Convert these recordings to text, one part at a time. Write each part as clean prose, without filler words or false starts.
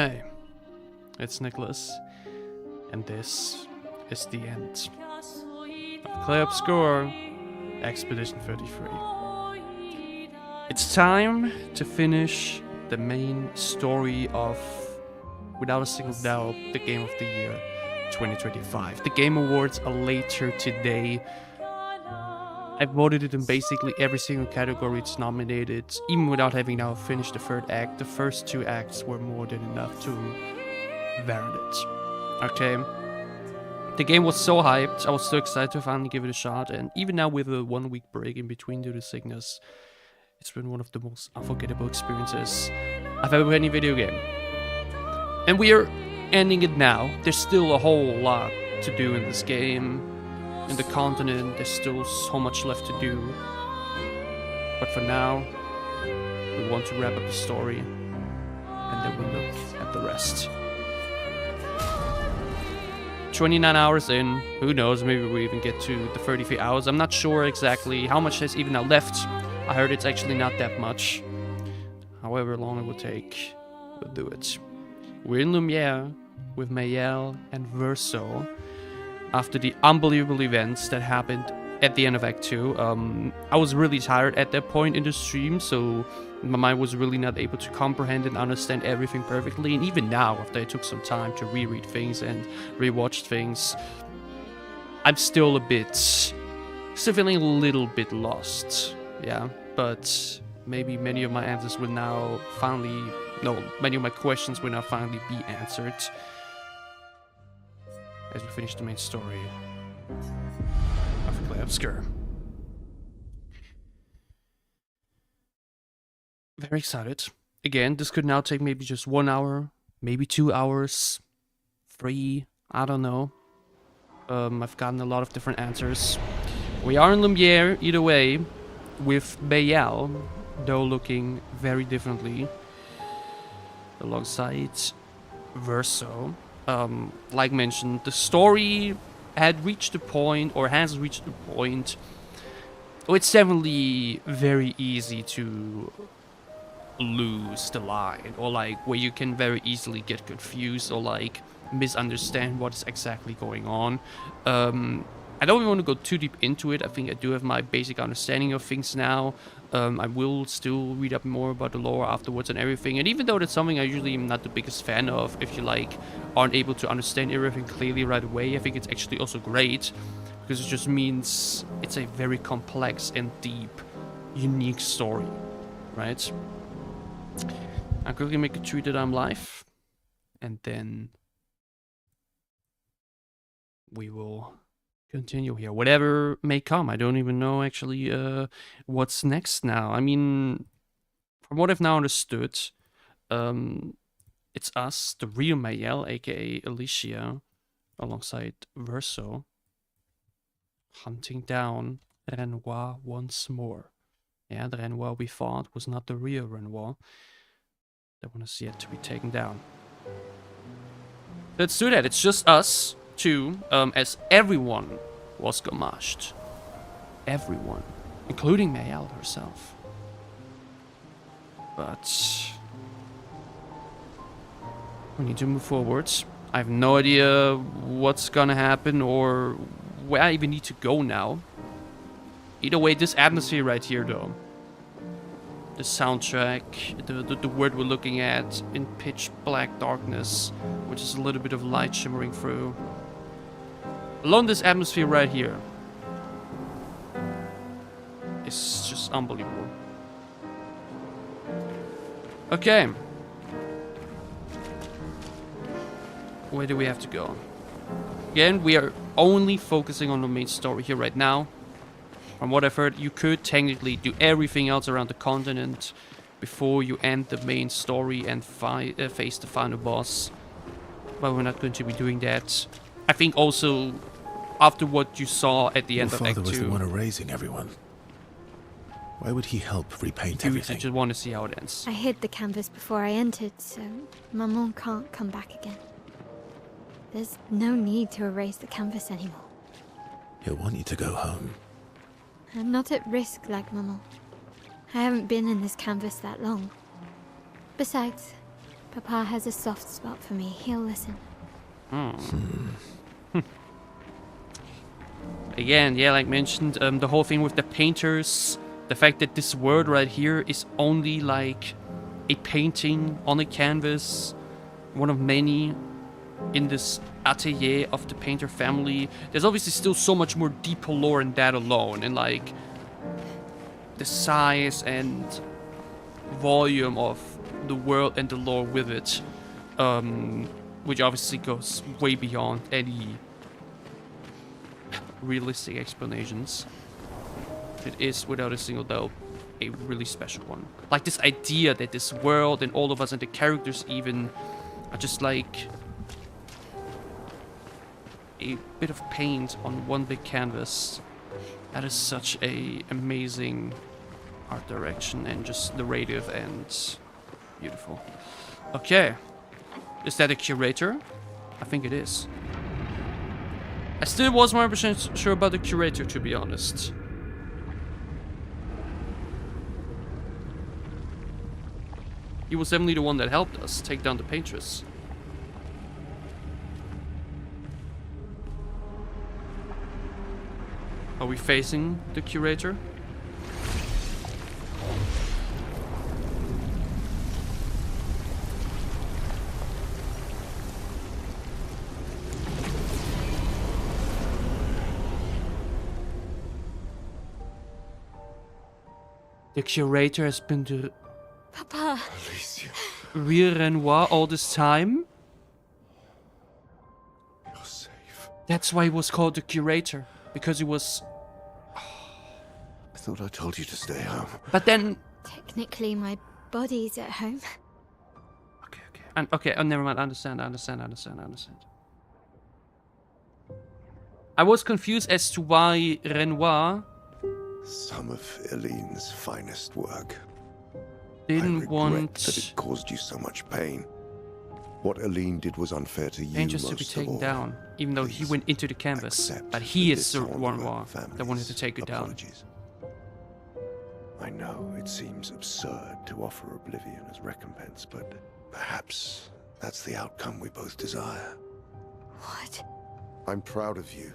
Hey, it's Niclas, and this is the end of Clair Obscur, Expedition 33. It's time to finish the main story of, without a single doubt, the Game of the Year 2025. The Game Awards are later today. I voted it in basically every single category it's nominated, even without having now finished the third act. The first two acts were more than enough to warrant it. Okay. The game was so hyped, I was so excited to finally give it a shot, and even now with a 1 week break in between due to sickness, it's been one of the most unforgettable experiences I've ever had in any video game. And we are ending it now. There's still a whole lot to do in this game. In the continent, there's still so much left to do. But for now, we want to wrap up the story, and then we'll look at the rest. 29 hours in, who knows, maybe we even get to the 33 hours. I'm not sure exactly how much there's even now left. I heard it's actually not that much. However long it will take, we'll do it. We're in Lumiere with Mayel and Verso. After the unbelievable events that happened at the end of Act 2. I was really tired at that point in the stream, so my mind was really not able to comprehend and understand everything perfectly. And even now, after I took some time to reread things and rewatch things, I'm still feeling a little bit lost. Yeah, but maybe many of my answers will now many of my questions will now finally be answered as we finish the main story of Clair Obscur. Very excited. Again, this could now take maybe just 1 hour, maybe 2 hours, 3, I don't know. I've gotten a lot of different answers. We are in Lumiere either way, with Bayal, though looking very differently, alongside Verso. Like mentioned, the story had reached a point, or has reached a point, where it's definitely very easy to lose the line, or like where you can very easily get confused or like misunderstand what's exactly going on. I don't even want to go too deep into it. I think I do have my basic understanding of things now. I will still read up more about the lore afterwards and everything. And even though that's something I usually am not the biggest fan of, if you like aren't able to understand everything clearly right away, I think it's actually also great, because it just means it's a very complex and deep, unique story, right? I'll quickly make a tweet that I'm live, and then we will continue here. Whatever may come. I don't even know actually what's next now. I mean, from what I've now understood, it's us, the real Mayel, aka Alicia, alongside Verso, hunting down Renoir once more. Yeah, the Renoir we thought was not the real Renoir. That one is yet to be taken down. Let's do that. It's just us two, as everyone was gamashed. Everyone, including Mayel herself. But we need to move forwards. I have no idea what's gonna happen or where I even need to go now. Either way, this atmosphere right here though, the soundtrack, the word we're looking at in pitch black darkness, which is a little bit of light shimmering through. Alone, this atmosphere right here is just unbelievable. Okay. Where do we have to go? Again, we are only focusing on the main story here right now. From what I've heard, you could technically do everything else around the continent before you end the main story and face the final boss. But we're not going to be doing that. I think also, after what you saw at the end of Act 2... Your father was the one erasing everyone. Why would he help repaint everything? I just want to see how it ends. I hid the canvas before I entered, so Maman can't come back again. There's no need to erase the canvas anymore. He'll want you to go home. I'm not at risk like Maman. I haven't been in this canvas that long. Besides, Papa has a soft spot for me. He'll listen. Again, yeah, like mentioned, the whole thing with the painters, the fact that this world right here is only like a painting on a canvas, one of many in this atelier of the painter family. There's obviously still so much more deeper lore in that alone, and like the size and volume of the world and the lore with it, which obviously goes way beyond any realistic explanations. It is, without a single doubt, a really special one. Like this idea that this world and all of us and the characters even are just like a bit of paint on one big canvas. That is such a amazing art direction and just narrative and beautiful. Okay. Is that a curator? I think it is. I still wasn't 100% sure about the curator, to be honest. He was definitely the one that helped us take down the painters. Are we facing the curator? The curator has been the Papa. Alicia, real Renoir all this time? you're safe. That's why he was called the curator. Because he was... I thought I told you to stay home. But then... Technically, my body's at home. Okay, oh, never mind. I understand. I was confused as to why Renoir Some of Eline's finest work. didn't I regret want that it caused you so much pain. What Eline did was unfair to you painters to be most of taken all. down, even though he Please went into the canvas. accept But he the is the dishonor one of our that wanted to family's take it down. apologies. I know it seems absurd to offer oblivion as recompense, but perhaps that's the outcome we both desire. What? I'm proud of you.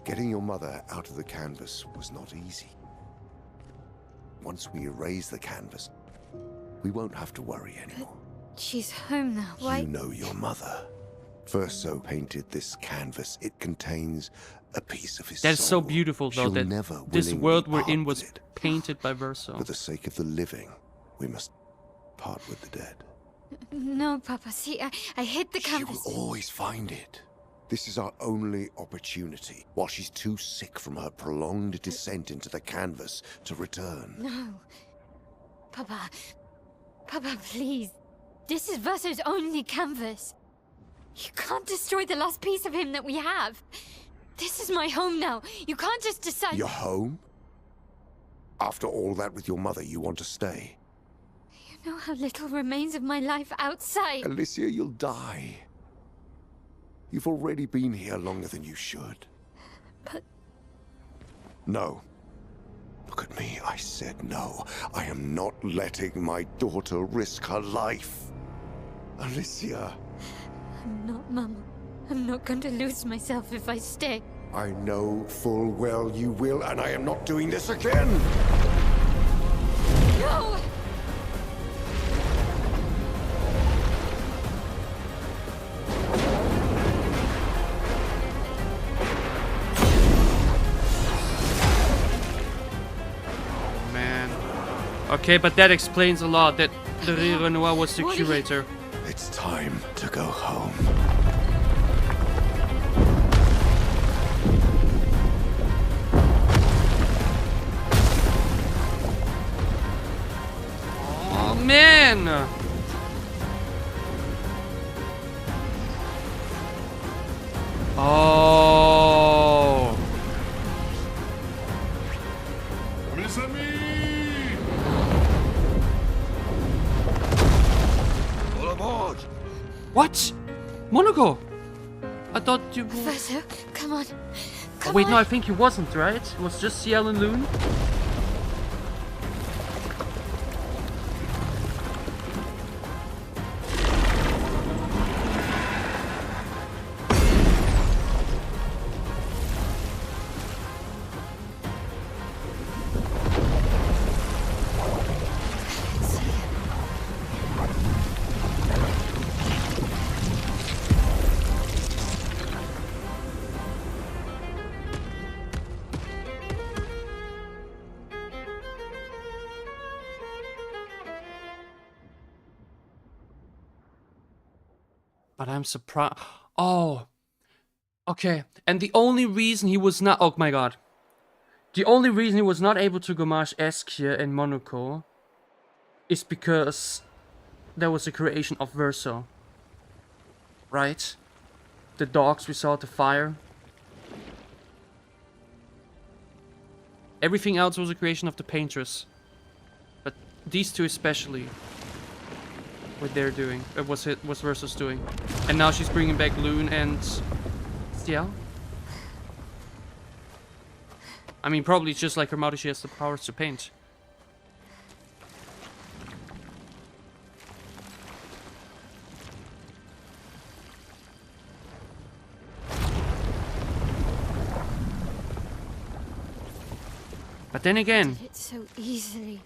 Getting your mother out of the canvas was not easy. Once we erase the canvas, we won't have to worry anymore. She's home now. Why? You know your mother. Verso painted this canvas. It contains a piece of his That is so soul. beautiful, though, She'll that never this willingly world we're part in with was it. painted by Verso. For the sake of the living, we must part with the dead. No, Papa. See, I hid the She canvas. will always find it. This is our only opportunity, while she's too sick from her prolonged descent into the canvas to return. No. Papa. Papa, please. This is Verso's only canvas. You can't destroy the last piece of him that we have. This is my home now. You can't just decide... Your home? After all that with your mother, you want to stay? You know how little remains of my life outside. Alicia, you'll die. You've already been here longer than you should. But... No. Look at me, I said no. I am not letting my daughter risk her life. Alicia. I'm not, Mama. I'm not going to lose myself if I stay. I know full well you will, and I am not doing this again! No! Okay, but that explains a lot, that the real Renoir was the curator. It's time to go home. Oh, man! Oh. Mes amis! What? Monaco? I thought you were... Verso, come on. Oh, Come wait, on. no, I think he wasn't, right? It was just Ciel and Loon. But I'm surprised. Oh, okay. And the only reason he was not... Oh my god. The only reason he was not able to gomage Eskia in Monaco is because there was a creation of Verso. Right? The dogs we saw at the fire. Everything else was a creation of the painters. But these two especially. What they're doing. Was Verso's doing. And now she's bringing back Loon and... Stiel? I mean, probably it's just like her mother, she has the powers to paint. But then again, Did it so easily.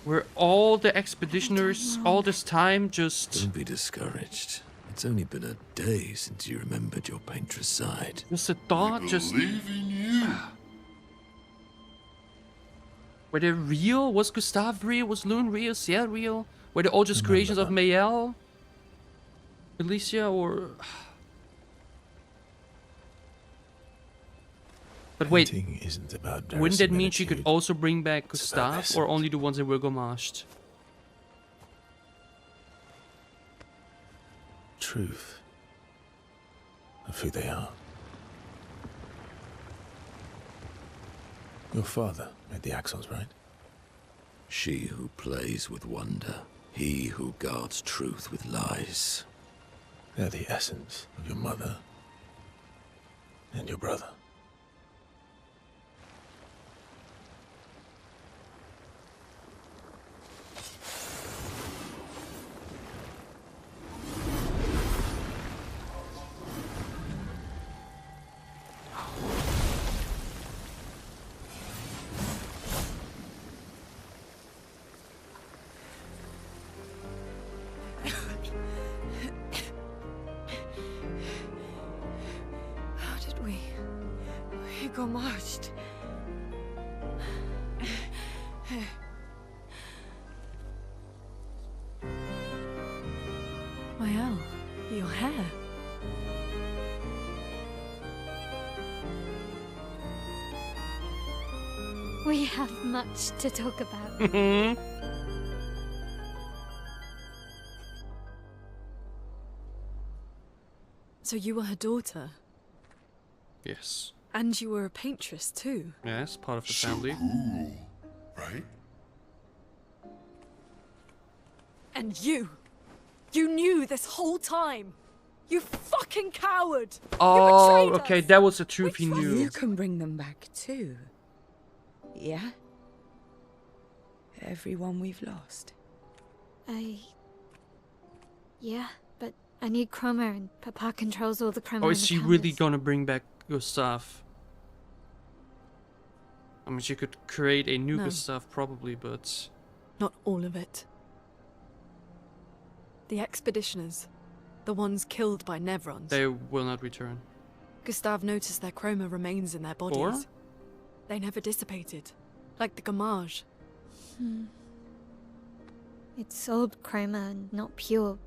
were all the expeditioners all this time just... Don't be discouraged. It's only been a day since you remembered your painter's side. Just a thought, just... Believe in you. Were they real? Was Gustav real? Was Loon real? Ciel real? Were they all just Remember creations of that. Mayel? Alicia or... But wait, Painting isn't about wouldn't that mean she could verisimilitude. also bring back It's about Gustav? Or essence. only the ones that were gomaged? Truth of who they are. Your father made the axles, right? She who plays with wonder, he who guards truth with lies. They're the essence of your mother and your brother. How did we got marched? Well, your hair. We have much to talk about. So you were her daughter, Yes. and you were a paintress too. Yes, part of the family. Cool, right? And you knew this whole time. You fucking coward! Oh, betrayed okay, us. that was the truth he We knew. You can bring them back too. Yeah? Everyone we've lost. Yeah, but I need chroma and Papa controls all the chroma. Or on is the she really canvas. gonna bring back Gustav? I mean, she could create a new No. Gustav probably, but... Not all of it. The expeditioners, the ones killed by Nevrons. they will not return. Gustav noticed their chroma remains in their bodies. Or? They never dissipated, like the gamage. It's old chroma and not pure.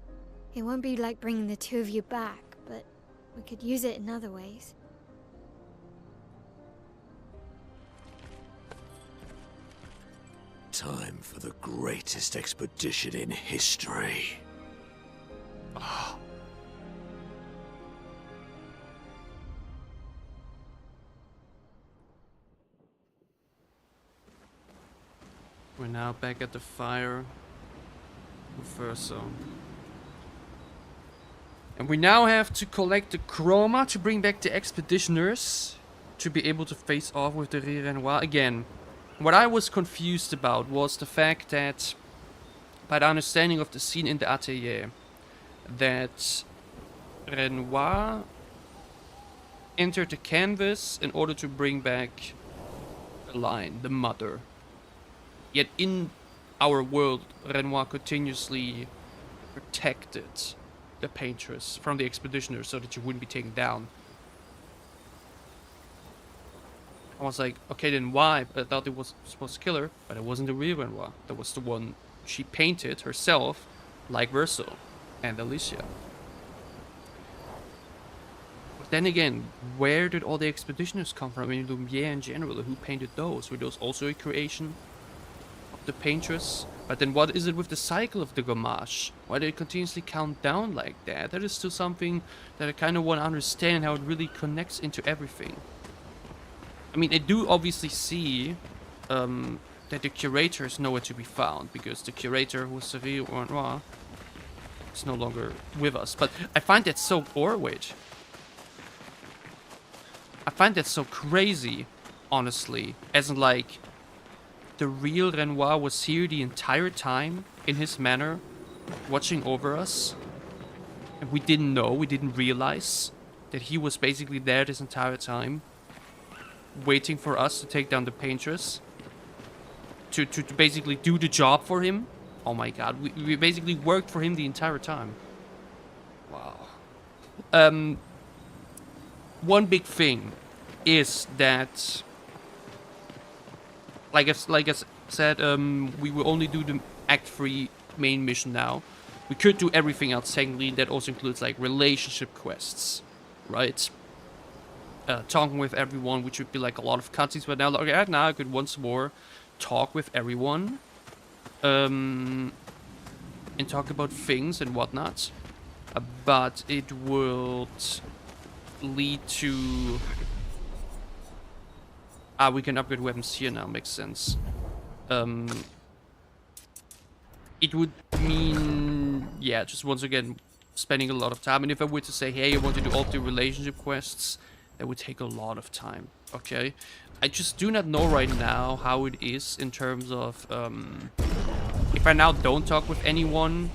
It won't be like bringing the two of you back, but we could use it in other ways. Time for the greatest expedition in history. We're now back at the fire with Verso. And we now have to collect the chroma to bring back the expeditioners to be able to face off with the Renoir again. What I was confused about was the fact that, by the understanding of the scene in the atelier, that Renoir entered the canvas in order to bring back the line, the mother. Yet in our world, Renoir continuously protected the paintress from the expeditioners so that she wouldn't be taken down. I was like, okay, then why? I thought it was supposed to kill her, but it wasn't the real Renoir. That was the one she painted herself, like Verso and Alicia. then again, where did all the expeditioners come from? I mean, Lumiere in general, who painted those? Were those also a creation of the paintress? But then what is it with the cycle of the Gamache? Why did it continuously count down like that? That is still something that I kind of want to understand, how it really connects into everything. I mean, I do obviously see that the curator is nowhere to be found, because the curator, who was Seville or Renoir, is no longer with us. But I find that so... Or wait. I find that so crazy, honestly. As in, like, the real Renoir was here the entire time, in his manor, watching over us. And we didn't know, we didn't realize that he was basically there this entire time, waiting for us to take down the paintress. To basically do the job for him. Oh my god, we basically worked for him the entire time. Wow. One big thing is that, like I said, we will only do the Act 3 main mission now. We could do everything else technically. That also includes like relationship quests, right? Talking with everyone, which would be like a lot of cutscenes. But now, okay, now I could once more talk with everyone, and talk about things and whatnot. But it would lead to... we can upgrade weapons here now, makes sense. It would mean, yeah, just once again, spending a lot of time. And if I were to say, hey, I want to do all the relationship quests, that would take a lot of time, okay? I just do not know right now how it is in terms of, if I now don't talk with anyone,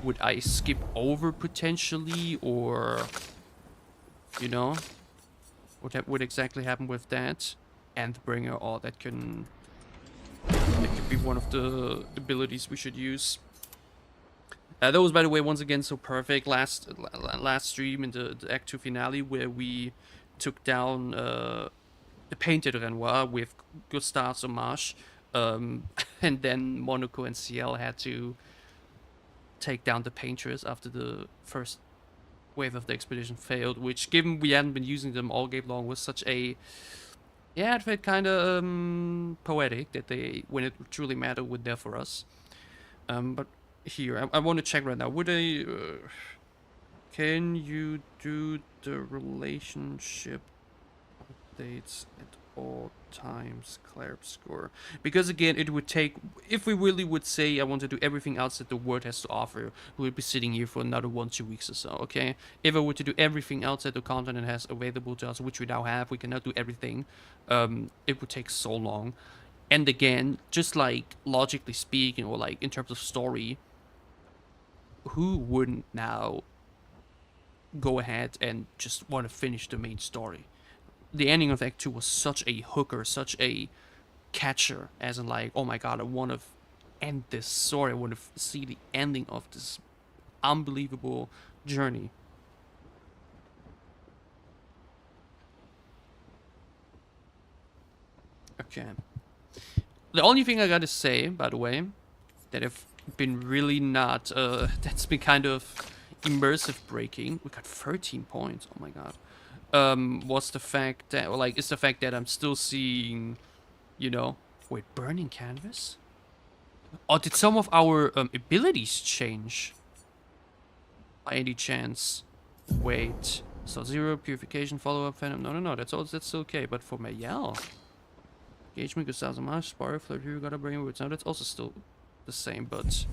would I skip over potentially, or, you know, what would exactly happen with that? Endbringer, oh, that could be one of the abilities we should use. That was, by the way, once again so perfect. Last stream in the Act 2 finale, where we took down the painted Renoir with Gustave's homage, and then Monaco and Ciel had to take down the painters after the first wave of the expedition failed, which, given we hadn't been using them all game long, was such a... Yeah, it felt kind of poetic that they, when it truly mattered, were there for us. But here, I want to check right now. Would I... can you do the relationship updates at all times, Clair Obscur? Because again, it would take... If we really would say I want to do everything else that the world has to offer, we would be sitting here for another 1-2 weeks or so, okay? If I were to do everything else that the continent has available to us, which we now have, we cannot do everything, it would take so long. And again, just like logically speaking, or like in terms of story, who wouldn't now go ahead and just want to finish the main story? The ending of Act 2 was such a hooker, such a catcher, as in like, oh my god, I want to end this story, I want to see the ending of this unbelievable journey. Okay. The only thing I gotta say, by the way, that have been really not, that's been kind of immersive breaking. We got 13 points, oh my god. Was the fact that, or like, is the fact that I'm still seeing, you know, wait, burning canvas? Or did some of our abilities change? By any chance? Wait, so 0 purification, follow-up, phantom, no, that's still okay, but for Mayel, engagement, Gustav's homage, spar, flirt, you gotta bring words. Now that's also still the same, but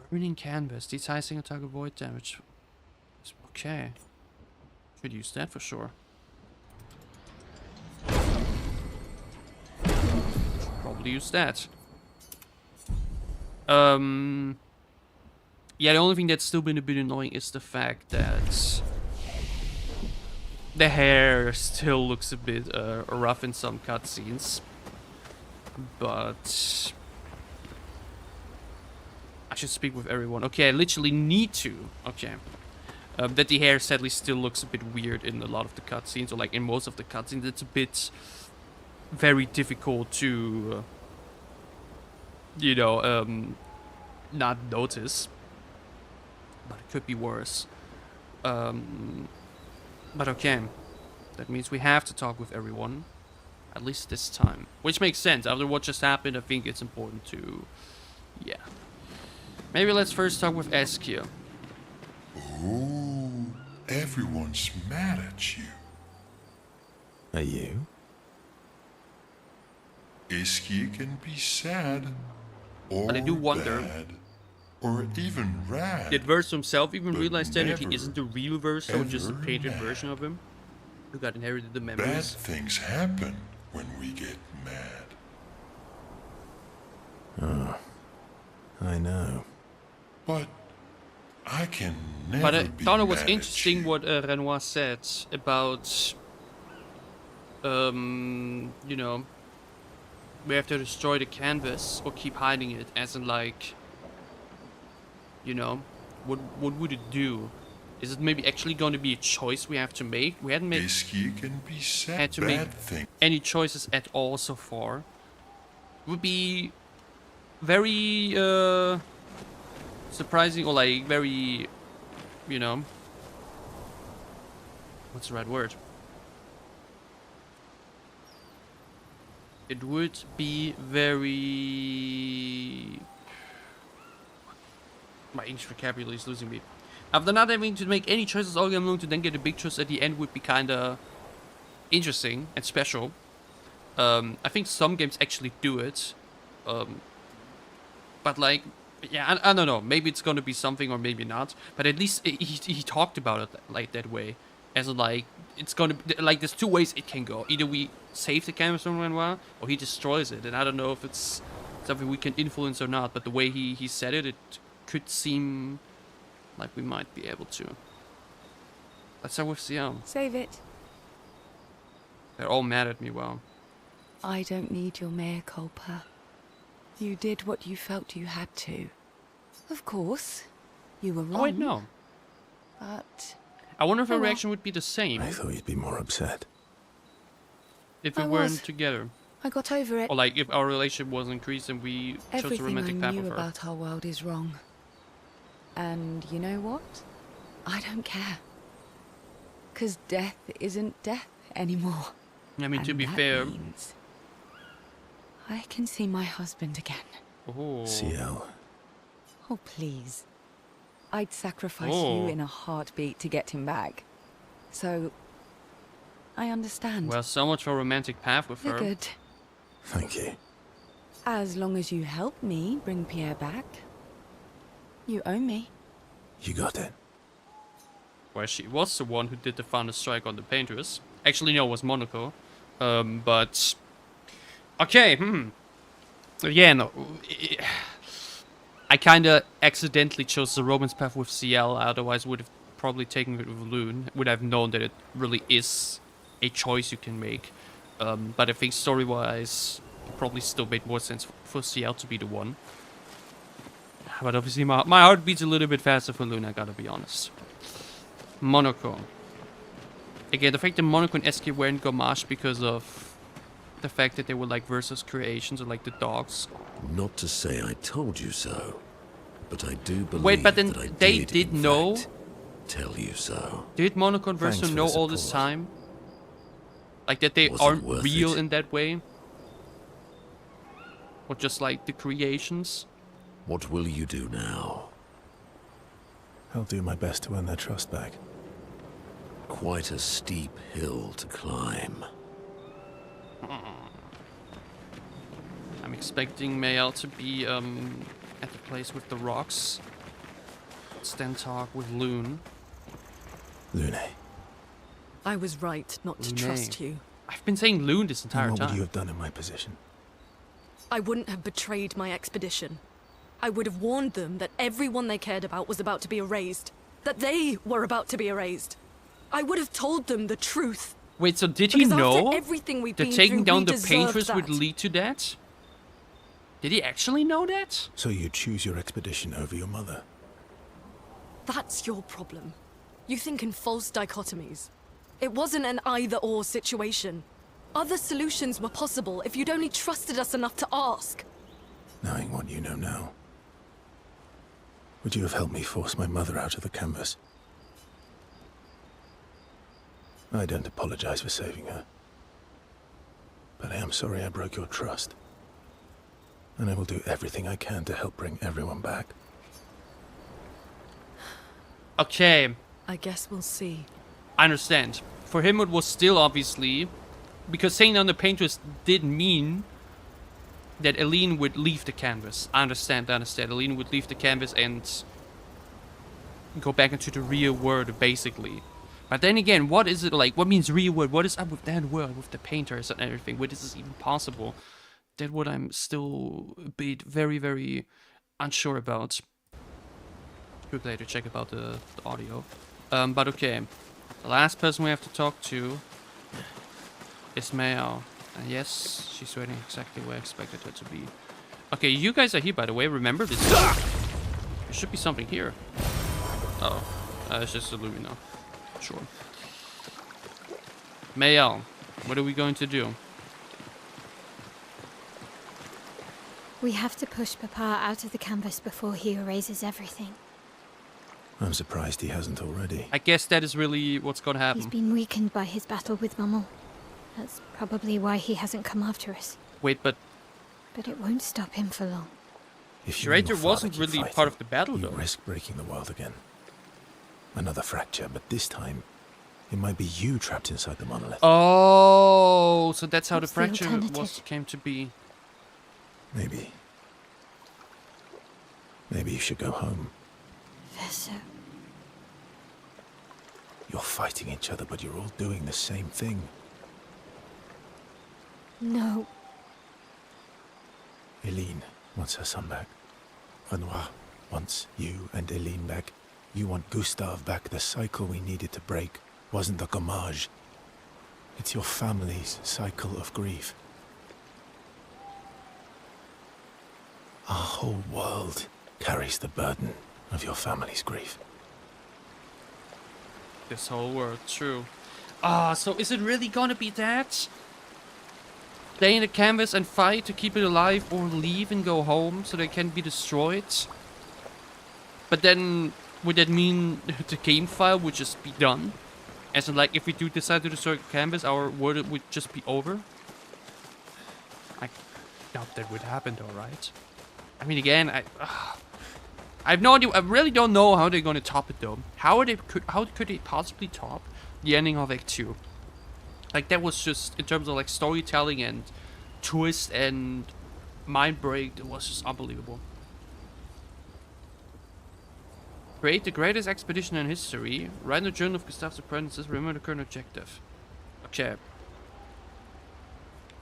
burning canvas, deticing attack, avoid damage. Okay, should use that for sure. Should probably use that. Yeah, the only thing that's still been a bit annoying is the fact that the hair still looks a bit rough in some cutscenes, but I should speak with everyone. Okay, I literally need to. Okay. That the hair sadly still looks a bit weird in a lot of the cutscenes, or like in most of the cutscenes. It's a bit very difficult to, you know, not notice. But it could be worse. But okay. That means we have to talk with everyone. At least this time. Which makes sense. After what just happened, I think it's important to... Yeah. Maybe let's first talk with Eskia. Oh, everyone's mad at you. Are you? Iskia can be sad, or But I do wonder... bad, or even rad. Did Verso himself even But realize then that he never, isn't the real Verso, just a ever painted mad. version of him? Who got inherited the Bad memories? things happen when we get mad. Oh, I know. But I can never But I be thought it was mad at interesting you. what Renoir said about, you know, we have to destroy the canvas or keep hiding it, as in like, you know, what would it do? Is it maybe actually going to be a choice we have to make? We hadn't made Iskia can be sad. had to make Bad thing. any choices at all so far. Would be very surprising, or like very, you know, what's the right word? It would be very... My English vocabulary is losing me. After not having to make any choices all game long, to then get a big choice at the end would be kinda interesting and special. I think some games actually do it. But like, yeah, I don't know. Maybe it's gonna be something or maybe not. But at least he talked about it like that way. As in like, it's gonna be, like, there's two ways it can go. Either we save the canvas from Renoir, or he destroys it. And I don't know if it's something we can influence or not. But the way he said it, it could seem like we might be able to. Let's start with Siam. Save it. They're all mad at me, wow. I don't need your mea culpa. You did what you felt you had to. Of course, you were wrong. Oh wait, no. But I wonder if her Oh, well. reaction would be the same I thought you'd be more upset. if we I weren't was. together. I got over it. Or like if our relationship was increased and we chose a Everything I romantic path knew with her. about our world is wrong. And you know what? I don't care. 'Cause death isn't death anymore. I mean, to And be that fair... means I can see my husband again. Oh. CL. Oh, please. I'd sacrifice Oh. you in a heartbeat to get him back. So, I understand. Well, so much for a romantic path with You're her. good. Thank you. As long as you help me bring Pierre back, you owe me. You got it. Well, she was the one who did the final strike on the painters. Actually, no, it was Monaco. But... Okay, Yeah, no. I kinda accidentally chose the romance path with CL, otherwise would have probably taken it with Loon. Would have known that it really is a choice you can make. But I think story-wise, it probably still made more sense for CL to be the one. But obviously my heart beats a little bit faster for Loon, I gotta be honest. Monaco. Again, the fact that Monaco and Eskia weren't Gamache because of the fact that they were like Versus creations or like the dogs. Not to say I told you so, but I do believe Wait, but then that I they did in know? fact, tell you so. Did Monaco and Thanks Versus for know the all this support. time? Like that they Was it aren't worth real it? in that way? Or just like the creations? What will you do now? I'll do my best to earn their trust back. Quite a steep hill to climb. I'm expecting Mael to be at the place with the rocks. Let's then talk with Loon. Lune, I was right not to Lune. trust you. I've been saying Loon this and entire what would you time. have done in my position? I wouldn't have betrayed my expedition. I would have warned them that everyone they cared about was about to be erased. That they were about to be erased. I would have told them the truth. Wait, so did he Because after know everything we've that been taking through, down we the deserved painters would that. lead to that? Did he actually know that? So you choose your expedition over your mother? That's your problem. You think in false dichotomies. It wasn't an either-or situation. Other solutions were possible if you'd only trusted us enough to ask. Knowing what you know now, would you have helped me force my mother out of the canvas? I don't apologize for saving her. But I am sorry I broke your trust. And I will do everything I can to help bring everyone back. Okay, I guess we'll see. I understand. For him it was still obviously... Because saying on the painters did mean that Eileen would leave the canvas. I understand. Eileen would leave the canvas and go back into the real world, basically. But then again, what is it like? What means real world? What is up with that world, with the painters and everything? Where this is even possible? That's what I'm still a bit very, very unsure about. Could later check about the audio. But okay. The last person we have to talk to is Mao. And yes, she's waiting exactly where I expected her to be. Okay, you guys are here, by the way. Remember this? There should be something here. Oh, it's just a Lumina. Sure. Mao, what are we going to do? We have to push Papa out of the canvas before he erases everything. I'm surprised he hasn't already. I guess that is really what's gonna happen. He's been weakened by his battle with Maman. That's probably why he hasn't come after us. Wait, but But it won't stop him for long. If you and Schrader your father wasn't keep really fighting, part of the battle, you though. risk breaking the world again. Another fracture, but this time, it might be you trapped inside the monolith. Oh, so that's how What's the the fracture alternative? came to be. Maybe you should go home. Verso. You're fighting each other, but you're all doing the same thing. No. Eileen wants her son back. Renoir wants you and Eileen back. You want Gustave back. The cycle we needed to break wasn't the gommage. It's your family's cycle of grief. Our whole world carries the burden of your family's grief. This whole world, true. Ah, so is it really gonna be that? Stay in the canvas and fight to keep it alive, or leave and go home so they can be destroyed? But then, would that mean the game file would just be done? As in, like, if we do decide to destroy the canvas, our world would just be over? I doubt that would happen though, right? I mean, again, I have no idea. I really don't know how they're gonna top it though. How could they possibly top the ending of Act 2? Like, that was just, in terms of like storytelling and twist and mind break, it was just unbelievable. Create the greatest expedition in history. Write in the journal of Gustave's apprentices. Remember the current objective. Okay.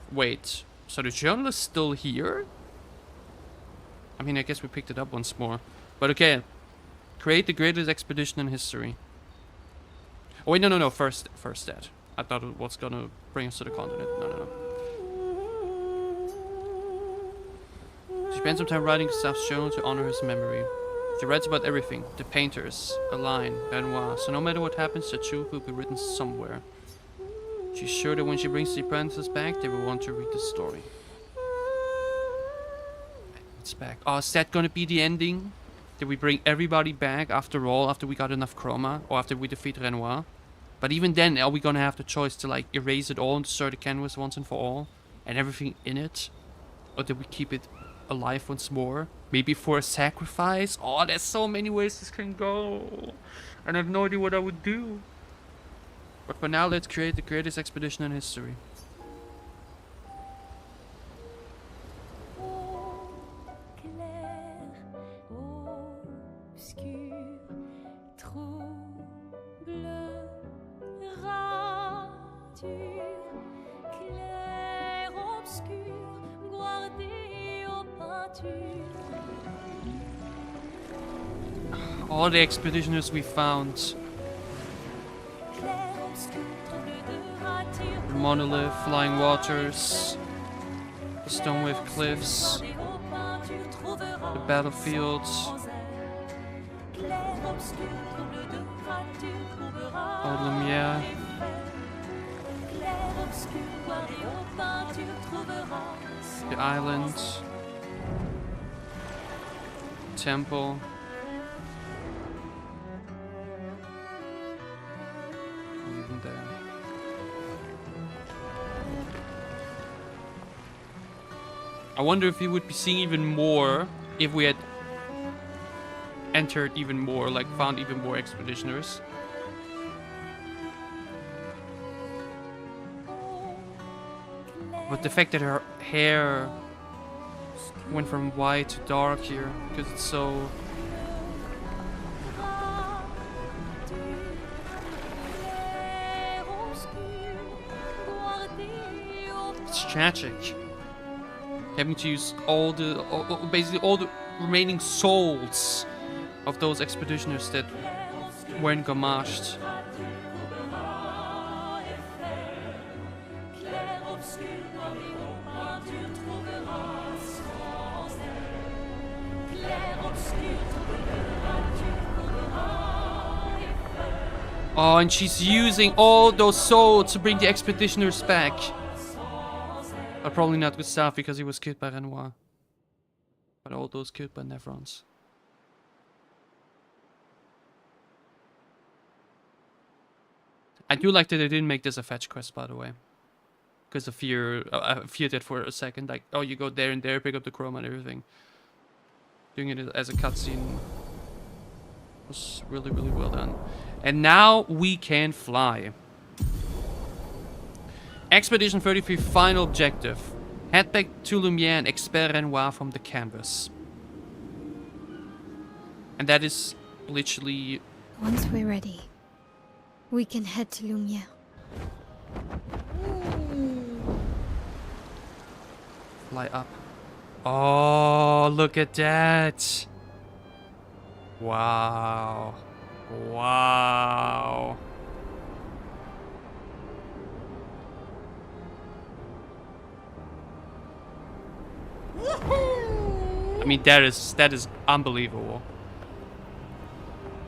Wait. So the journal is still here? I mean, I guess we picked it up once more. But okay. Create the greatest expedition in history. Oh wait, no. First that. I thought it was gonna bring us to the continent. No. She spent some time writing Gustave's journal to honor his memory. She writes about everything. The painters, Alain, Renoir. So no matter what happens, the truth will be written somewhere. She's sure that when she brings the apprentices back, they will want to read the story. It's back. Oh, is that gonna be the ending? Did we bring everybody back after all, after we got enough chroma? Or after we defeat Renoir? But even then, are we gonna have the choice to like erase it all and destroy the canvas once and for all? And everything in it? Or did we keep it alive once more? Maybe for a sacrifice? Oh, there's so many ways this can go. And I have no idea what I would do. But for now, let's create the greatest expedition in history. Clair obscur, trouble, rature, clair obscur, guardé aux peintures. All the expeditioners we found. Clair obscur, trouble de rature, The monolith, flying waters, the stone wave cliffs, guardé aux peintures, trouvera the battlefields, sans elle. Clair obscur, trouble de rature, trouvera all the lumière, clair obscur, guardé aux peintures, trouvera the island, temple. Even there. I wonder if we would be seeing even more if we had entered even more, like found even more expeditioners. But the fact that her hair went from white to dark here, because it's so... It's tragic. Having to use all the, basically all the remaining souls of those expeditioners that weren't gamashed. Oh, and she's using all those souls to bring the expeditioners back. But probably not Gustave because he was killed by Renoir. But all those killed by Nevrons. I do like that they didn't make this a fetch quest, by the way. Because I feared that for a second. Like, oh, you go there and there, pick up the chroma and everything. Doing it as a cutscene was really, really well done. And now we can fly. Expedition 33 final objective. Head back to Lumiere and expel Renoir from the canvas. And that is literally... Once we're ready, we can head to Lumiere. Fly up. Oh, look at that. Wow. Wow. I mean, that is unbelievable.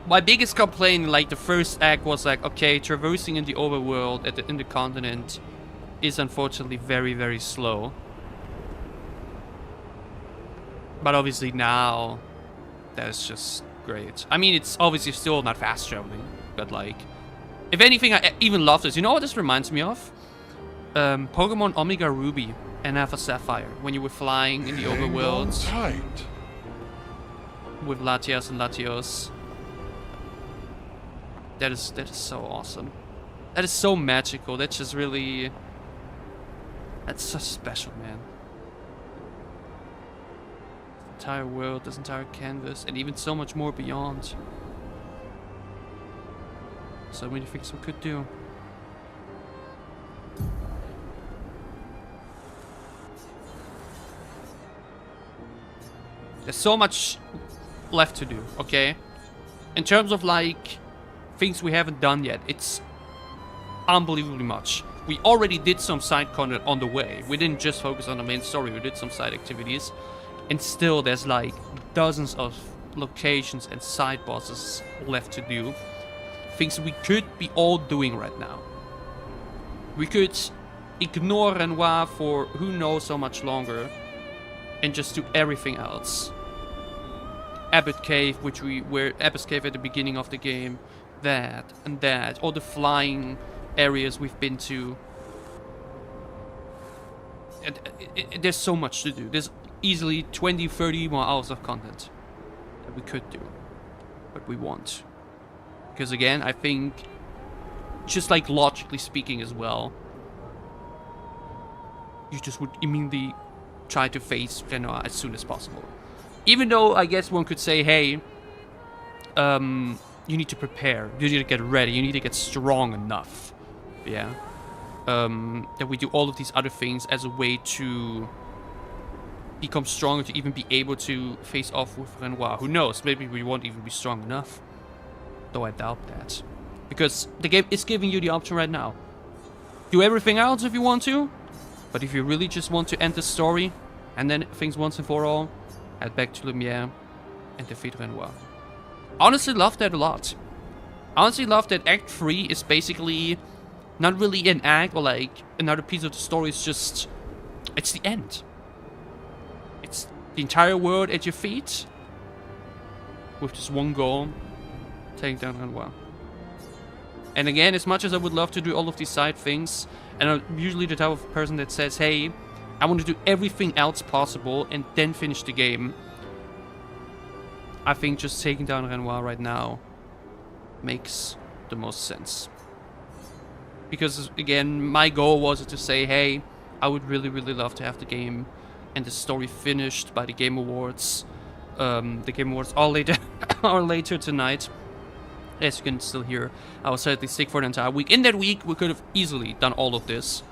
My biggest complaint, like the first act, was like, okay, traversing in the overworld in the continent is unfortunately very, very slow. But obviously now, that is just great. I mean, it's obviously still not fast traveling, but like, if anything, I even love this. You know what this reminds me of? Pokemon Omega Ruby and Alpha Sapphire, when you were flying in the overworld Tight. with Latias and Latios. That is so awesome. That is so magical. That's just really... That's so special, man. This entire world, this entire canvas, and even so much more beyond. So many things we could do. There's so much left to do, okay? In terms of like things we haven't done yet, it's unbelievably much. We already did some side content on the way. We didn't just focus on the main story, we did some side activities. And still there's like dozens of locations and side bosses left to do. Things we could be all doing right now. We could ignore Renoir for who knows how much longer and just do everything else. Abbot Cave, which we were Abbot's Cave at the beginning of the game, that and that, all the flying areas we've been to. And there's so much to do. There's easily 20-30 more hours of content that we could do, but we won't. Because again, I think, just like logically speaking as well, you just would immediately try to face Renoir as soon as possible. Even though I guess one could say, hey, you need to prepare, you need to get ready, you need to get strong enough. Yeah. That we do all of these other things as a way to become stronger, to even be able to face off with Renoir. Who knows, maybe we won't even be strong enough. Though I doubt that. Because the game is giving you the option right now. Do everything else if you want to, but if you really just want to end the story, and then things once and for all, head back to Lumiere and defeat Renoir. Honestly love that a lot. Honestly love that Act 3 is basically not really an act or like another piece of the story, it's just, it's the end. It's the entire world at your feet, with just one goal, taking down Renoir. And again, as much as I would love to do all of these side things, and I'm usually the type of person that says, hey, I want to do everything else possible and then finish the game. I think just taking down Renoir right now makes the most sense. Because, again, my goal was to say, hey, I would really, really love to have the game and the story finished by the Game Awards. The Game Awards are later tonight. As you can still hear, I was sadly sick for an entire week. In that week, we could have easily done all of this.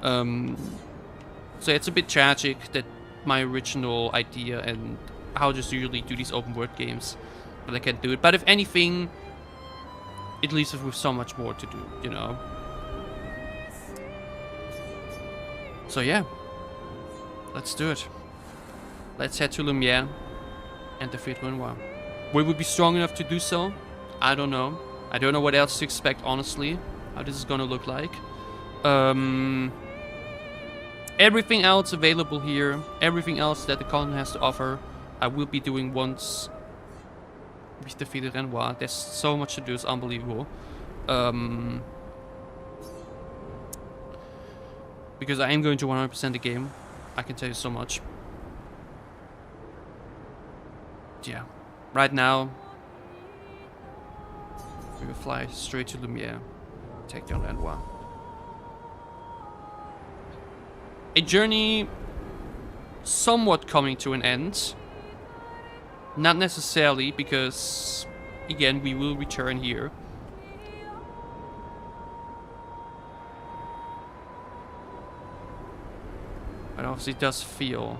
So it's a bit tragic that my original idea and how I just usually do these open world games, but I can't do it. But if anything, it leaves us with so much more to do, you know? So yeah, let's do it. Let's head to Lumiere and defeat Renoir. Will we be strong enough to do so? I don't know. I don't know what else to expect, honestly. How this is gonna look like. Everything else available here, everything else that the continent has to offer, I will be doing once we've defeated Renoir. There's so much to do, it's unbelievable. Because I am going to 100% the game. I can tell you so much. Yeah. Right now, we will fly straight to Lumiere. Take down Renoir. A journey somewhat coming to an end. Not necessarily, because again, we will return here. But obviously it does feel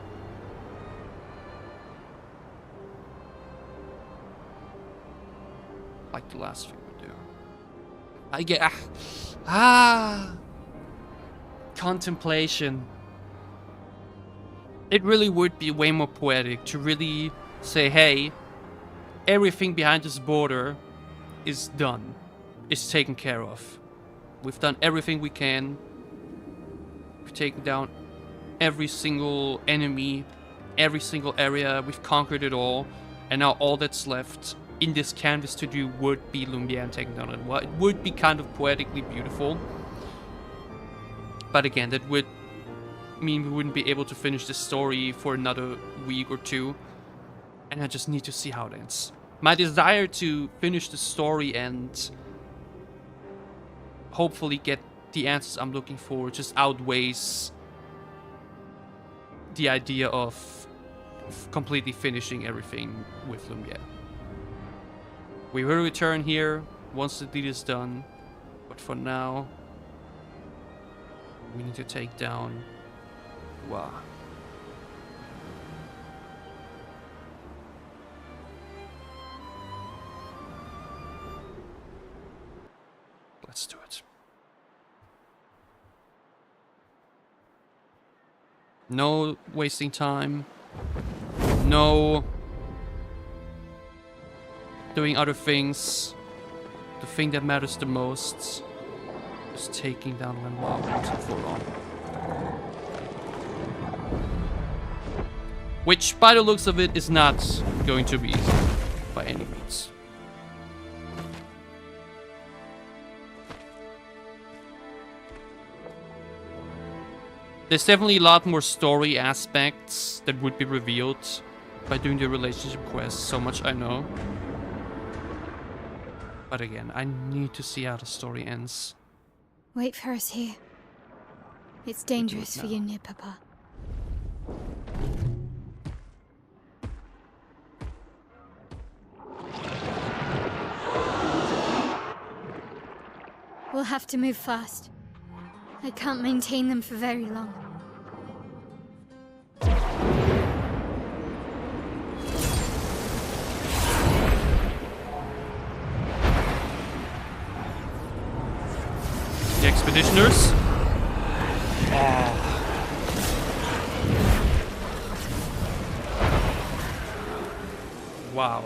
like the last thing we do. I get contemplation. It really would be way more poetic to really say, hey, everything behind this border is done, is taken care of. We've done everything we can. We've taken down every single enemy, every single area. We've conquered it all, and now all that's left in this canvas to do would be Lumiere and taking down Renoir. It would be kind of poetically beautiful, but again, that would mean we wouldn't be able to finish the story for another week or two, and I just need to see how it ends. My desire to finish the story and hopefully get the answers I'm looking for just outweighs the idea of completely finishing everything with Lumiere. We will return here once the deed is done, but for now, we need to take down Wow. Let's do it. No wasting time. No doing other things. The thing that matters the most is taking down Renoir once and for all. Which, by the looks of it, is not going to be easy by any means. There's definitely a lot more story aspects that would be revealed by doing the relationship quest, so much I know. But again, I need to see how the story ends. Wait for us here. It's dangerous for you near Papa. We'll have to move fast. I can't maintain them for very long. The expeditioners? Wow.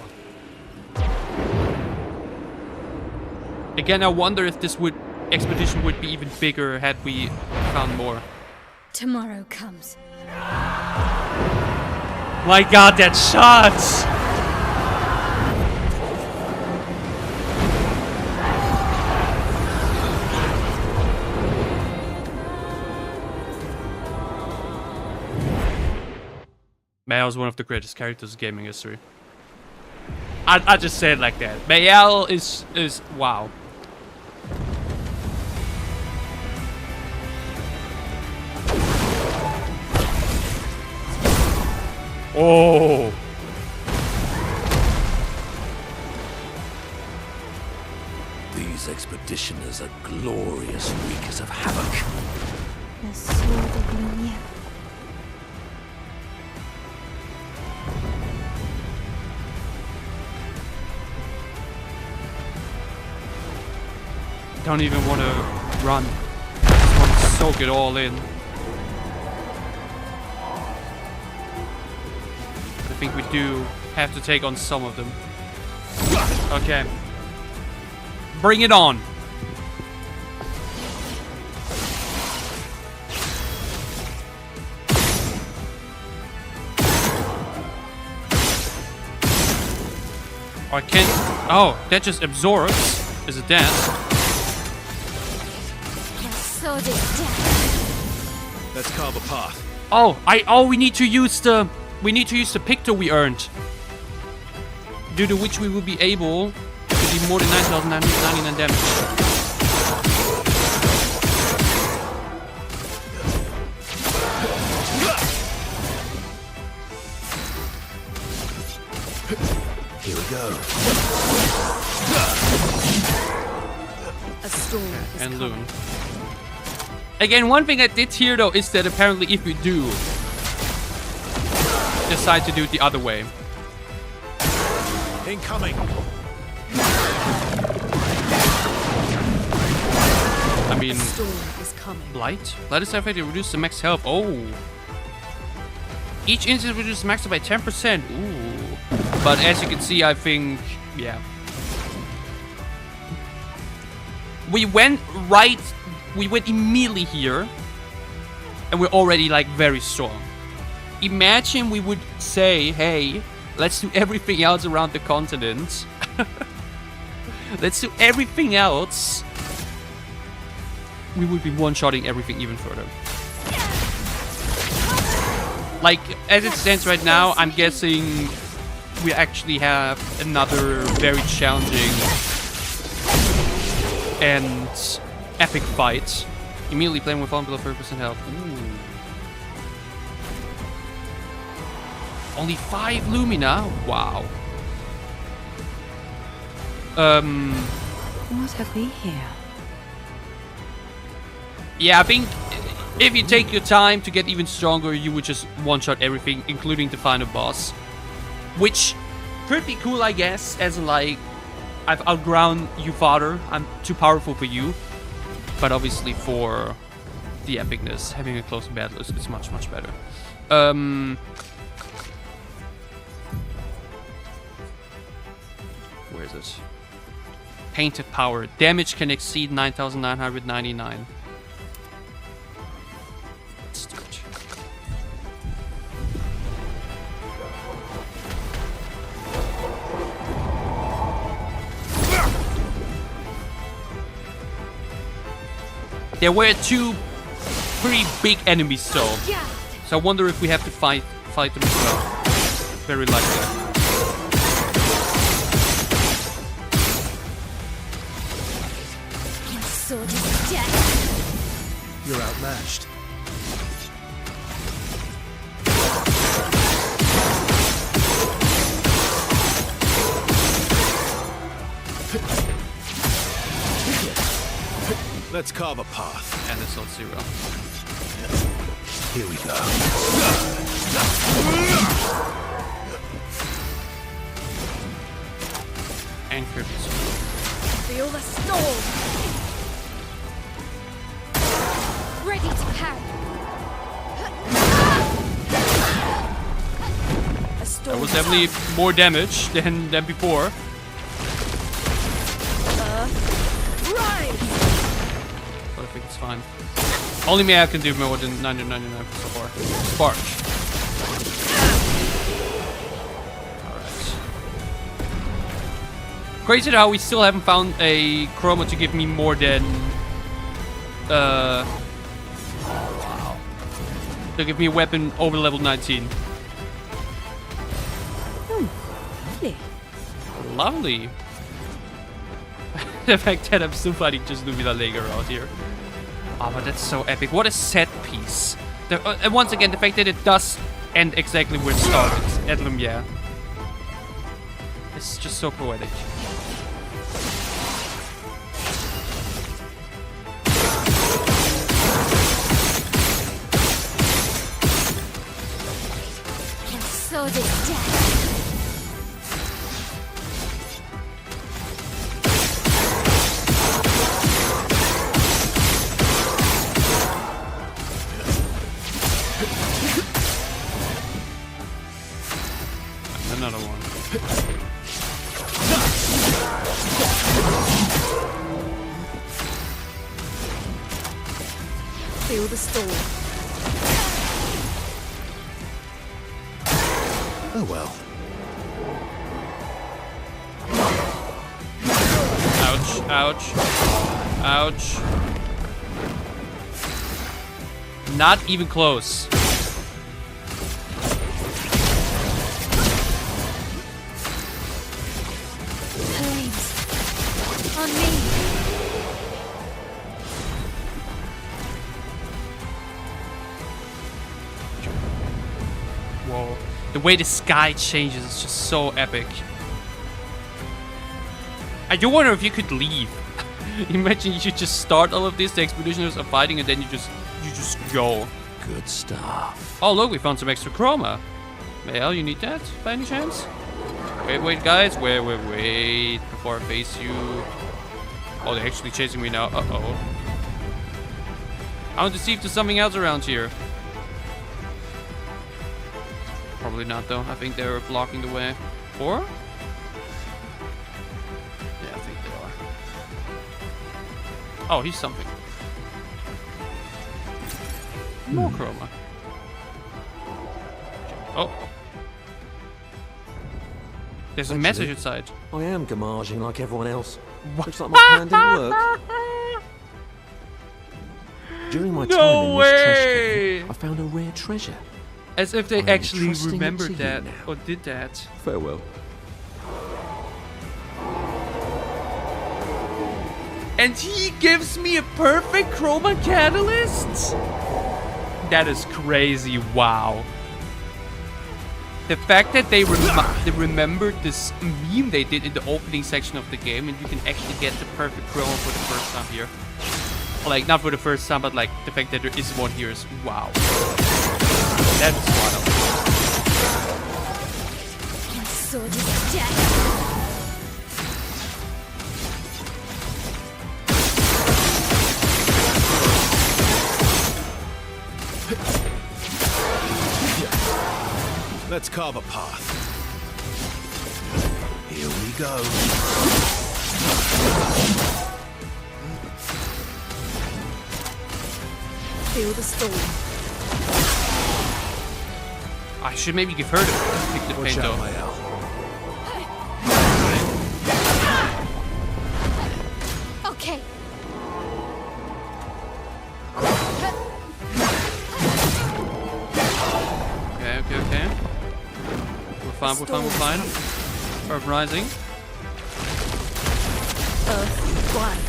Again, I wonder if this expedition would be even bigger had we found more. Tomorrow comes. My god, that shot! Bael is one of the greatest characters in gaming history. I just say it like that. Bael is wow. Oh. These expeditioners are glorious wreakers of havoc. Le sword of lumière. Don't even want to run. Just want to soak it all in. I think we do have to take on some of them. Okay. Bring it on. I can't. Oh, that just absorbs. Is it that? Sword is dead. Let's carve a path. Oh, we need to use the picto we earned. Due to which we will be able to do more than 9,999 damage. Here we go. A storm is And coming. Loon. Again, one thing I did hear though is that apparently if we do decide to do it the other way. Incoming. I mean, A storm is coming. Blight? Let us have it reduce the max health. Oh. Each instance reduces max by 10%. Ooh. But as you can see, I think, yeah. We went immediately here. And we're already like very strong. Imagine we would say, hey, let's do everything else around the continent. Let's do everything else. We would be one-shotting everything even further. Like, as it stands right now, I'm guessing we actually have another very challenging and epic fight. Immediately playing with one below 30% health. Ooh. Only 5 Lumina? Wow. What have we here? Yeah, I think if you take your time to get even stronger, you would just one-shot everything, including the final boss. Which could be cool, I guess, as in like, I've outgrown you, father. I'm too powerful for you. But obviously for the epicness, having a close battle is much, much better. Where is it? Painted power. Damage can exceed 9,999. Let's do it. There were 2 pretty big enemies though. So I wonder if we have to fight them as well. Very likely. My sword is dead. You're outmatched. Let's carve a path. And it's not 0. Here we go. And Kirby's. Feel the storm. Ready to parry. A storm. That was definitely more damage than before. Rise. But I think it's fine. Only me I can do more than 999 so far. Spark. Alright. Crazy how we still haven't found a chroma to give me more than wow. To give me a weapon over level 19. lovely. The fact that I'm still fighting just Lumina Lega out here. Oh, but that's so epic. What a set piece. And once again, the fact that it does end exactly where it started at Lumiere. It's just so poetic. And so this death. Another one. Feel the storm. Oh well. Ouch, ouch, ouch. Not even close. Flames. On me. Whoa. The way the sky changes is just so epic. I do wonder if you could leave. Imagine you just start all of this, the expeditioners are fighting, and then you just go. Good stuff. Oh look, we found some extra chroma. Well, you need that by any chance? Wait guys, wait. Before I face you. Oh, they're actually chasing me now. Uh-oh. I want to see if there's something else around here. Probably not though. I think they're blocking the way. Or? Yeah, I think they are. Oh, he's something. More chroma. Oh. There's a message inside. I am gamaging like everyone else. Looks like my plan didn't work. During my time in this trash can, I found a rare treasure. As if they I am actually trusting it remembered to you that now. or did that. Farewell. And he gives me a perfect chroma catalyst? That is crazy, wow. The fact that they remembered this meme they did in the opening section of the game, and you can actually get the perfect chroma for the first time here. Like, not for the first time, but like the fact that there is one here is wow. That is wild. And so does death. Let's carve a path. Here we go. Feel the storm. I should maybe give her the pick the Watch paint out, though. my Al. Okay. Okay. We're fine. Earth rising. Earth rise.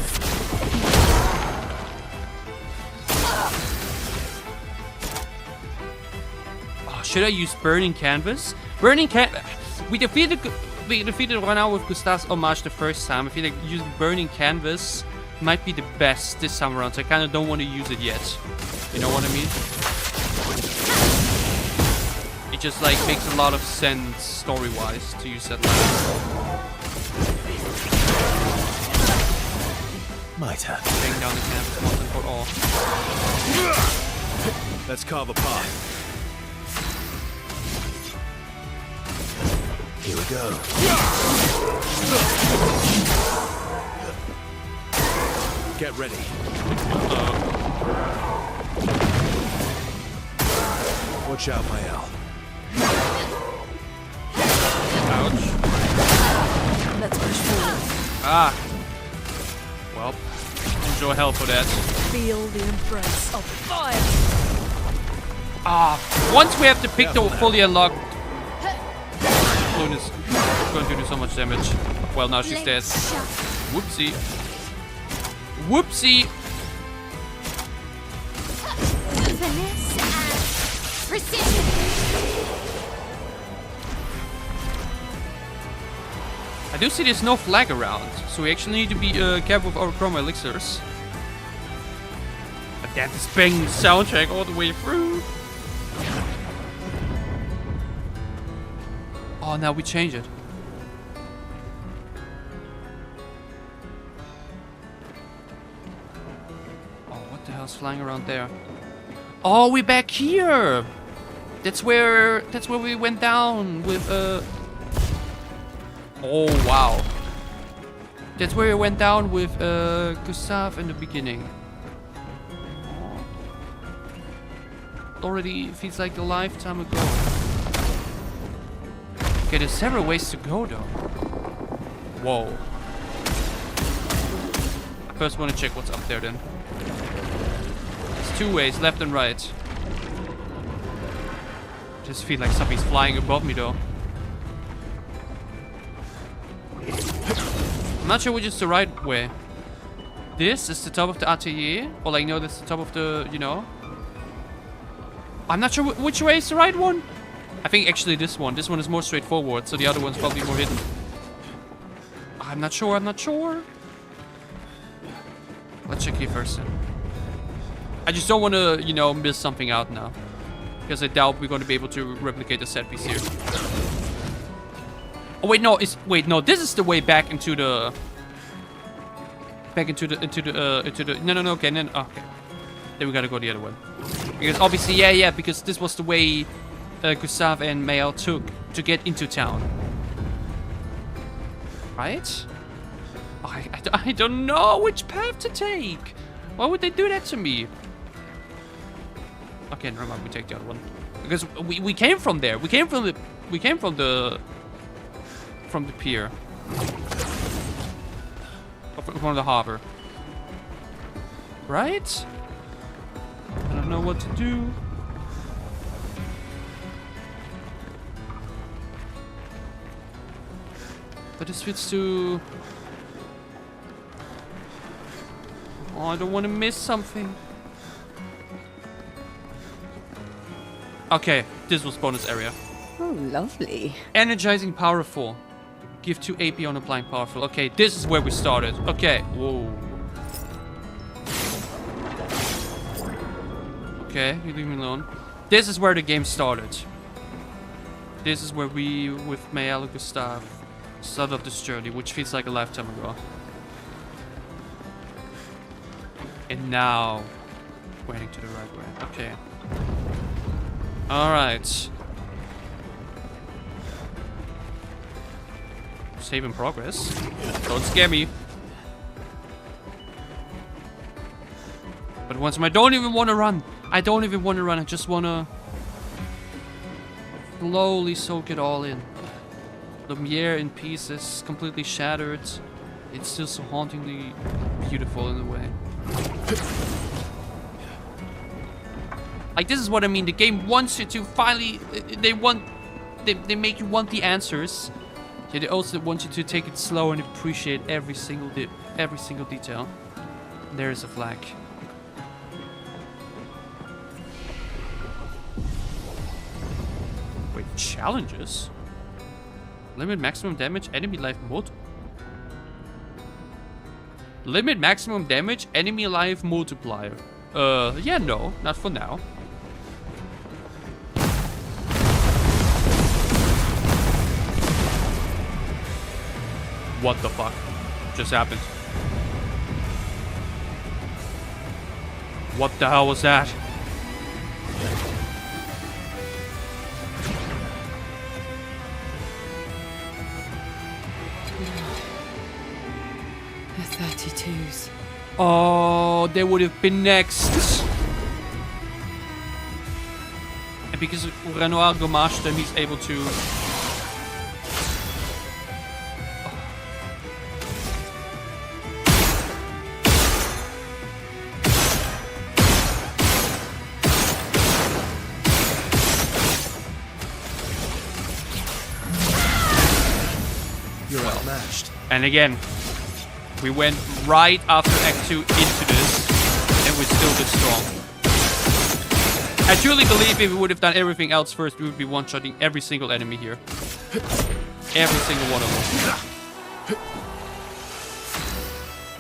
Oh, should I use burning canvas? We defeated one out with Gustav's homage the first time. I feel like using burning canvas might be the best this time around, so I kind of don't want to use it yet. You know what I mean? It just like makes a lot of sense story-wise to use that last. My turn. Laying down the canvas once and for all. Let's carve a path. Here we go. Get ready. Watch out, my Al. Ouch. Let's push forward. Ah. Well, enjoy hell for that. Feel the embrace of fire. Ah, once we have the picto fully unlocked, Balloon is going to do so much damage. Well, now she's dead. Let's shut Whoopsie. Whoopsie. finesse and precision. I do see there's no flag around, so we actually need to be careful with our chroma elixirs. But that is banging the soundtrack all the way through. Oh, now we change it. Oh, what the hell's flying around there? Oh, we're back here. That's where we went down with Oh wow. That's where we went down with Gustav in the beginning. Already feels like a lifetime ago. Okay, there's several ways to go though. Whoa. I first want to check what's up there then. There's two ways, left and right. Just feel like something's flying above me though. I'm not sure which is the right way. This is the top of the atelier, or like, no, that's the top of the, you know. I'm not sure which way is the right one. I think actually this one. This one is more straightforward, so the other one's probably more hidden. I'm not sure, I'm not sure. Let's check here first then. I just don't want to, you know, miss something out now. Because I doubt we're going to be able to replicate the set piece here. Oh wait, no, no, this is the way back into the no, okay, then okay. Then we gotta go the other way. Because obviously, yeah, because this was the way Gustav and Mael took to get into town. Right? I don't know which path to take. Why would they do that to me? Okay, never mind, we take the other one. Because we came from there. We came from the pier. From the harbor. Right? I don't know what to do. But this fits to... Oh, I don't want to miss something. Okay, this was bonus area. Oh, lovely. Energizing powerful. Give 2 AP on applying powerful. Okay, this is where we started. Okay, whoa. Okay, you leave me alone. This is where the game started. This is where we, with Mael and Gustav, started off this journey, which feels like a lifetime ago. And now, we're heading to the right way. Okay. Alright. Save in progress. Don't scare me. But once I don't even want to run. I don't even want to run. I just want to slowly soak it all in. Lumiere in pieces, completely shattered. It's still so hauntingly beautiful in a way. Like, this is what I mean. The game wants you to finally... They make you want the answers. Yeah, they also want you to take it slow and appreciate every single detail. There is a flag. Wait, challenges? Limit maximum damage, enemy life Limit maximum damage, enemy life multiplier. Yeah, no, not for now. What the fuck just happened? What the hell was that? The 32s. Oh, they would have been next. And because Renoir gommaged them, he's able to... You're outmatched. And again, we went right after Act 2 into this, and we're still this strong. I truly believe if we would have done everything else first, we would be one-shotting every single enemy here. Every single one of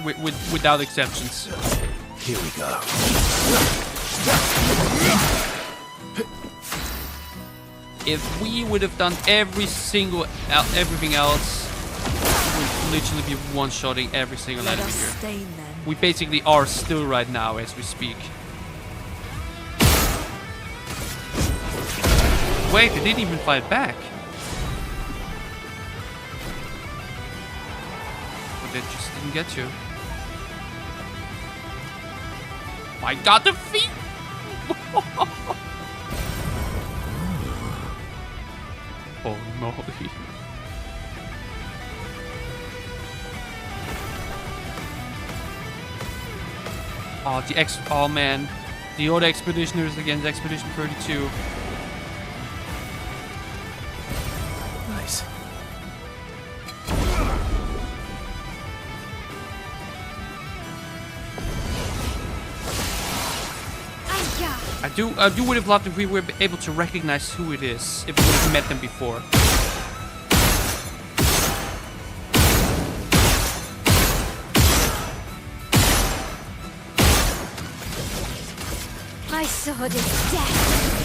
them. Without exceptions. Here we go. If we would have done everything else, we'd literally be one-shotting every single enemy here. We basically are still right now as we speak. Wait, they didn't even fight back. But they just didn't get you. My god, the feet! Oh moly. Oh man. The old expeditioners against Expedition 32. Nice. I do would have loved if we were able to recognize who it is, if we would have met them before. My sword is death.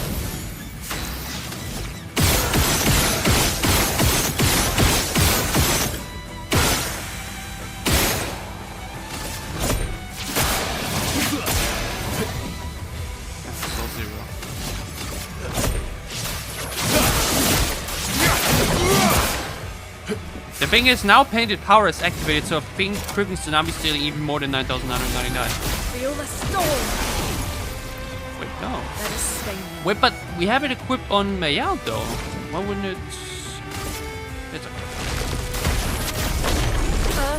The thing is, now painted power is activated, so I think Crippling Tsunami is stealing even more than 9,999. Feel the storm. Wait, no. Let us stay there. Wait, but we have it equipped on Mayal though. Why wouldn't it? It's okay.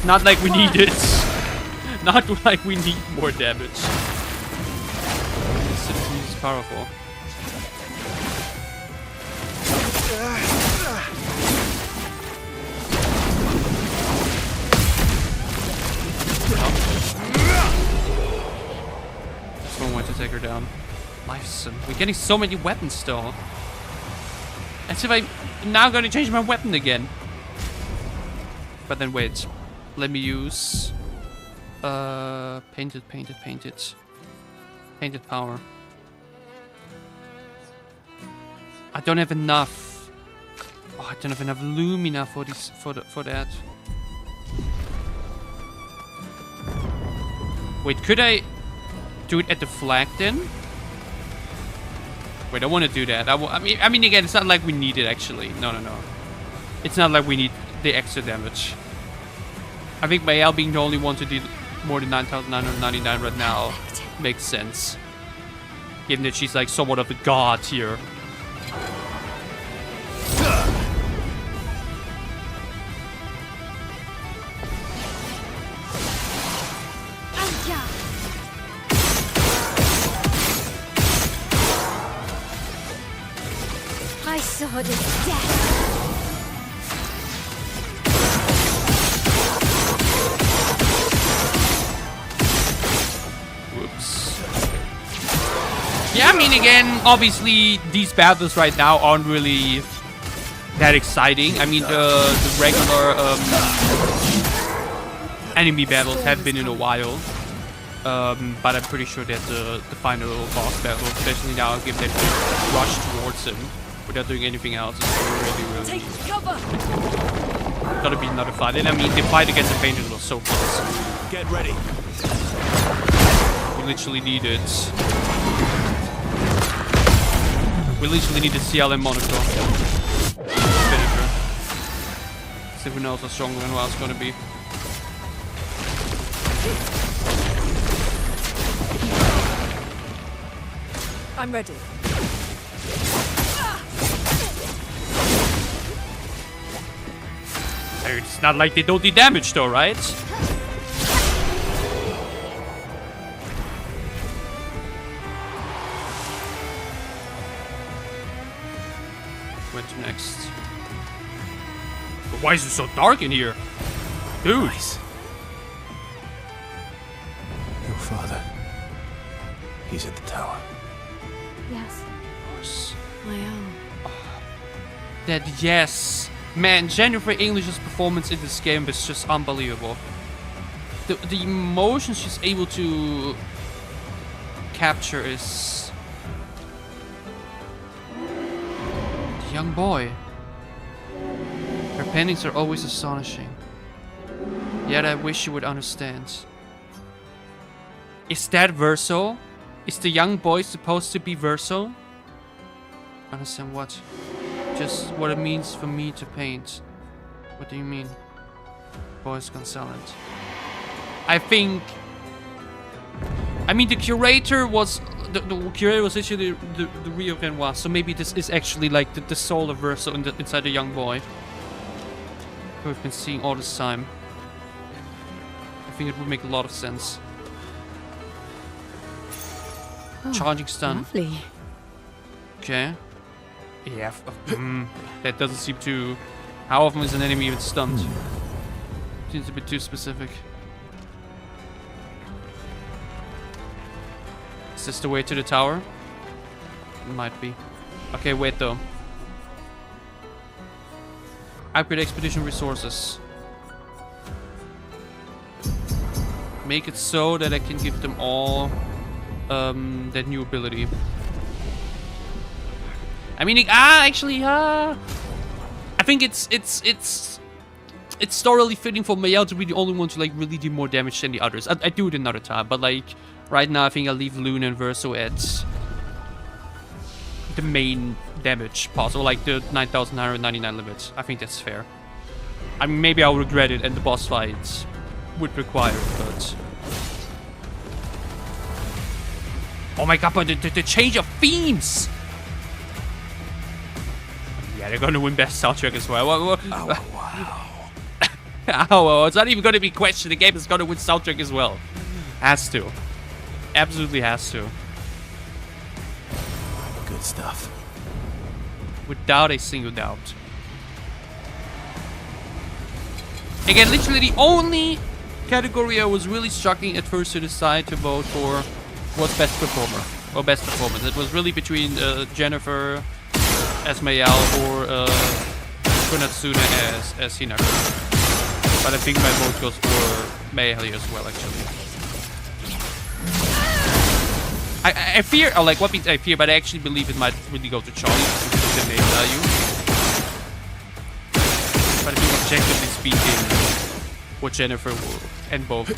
Not like we need it. Not like we need more damage. This is powerful. Just one way to take her down. Lifeson. We're getting so many weapons still. As if I'm now going to change my weapon again. But then wait. Let me use... Painted power. I don't have enough. Oh, I don't have enough lumina for this, for that. Wait, could I do it at the flag then? Wait, I want to do that. I mean, again, it's not like we need it actually. No. It's not like we need the extra damage. I think Mayal being the only one to do more than 9,999 right now makes sense. Given that she's like somewhat of a god here. My sword is death. Whoops. Yeah, I mean, again, obviously, these battles right now aren't really that exciting. I mean, the regular enemy battles have been in a while. But I'm pretty sure that the final boss battle, especially now, given that we rush towards him without doing anything else, is really Take cover. gotta be another fight. And I mean, the fight against the Painted was so close. Get ready. We literally need it. We literally need the CLM monitor. Finisher. See who knows how strong Renoir's gonna be. I'm ready. It's not like they don't do damage though, right? What's next? But why is it so dark in here? Dude. Nice. Your father. He's at the tower. Yes. I am. That, yes. Man, Jennifer English's performance in this game is just unbelievable. The emotions she's able to capture is... The young boy. Her paintings are always astonishing. Yet I wish you would understand. Is that Verso? Is the young boy supposed to be Verso? Understand what? Just what it means for me to paint. What do you mean? Boy's gone silent. I think... I mean, the curator was... The curator was actually the Rio Renoir, so maybe this is actually like the soul of Verso inside the young boy. Who we've been seeing all this time. I think it would make a lot of sense. Oh, Charging stun. Lovely. Okay. Yeah. That doesn't seem too... How often is an enemy even stunned? Seems a bit too specific. Is this the way to the tower? It might be. Okay, wait though. Upgrade expedition resources. Make it so that I can give them all that new ability. I mean, actually, I think it's thoroughly fitting for Mayel to be the only one to like really do more damage than the others. I do it another time, but like right now I think I'll leave Luna and Verso at the main damage possible, like the 9,999 limit. I think that's fair. I mean, maybe I'll regret it and the boss fight would require it, but... Oh my god, but the change of themes! Yeah, they're gonna win best soundtrack as well. Oh, wow. Oh, it's not even gonna be questioned. The game is gonna win soundtrack as well. Has to. Absolutely has to. Good stuff. Without a single doubt. Again, literally the only category I was really struggling at first to decide to vote for was best performer or best performance. It was really between Jennifer as Mayal or Kunatsuna as Hinako. But I think my vote goes for Mayal as well, actually. I fear, or like what means I fear, but I actually believe it might really go to Charlie because of the name value. But I think objectively speaking, what Jennifer and both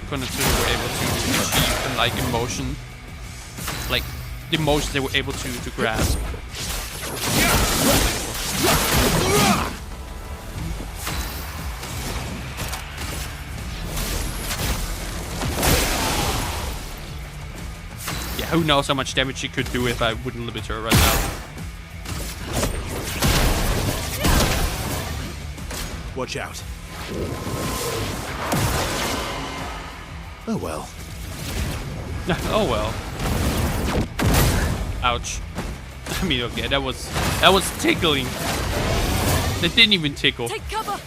Kunatsuna were able to achieve and like emotion, like the emotions they were able to grasp. Yeah, who knows how much damage she could do if I wouldn't limit her right now. Watch out. Oh well. Oh well. Ouch. I mean, okay, that was tickling. That didn't even tickle. Take cover.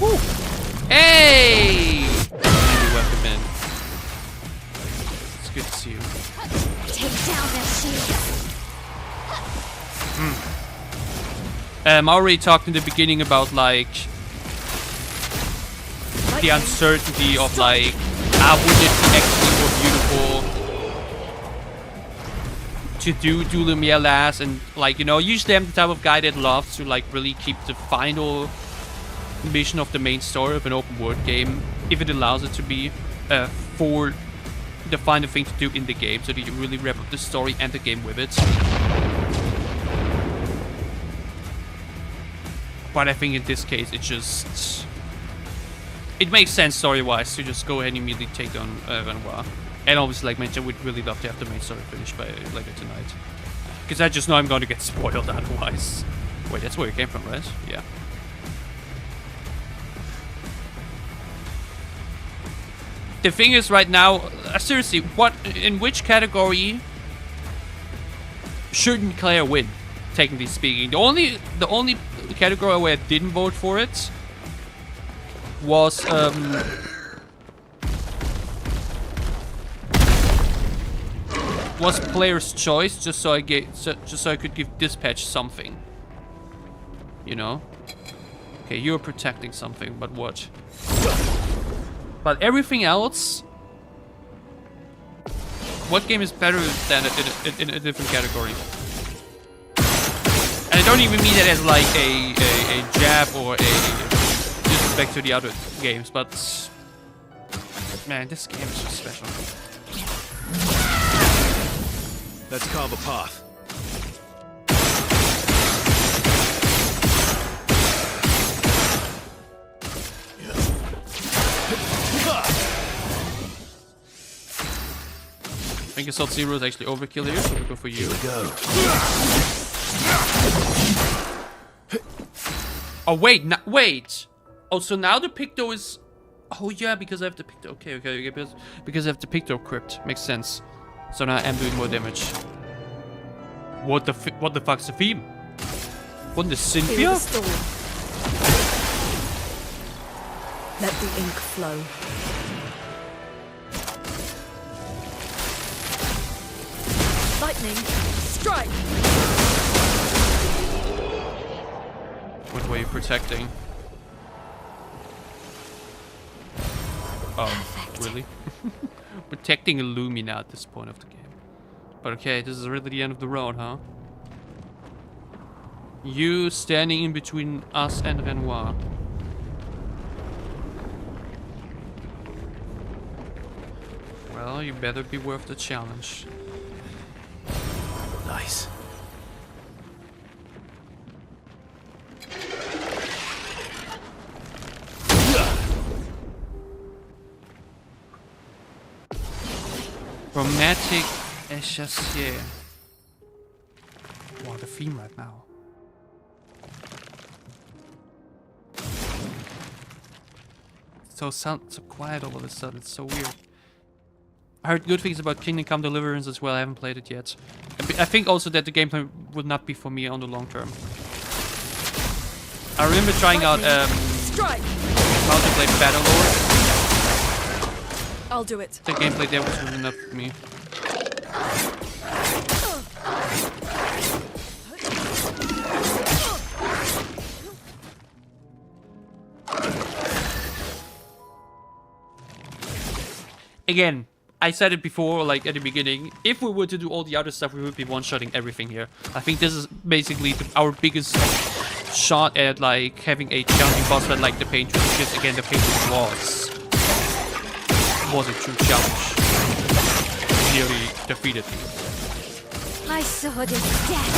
Woo. Hey! Welcome in. It's good to see you. Take down their shields. I already talked in the beginning about like the uncertainty of like, would it be actually more beautiful to do Lumiere last? And like, you know, usually I'm the type of guy that loves to like really keep the final mission of the main story of an open world game, if it allows it to be, for the final thing to do in the game, so that you really wrap up the story and the game with it. But I think in this case, it makes sense story-wise to just go ahead and immediately take on Renoir. And obviously, like mentioned, we'd really love to have the main story finished by later tonight. Because I just know I'm going to get spoiled otherwise. Wait, that's where you came from, right? Yeah. The thing is right now, seriously, in which category shouldn't Claire win, technically speaking. The only category where I didn't vote for it was player's choice, just so I could give Dispatch something. You know? Okay, you're protecting something, but what? But everything else, what game is better than it in a different category? And I don't even mean it as like a jab or a disrespect to the other games, but man, this game is just special. Let's carve a path. I think Assault Zero is actually overkill here, so we go for you. Here we go. Oh wait, wait. Oh, so now the Picto is. Oh yeah, because I have the Picto. Okay, because I have the Picto equipped. Makes sense. So now I'm doing more damage. What the fuck's the theme? What the Cynthia? Let the ink flow. Lightning, strike! What were you protecting? Oh, really? Protecting Illumina at this point of the game. But okay, this is really the end of the road, huh? You standing in between us and Renoir. Well, you better be worth the challenge. Nice. Romantic Echassier. Wow, the theme right now. So quiet all of a sudden. It's so weird. I heard good things about Kingdom Come Deliverance as well. I haven't played it yet. I think also that the gameplay would not be for me on the long term. I remember trying out how to play Battlelord. I'll do it. The gameplay there was good enough for me. Again, I said it before, like at the beginning, if we were to do all the other stuff, we would be one-shotting everything here. I think this is basically our biggest shot at like having a challenging boss fight like the Pain Tree, because again, the Pain Tree was a true challenge. Nearly defeated me. My sword is death.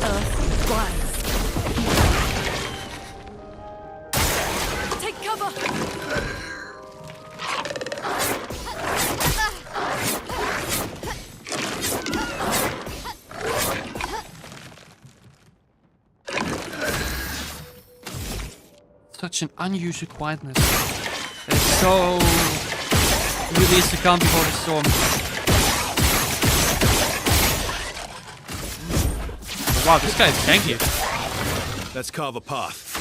Earth rise. Take cover. Such an unusual quietness. It's so released to calm before the storm. Wow, this guy is tanky. Let's carve a path.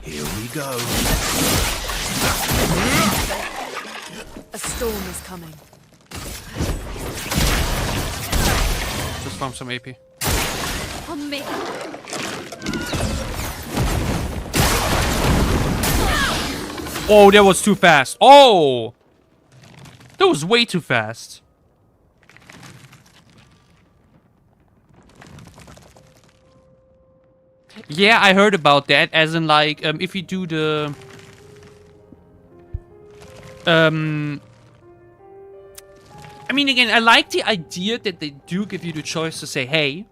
Here we go. A storm is coming. Just farm some AP. On me. Oh, that was too fast. Oh! That was way too fast. Yeah, I heard about that. As in, like, if you do the... I mean, again, I like the idea that they do give you the choice to say, hey,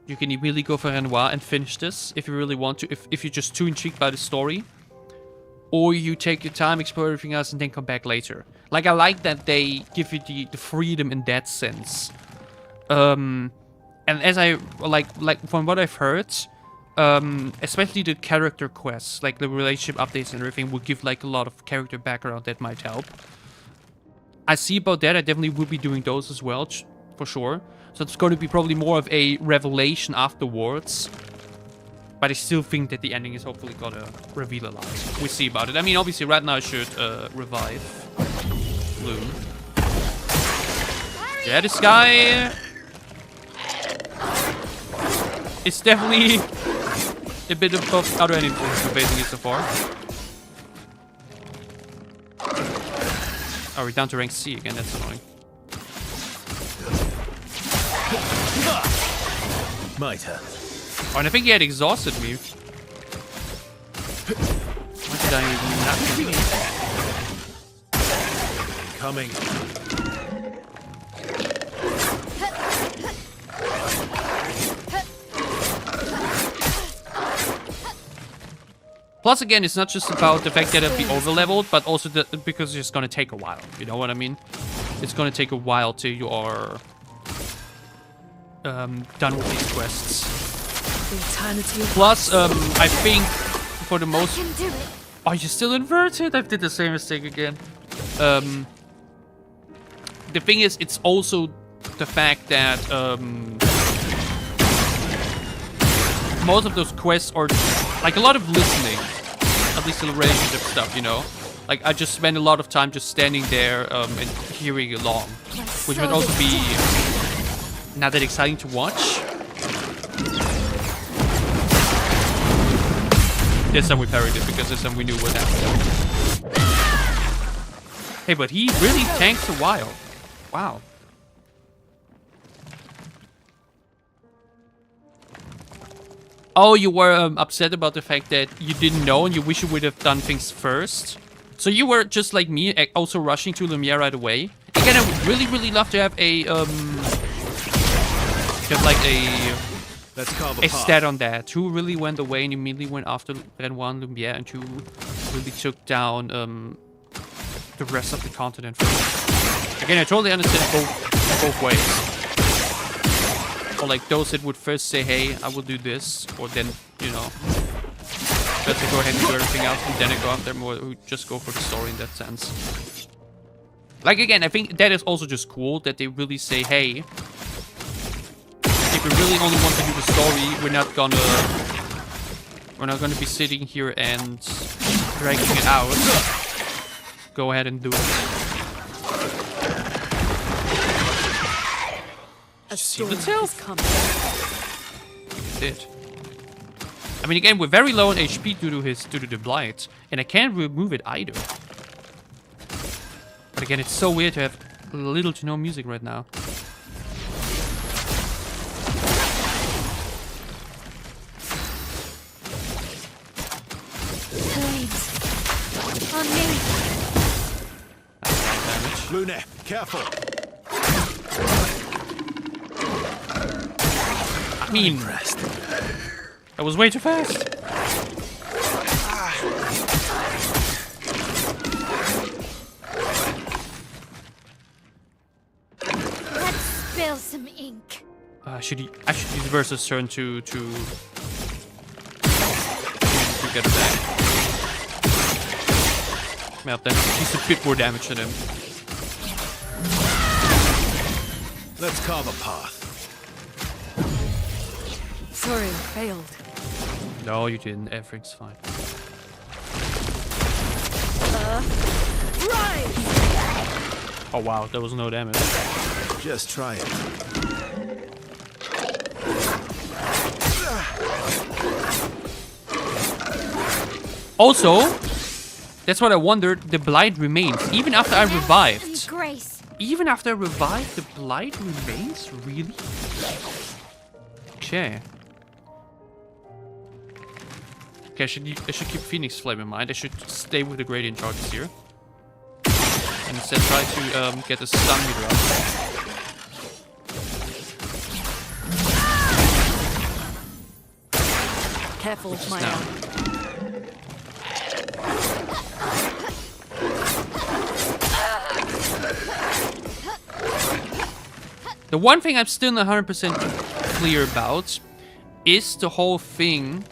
you can immediately go for Renoir and finish this if you really want to, if you're just too intrigued by the story. Or you take your time, explore everything else, and then come back later. Like, I like that they give you the freedom in that sense. And as I, like from what I've heard, especially the character quests, like the relationship updates and everything, will give like a lot of character background that might help. I see about that. I definitely will be doing those as well, for sure. So it's going to be probably more of a revelation afterwards. But I still think that the ending is hopefully gonna reveal a lot. We'll see about it. I mean, obviously, right now I should revive Bloom. Yeah, this guy is definitely a bit above other enemies we're facing it so far. Oh, we're down to rank C again. That's annoying. Might hurt. Oh, and I think he had exhausted me. Why did I not do it? Coming. Plus, again, it's not just about the fact that I'll be over-leveled, but also because it's gonna take a while. You know what I mean? It's gonna take a while till you are done with these quests. Plus, I think for the most... Oh, you're still inverted? I did the same mistake again. The thing is, it's also the fact that most of those quests are like a lot of listening, at least the relationship stuff, you know. Like I just spend a lot of time just standing there and hearing along, which would also be not that exciting to watch. This time we parried it because this time we knew what happened. Hey, but he really tanks a while. Wow. Oh, you were upset about the fact that you didn't know and you wish you would have done things first. So you were just like me, also rushing to Lumiere right away. Again, I would really, really love to have a stat on that. Who really went away and immediately went after Renoir and Lumiere, and who really took down the rest of the continent first. Again, I totally understand both ways. Or like those that would first say, hey, I will do this, or then, you know, better go ahead and do everything else, and then I go after more who just go for the story in that sense. Like again, I think that is also just cool that they really say, hey, if we really only want to do the story, we're not gonna be sitting here and dragging it out. Go ahead and do it. A storm is coming. Did. I mean, again, we're very low on HP due to the blight, and I can't remove it either. But again, it's so weird to have little to no music right now. Please. On me. That's a lot of damage. Luna, careful. I mean, that was way too fast. Let's spill some ink. I should use Versus turn to get back. Well, then he's a bit more damage than him. Let's carve a path. Sorry, failed. No, you didn't. Everything's fine. Right! Oh wow, there was no damage. Just try it. Also, that's what I wondered. The blight remains even after I revived. Grace. Even after I revived, the blight remains? Really? Okay. Okay, I should keep Phoenix Flame in mind. I should stay with the gradient charges here. And instead try to get the stun meter up. Careful, my now. arm. The one thing I'm still not 100% clear about is the whole thing.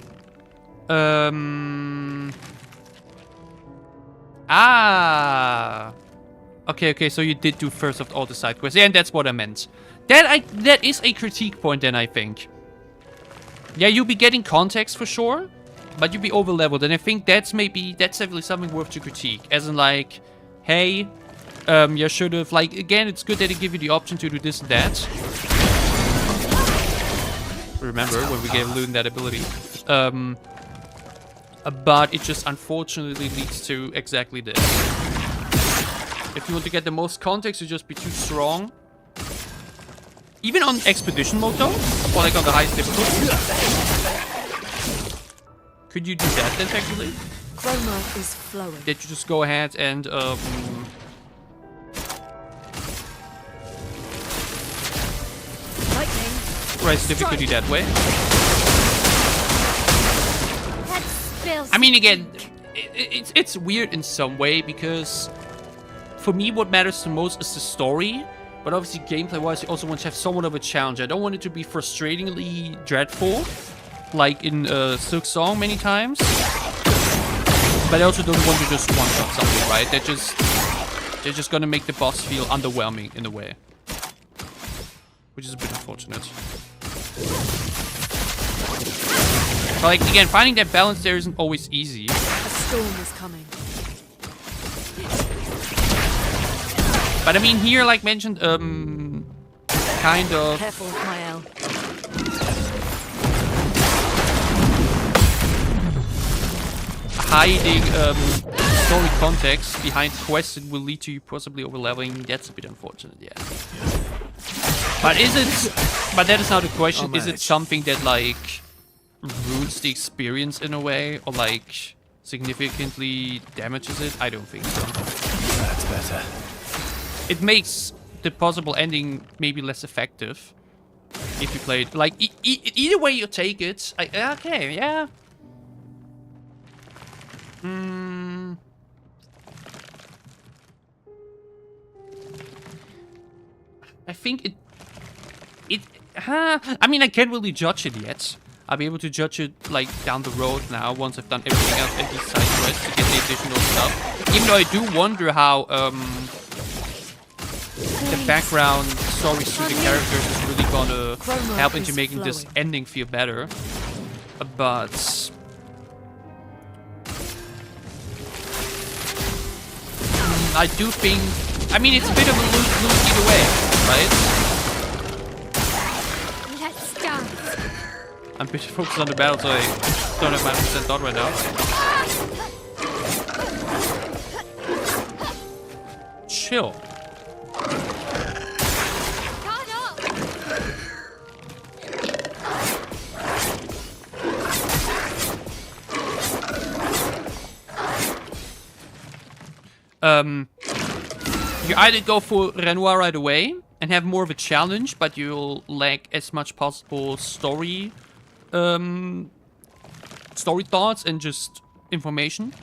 Okay, so you did do first of all the side quests. Yeah, and that's what I meant. That is a critique point then, I think. Yeah, you'll be getting context for sure, but you'll be over-leveled, and I think that's definitely something worth to critique. As in, like, hey, you should have, like, again, it's good that they give you the option to do this and that. Remember when we gave Loon that ability. But it just unfortunately leads to exactly this. If you want to get the most context, you just be too strong. Even on expedition mode though, or like on the highest difficulty. Could you do that then technically? Chroma is flowing. That you just go ahead and Lightning. raise difficulty that way. That spills. I mean, again, it's weird in some way because for me, what matters the most is the story. But obviously, gameplay-wise, you also want to have somewhat of a challenge. I don't want it to be frustratingly dreadful, like in Silk Song many times. But I also don't want to just one-shot something, right? They're just gonna make the boss feel underwhelming in a way, which is a bit unfortunate. But like again, finding that balance there isn't always easy. The storm is coming. But I mean, here, like mentioned, kind of. Careful, Mael. Hiding story context behind quests that will lead to you possibly overleveling. That's a bit unfortunate, yeah. But is it? But that is now the question. Is it something that like ruins the experience in a way, or like significantly damages it? I don't think so. That's better. It makes the possible ending maybe less effective if you play it. Like, either way you take it. Okay, yeah. I think I mean, I can't really judge it yet. I'll be able to judge it, like, down the road now, once I've done everything else and these side quests to get the additional stuff. Even though I do wonder how, the background stories through the characters is really gonna help into making this ending feel better. But I do think, I mean, it's a bit of a lose either way, right? Let's dance. I'm a bit focused on the battle, so I don't have my 100% thought right now. Chill. You either go for Renoir right away and have more of a challenge, but you'll lack as much possible story thoughts and just information.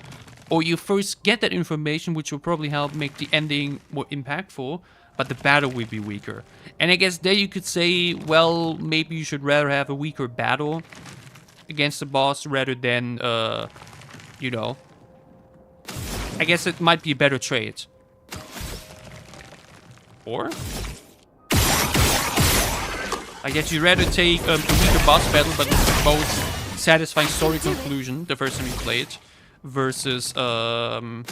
Or you first get that information, which will probably help make the ending more impactful, but the battle will be weaker. And I guess there you could say, well, maybe you should rather have a weaker battle against the boss rather than, you know, I guess it might be a better trade. Or? I guess you'd rather take a weaker boss battle, but with the most satisfying story conclusion the first time you play it, versus having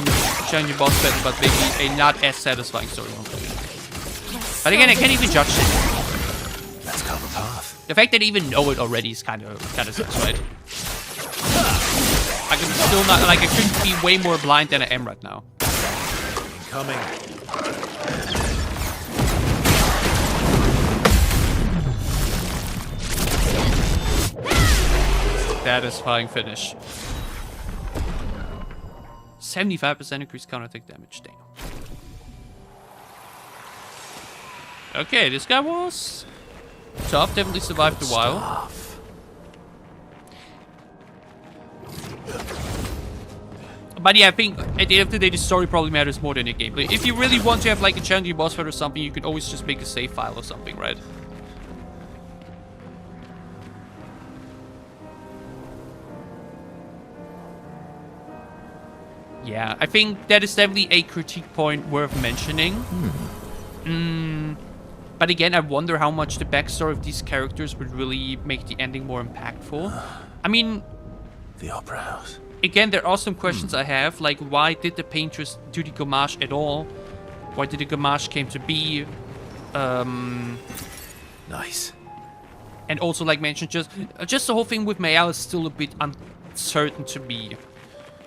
a challenging boss battle, but maybe a not as satisfying story conclusion. But again, I can't even judge it. Let's carve a path. The fact that I even know it already is kind of sucks, right? I can still not, like, I couldn't be way more blind than I am right now. Coming. Satisfying finish. 75% increased counter-attack damage. Damn. Okay, this guy was tough. Definitely survived a while. But yeah, I think at the end of the day, the story probably matters more than the gameplay. If you really want to have like a challenging boss fight or something, you can always just make a save file or something, right? Yeah, I think that is definitely a critique point worth mentioning. But again, I wonder how much the backstory of these characters would really make the ending more impactful. I mean... The Opera House. Again, there are some questions I have, like why did the painters do the gomage at all? Why did the gomage came to be? Nice. And also, like mentioned, just the whole thing with Mayal is still a bit uncertain to me.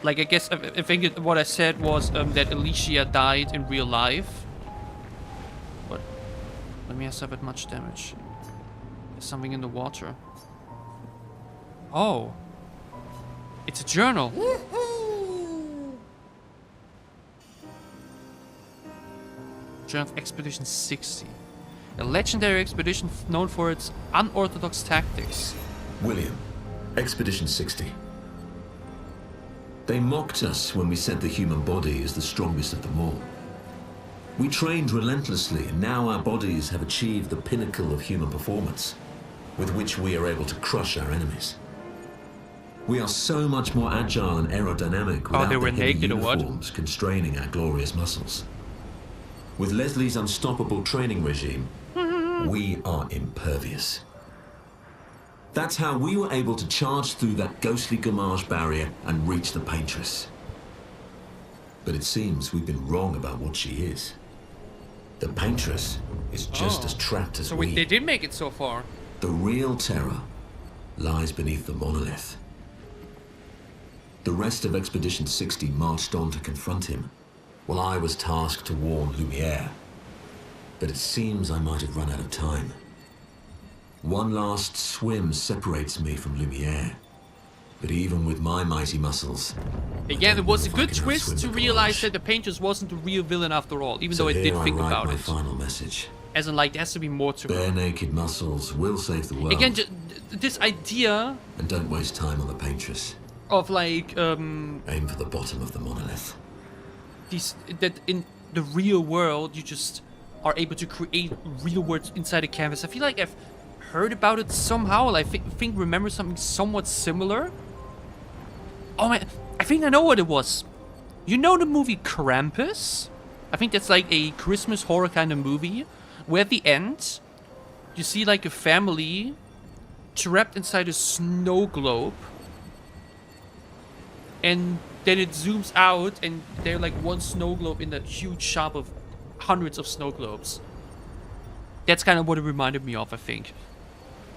Like, I guess, I think what I said was that Alicia died in real life. But let me suffered much damage. There's something in the water. Oh. It's a journal. Journal of Expedition 60. A legendary expedition known for its unorthodox tactics. William, Expedition 60. They mocked us when we said the human body is the strongest of them all. We trained relentlessly, and now our bodies have achieved the pinnacle of human performance, with which we are able to crush our enemies. We are so much more agile and aerodynamic without they were the heavy naked or what? uniforms constraining our glorious muscles. With Leslie's unstoppable training regime, we are impervious. That's how we were able to charge through that ghostly gomage barrier and reach the Paintress. But it seems we've been wrong about what she is. The Paintress is just as trapped as we. So they did make it so far. The real terror lies beneath the monolith. The rest of Expedition 60 marched on to confront him, while I was tasked to warn Lumiere. But it seems I might have run out of time. One last swim separates me from Lumiere. But even with my mighty muscles... Again, it was a good twist to realize that the Paintress wasn't the real villain after all, even though I did think about it. Final message. As in, like, there has to be more to it. Bare naked muscles will save the world. Again, this idea... And don't waste time on the Paintress. Of, like, Aim for the bottom of the monolith. That in the real world, you just are able to create real worlds inside a canvas. I feel like I've heard about it somehow. I think remember something somewhat similar. Oh man, I think I know what it was. You know the movie Krampus? I think that's like a Christmas horror kind of movie, where at the end, you see like a family trapped inside a snow globe. And then it zooms out and they're like one snow globe in a huge shop of hundreds of snow globes. That's kind of what it reminded me of, I think.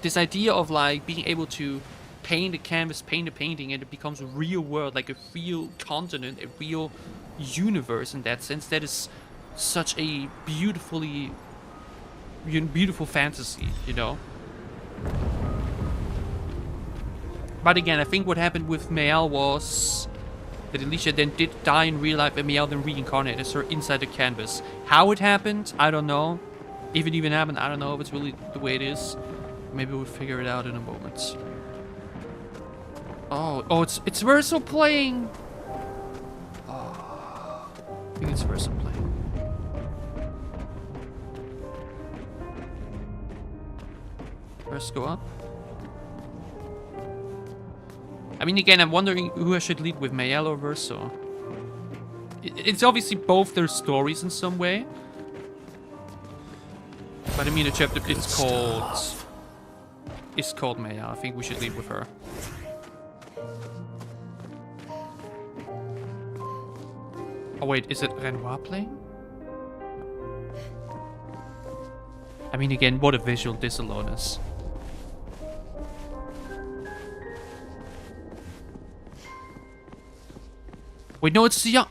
This idea of like being able to paint a canvas, paint a painting, and it becomes a real world, like a real continent, a real universe in that sense. That is such a beautiful fantasy, you know? But again, I think what happened with Mayal was that Alicia then did die in real life and Mayal then reincarnated as her inside the canvas. How it happened, I don't know. If it even happened, I don't know if it's really the way it is. Maybe we'll figure it out in a moment. Oh, it's Verso playing. Oh, I think it's Verso playing. First go up. I mean, again, I'm wondering who I should lead with, Mayal or Verso. It's obviously both their stories in some way. But I mean, the chapter is called Mayal. I think we should lead with her. Oh wait, is it Renoir playing? I mean, again, what a visual this alone is. Wait, no, it's the young...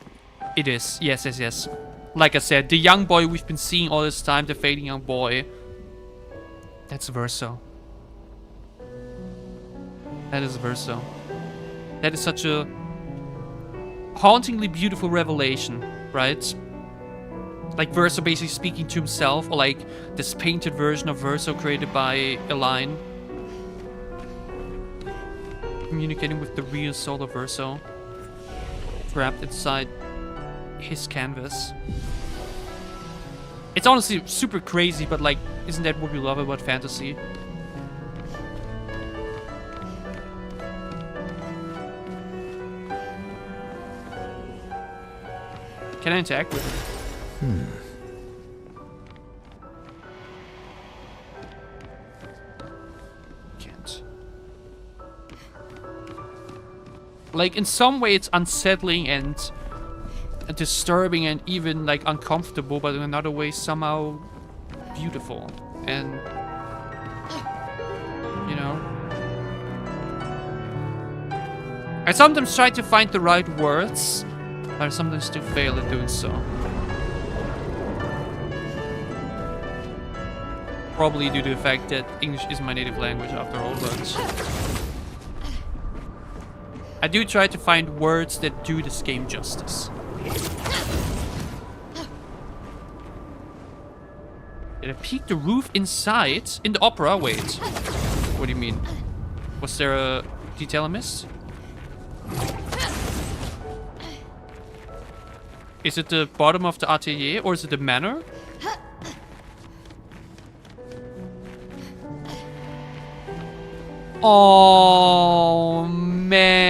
It is. Yes. Like I said, the young boy we've been seeing all this time, the fading young boy. That's Verso. That is Verso. That is such a hauntingly beautiful revelation, right? Like Verso basically speaking to himself, or like this painted version of Verso created by Aline. Communicating with the real soul of Verso. trapped inside his canvas. It's honestly super crazy, but like, isn't that what we love about fantasy? Can I interact with him? Can't. Like, in some way it's unsettling and disturbing and even like uncomfortable, but in another way somehow beautiful. And you know, I sometimes try to find the right words, but I sometimes do fail at doing so. Probably due to the fact that English is my native language after all, but I do try to find words that do this game justice. Did I peek the roof inside? In the opera? Wait. What do you mean? Was there a detail I missed? Is it the bottom of the atelier or is it the manor? Oh man.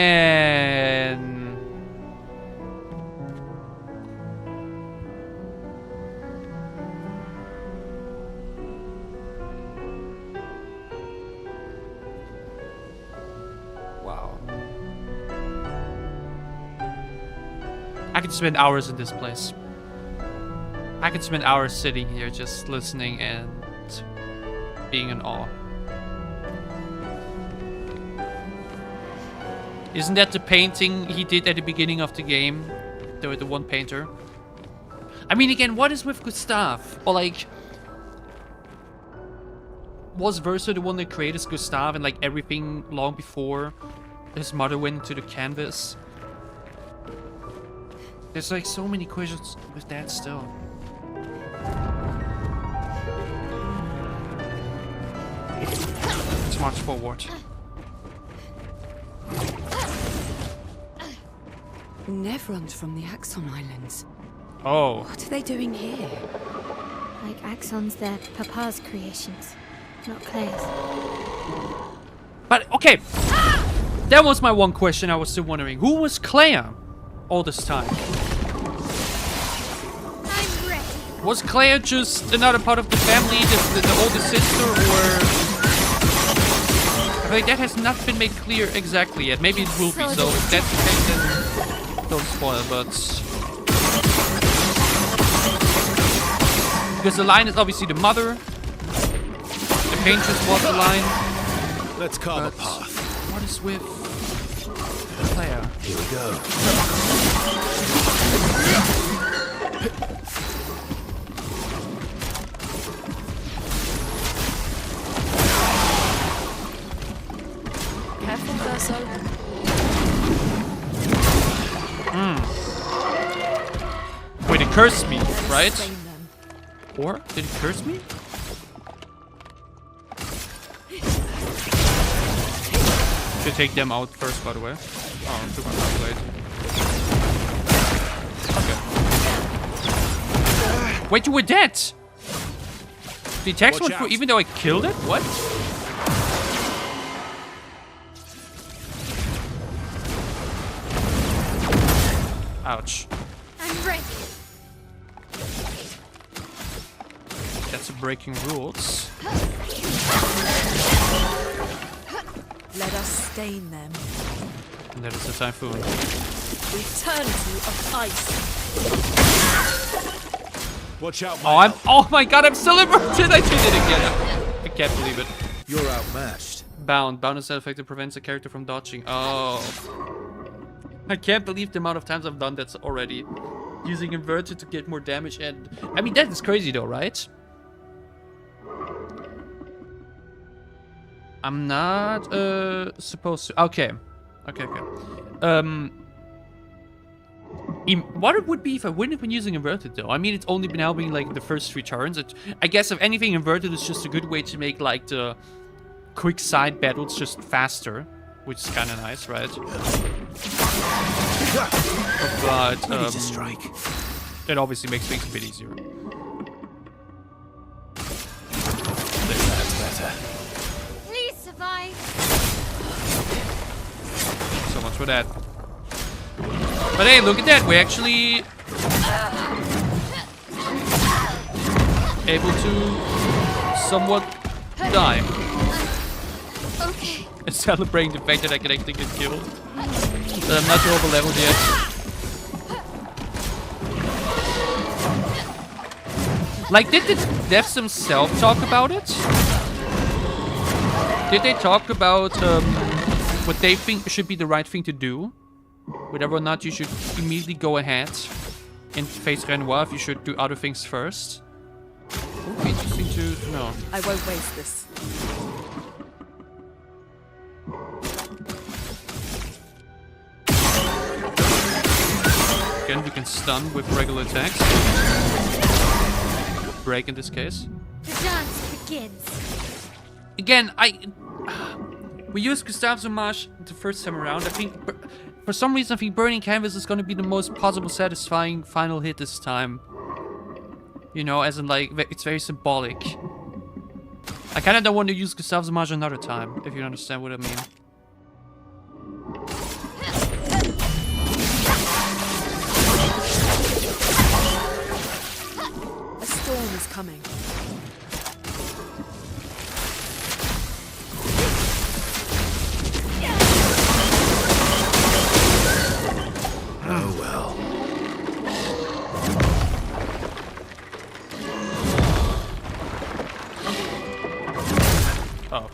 Wow. I could spend hours in this place. I could spend hours sitting here just listening and being in awe. Isn't that the painting he did at the beginning of the game? The one painter? I mean, again, what is with Gustav? Or like, was Verso the one that created Gustav and like everything long before his mother went into the canvas? There's like so many questions with that still. Let's march forward. Nevrons from the Axon Islands. Oh. What are they doing here? Like Axons, they're Papa's creations, not Claire's. But, okay. That was my one question I was still wondering. Who was Claire all this time? I'm ready. Was Claire just another part of the family, the oldest sister, or... I think that has not been made clear exactly yet. Maybe it will be, so if that's the case, then don't spoil, but... Because the line is obviously the mother. The paintress was the line. Let's carve a path. What is with Claire? Here we go. Careful, Verso. Wait, it cursed me, right? Or did it curse me? Should take them out first, by the way. Oh, I'm too much late. Okay. Wait, you were dead! The attacks went through even though I killed it? What? Ouch. I'm ready. That's breaking rules. Let us stain them. And that is the typhoon. Eternity of ice. Watch out, Oh my god, I'm still inverted! I did it again. I can't believe it. You're outmatched. Bound. Bound is that effective prevents the character from dodging. Oh. I can't believe the amount of times I've done that already. Using inverted to get more damage and... I mean, that is crazy though, right? I'm not supposed to... Okay. Okay. What it would be if I wouldn't have been using inverted though? I mean, it's only been now being like the first 3 turns. I guess if anything, inverted is just a good way to make like the quick side battles just faster. Which is kind of nice, right? but Ready to strike. it obviously makes things a bit easier. That's better. Please survive. So much for that. But hey, look at that. We're actually able to somewhat die. Okay. Celebrating the fact that I can actually get killed. That I'm not over leveled yet. Like, did the devs themselves talk about it? Did they talk about what they think should be the right thing to do? Whether or not you should immediately go ahead and face Renoir if you should do other things first? Would be interesting to know. I won't waste this. Again, we can stun with regular attacks. Break in this case. The dance begins. Again, we used Gustav's homage the first time around. I think, for some reason, I think Burning Canvas is going to be the most possible satisfying final hit this time. You know, as in, like, it's very symbolic. I kind of don't want to use Gustav's homage another time, if you understand what I mean. A storm is coming. Oh well. Oh.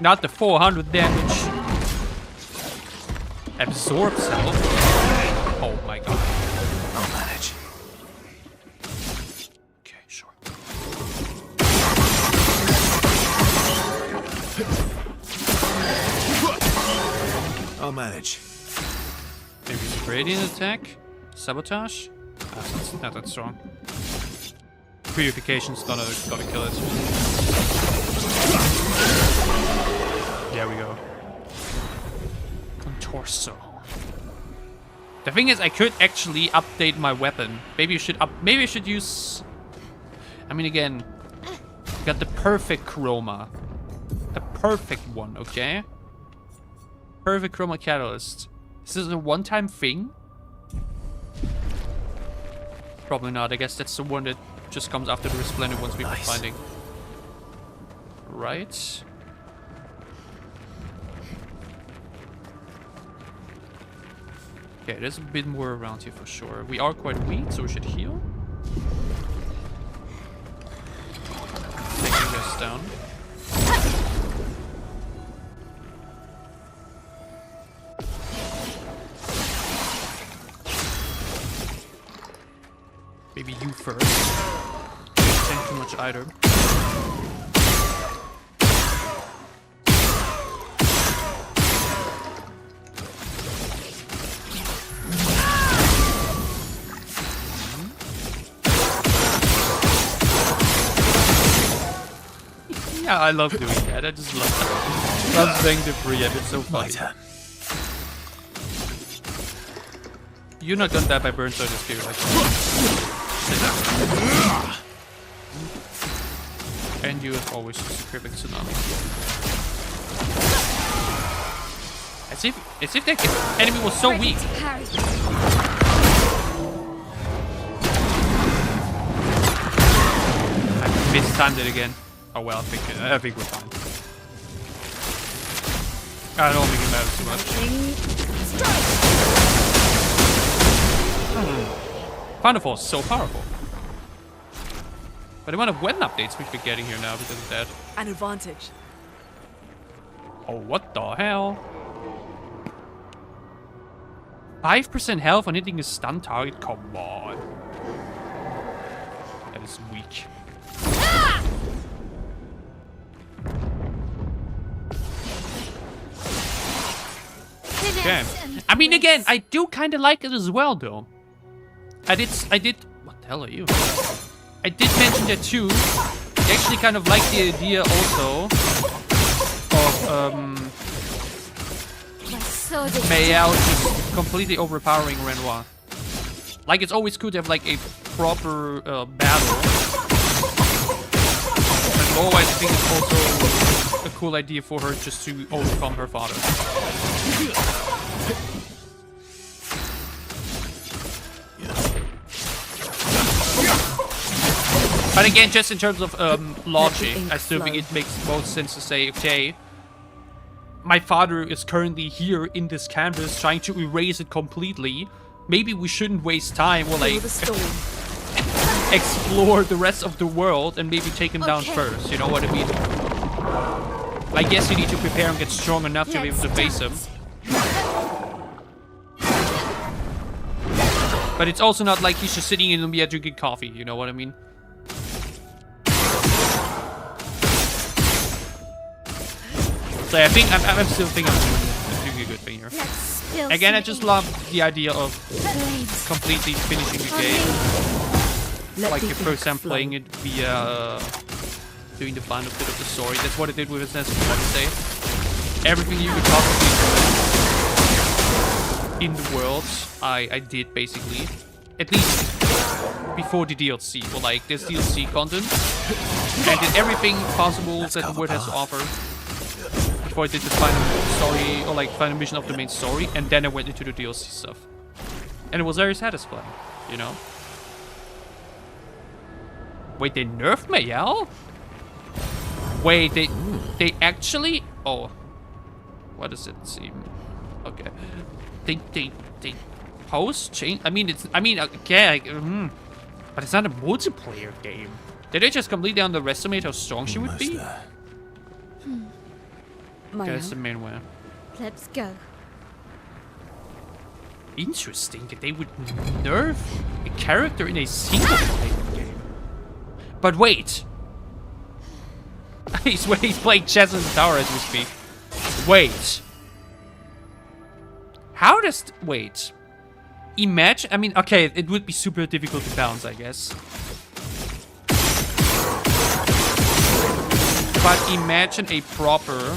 Not the 400 damage. Absorb self. Oh my god. I'll manage. Okay, sure. I'll manage. Maybe Radiant attack? Sabotage? That's not that strong. Purification's gonna kill it. There we go. On torso. The thing is, I could actually update my weapon. Maybe I should use. I mean, again, got the perfect chroma, the perfect one. Okay. Perfect chroma catalyst. Is this a one-time thing? Probably not. I guess that's the one that just comes after the resplendent ones we've been finding. Right. Okay, there's a bit more around here for sure. We are quite weak, so we should heal. Taking this down. Maybe you first. Don't tank too much either. Yeah, I love doing that. I just love that. Love staying debris and it's so funny. You're not gonna die by burn sword spirit like and you have always used a perfect tsunami. As if that enemy was so weak. I mistimed it again. Oh well, I think we're fine. I don't think it matters too much. Final Force is so powerful. But the amount of weapon updates we've been getting here now because of that. An advantage. Oh, what the hell? 5% health on hitting a stun target? Come on. That is weak. Okay. I mean, again, I do kind of like it as well, though. I did. What the hell are you? I did mention that too. I actually kind of like the idea also of Mayao just completely overpowering Renoir. Like, it's always good to have like a proper battle. And otherwise, I think it's also a cool idea for her just to overcome her father. But again, just in terms of logic, I still think it makes most sense to say, okay, my father is currently here in this canvas trying to erase it completely. Maybe we shouldn't waste time or like explore the rest of the world and maybe take him down first, you know what I mean? I guess you need to prepare and get strong enough to be able to face him. But it's also not like he's just sitting in Lumbia drinking coffee, you know what I mean? So I think I'm still thinking I'm doing a good thing here. Again, I just love the idea of completely finishing the game. Like, for example, playing it via doing the final bit of the story. That's what I did with Assassin's Odyssey. Everything you could possibly do in the world, I did basically. At least before the DLC. Or like, there's DLC content. And did everything possible that the world has to offer. Before I did the final story, or like final mission of the main story, and then I went into the DLC stuff. And it was very satisfying, you know? Wait, they nerfed Mayel? Wait, they actually... Oh. What does it seem? Okay. They post-change... I mean, okay, but it's not a multiplayer game. Did they just completely underestimate how strong she would be? Okay, that's the main one. Let's go. Interesting that they would nerf a character in a single-player game. But wait! he's playing chess in the tower as we speak. Wait. How does... Wait. Imagine... I mean, okay, it would be super difficult to balance, I guess. But imagine a proper...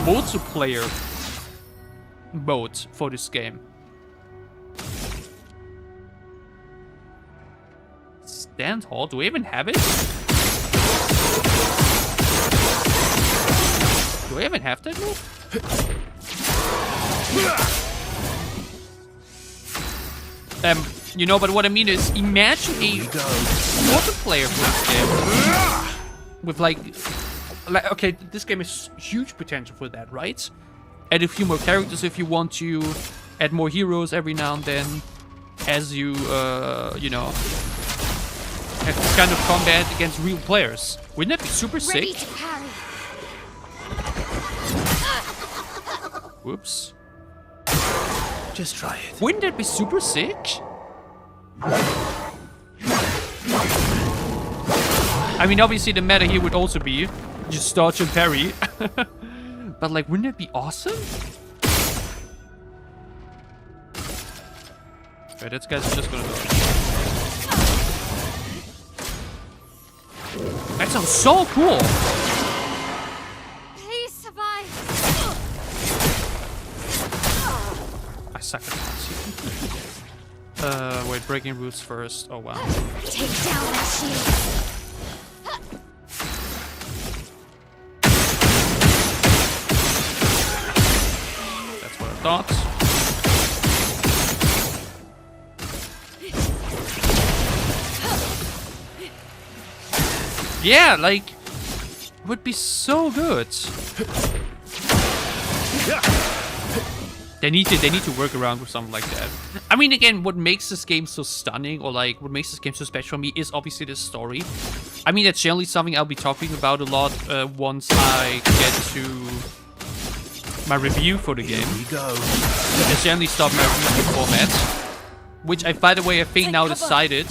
multiplayer mode for this game. Stand Hall? Do we even have it? Do we even have that move? You know, but what I mean is, imagine a multiplayer for this game with like, okay, this game has huge potential for that, right? Add a few more characters if you want to, add more heroes every now and then, as you, you know, have this kind of combat against real players. Wouldn't that be super Ready sick? to parry. Whoops. Just try it. Wouldn't that be super sick? I mean, obviously the meta here would also be just dodge and parry. But like, wouldn't it be awesome? Okay, this guy's just gonna dodge. That sounds so cool! Please survive. I suck at that. Wait, breaking roots first. Oh wow. Take down that shield. That's what I thought. Yeah, like, it would be so good. They need to work around with something like that. I mean, again, what makes this game so stunning, or like what makes this game so special for me, is obviously the story. I mean, that's generally something I'll be talking about a lot once I get to my review for the game. Here we go. It's generally start my review format, which I, by the way, I think now decided.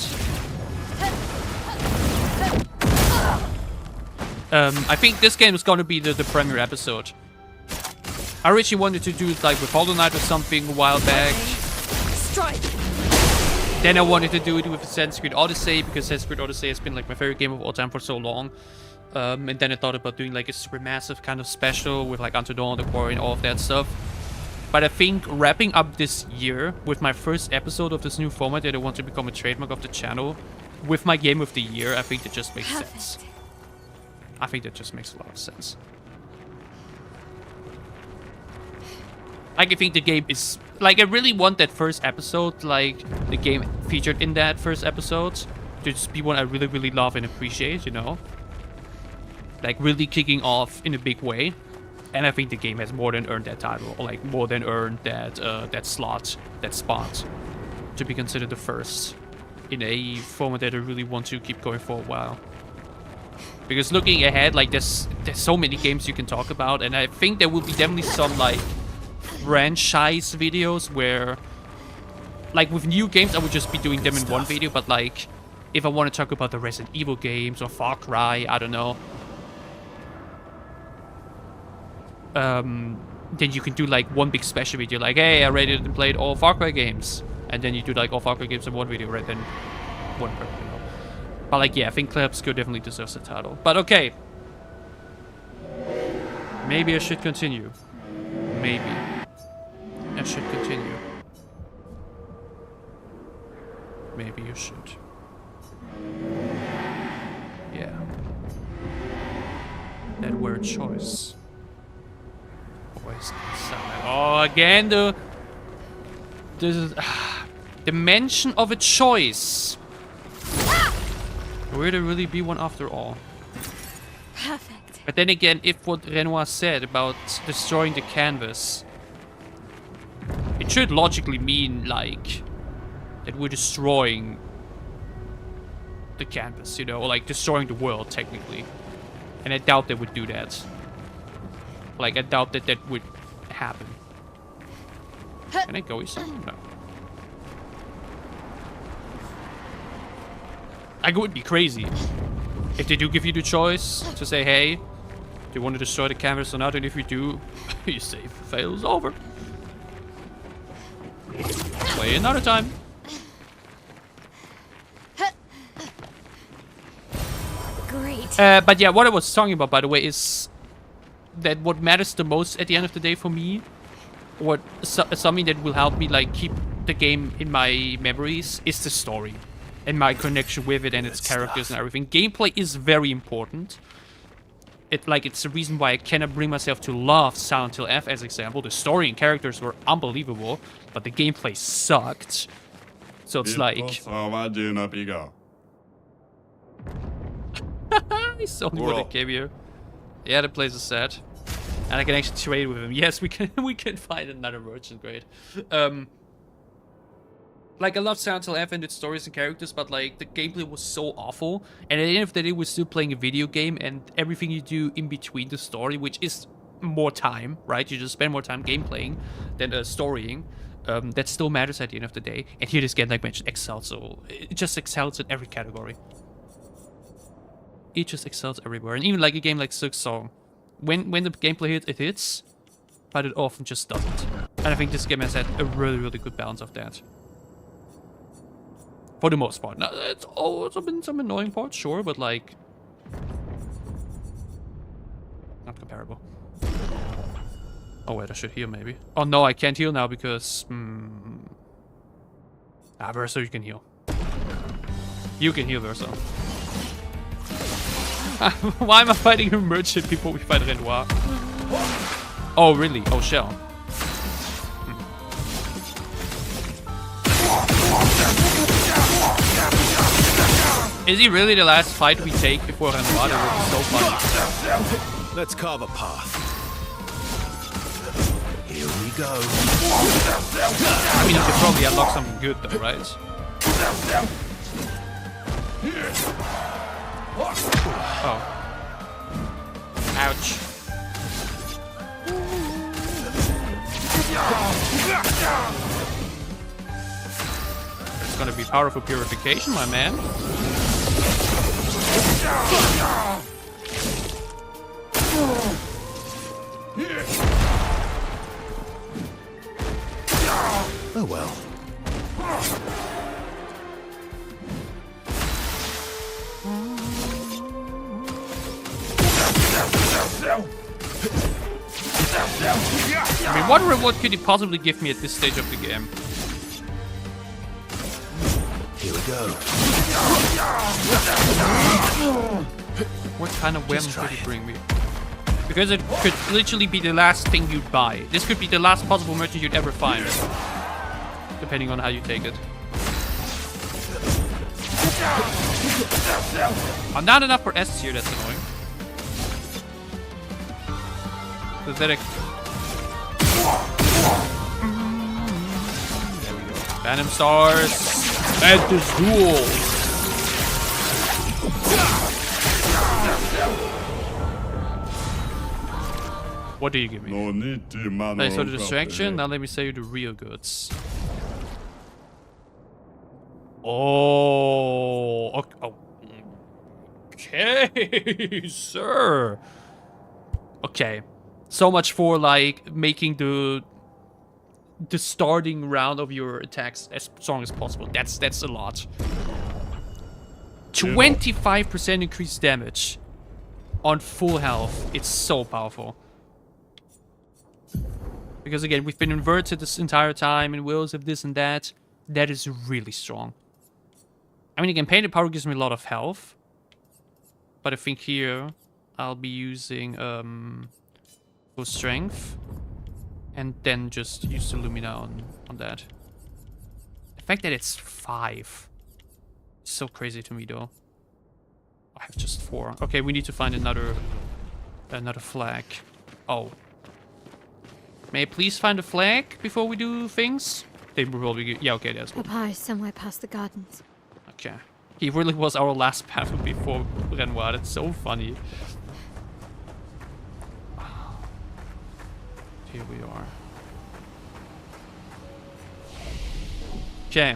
I think this game is going to be the premiere episode. I originally wanted to do it like with Hollow Knight or something a while back. Strike. Then I wanted to do it with Assassin's Creed Odyssey, because Assassin's Creed Odyssey has been like my favorite game of all time for so long. And then I thought about doing like a super massive kind of special with like Until Dawn, The Quarry, and all of that stuff. But I think wrapping up this year with my first episode of this new format that I want to become a trademark of the channel, with my game of the year, I think that just makes sense. I think that just makes a lot of sense. Like, I think the game is... Like, I really want that first episode, like, the game featured in that first episode, to just be one I really, really love and appreciate, you know? Like, really kicking off in a big way. And I think the game has more than earned that title, or, like, more than earned that, that slot, that spot, to be considered the first in a format that I really want to keep going for a while. Because looking ahead, like, there's so many games you can talk about, and I think there will be definitely some, like, franchise videos where, like, with new games I would just be doing them in one video, but like if I want to talk about the Resident Evil games or Far Cry, I don't know, then you can do like one big special video, like, hey, I rated and played all Far Cry games, and then you do like all Far Cry games in one video, right? Then one per video. But like, yeah, I think Clair Obscur definitely deserves the title. But okay, maybe I should continue. Maybe I should continue. Maybe you should. Yeah. That word choice. Always sound like, oh, again the mention of a choice. Will there really be one after all? Perfect. But then again, if what Renoir said about destroying the canvas, it should logically mean, like, that we're destroying the canvas, you know, or like destroying the world, technically. And I doubt they would do that. Like, I doubt that that would happen. Can I go east? No. Like, it would be crazy if they do give you the choice to say, hey, do you want to destroy the canvas or not? And if you do, you save fails over. Play another time. Great. But yeah, what I was talking about, by the way, is that what matters the most at the end of the day for me, what something that will help me like keep the game in my memories, is the story and my connection with it and its characters and everything. Gameplay is very important. It's the reason why I cannot bring myself to love Silent Hill F, as example. The story and characters were unbelievable, but the gameplay sucked. So it's like... He's the only one that came here. Yeah, the place is sad. And I can actually trade with him. Yes, we can find another merchant, great. Like, I love Silent Hill F and its stories and characters, but like, the gameplay was so awful. And at the end of the day, we're still playing a video game, and everything you do in between the story, which is more time, right? You just spend more time gameplaying than storying. That still matters at the end of the day. And here this game, like mentioned, excels. So it just excels in every category. It just excels everywhere. And even like a game like Silk Song, when the gameplay hits, it hits, but it often just doesn't. And I think this game has had a really, really good balance of that. For the most part. Now, it's also been some annoying parts, sure, but like... not comparable. Oh wait, I should heal maybe. Oh no, I can't heal now because... Verso, you can heal. You can heal, Verso. Why am I fighting a merchant before we fight Renoir? Oh, really? Oh, Shell. Is he really the last fight we take before Renoir? That would be so funny. Let's carve a path. Here we go. I mean, you could probably unlock something good though, right? Oh. Ouch. It's gonna be powerful purification, my man. Oh well. I mean, what reward could he possibly give me at this stage of the game? Here we go. What kind of weapon could he bring me? Because it could literally be the last thing you'd buy. This could be the last possible merchant you'd ever find. Depending on how you take it. I'm not enough for S tier, that's annoying. Pathetic. Phantom Stars. And this duel. What do you give me? I saw the distraction. Now let me say you the real goods. Oh, okay, sir. Okay, so much for like making the starting round of your attacks as strong as possible. That's a lot. 25% increased damage on full health. It's so powerful. Because again, we've been inverted this entire time, and wills of this and that. That is really strong. I mean, again, Painted Power gives me a lot of health. But I think here, I'll be using full strength. And then just use the Lumina on that. The fact that it's 5 is so crazy to me, though. I have just 4. Okay, we need to find another flag. Oh. May I please find a flag before we do things? They will probably... Yeah, okay, there's one. Papa is somewhere past the gardens. Okay. He really was our last battle before Renoir. That's so funny. Here we are. Okay.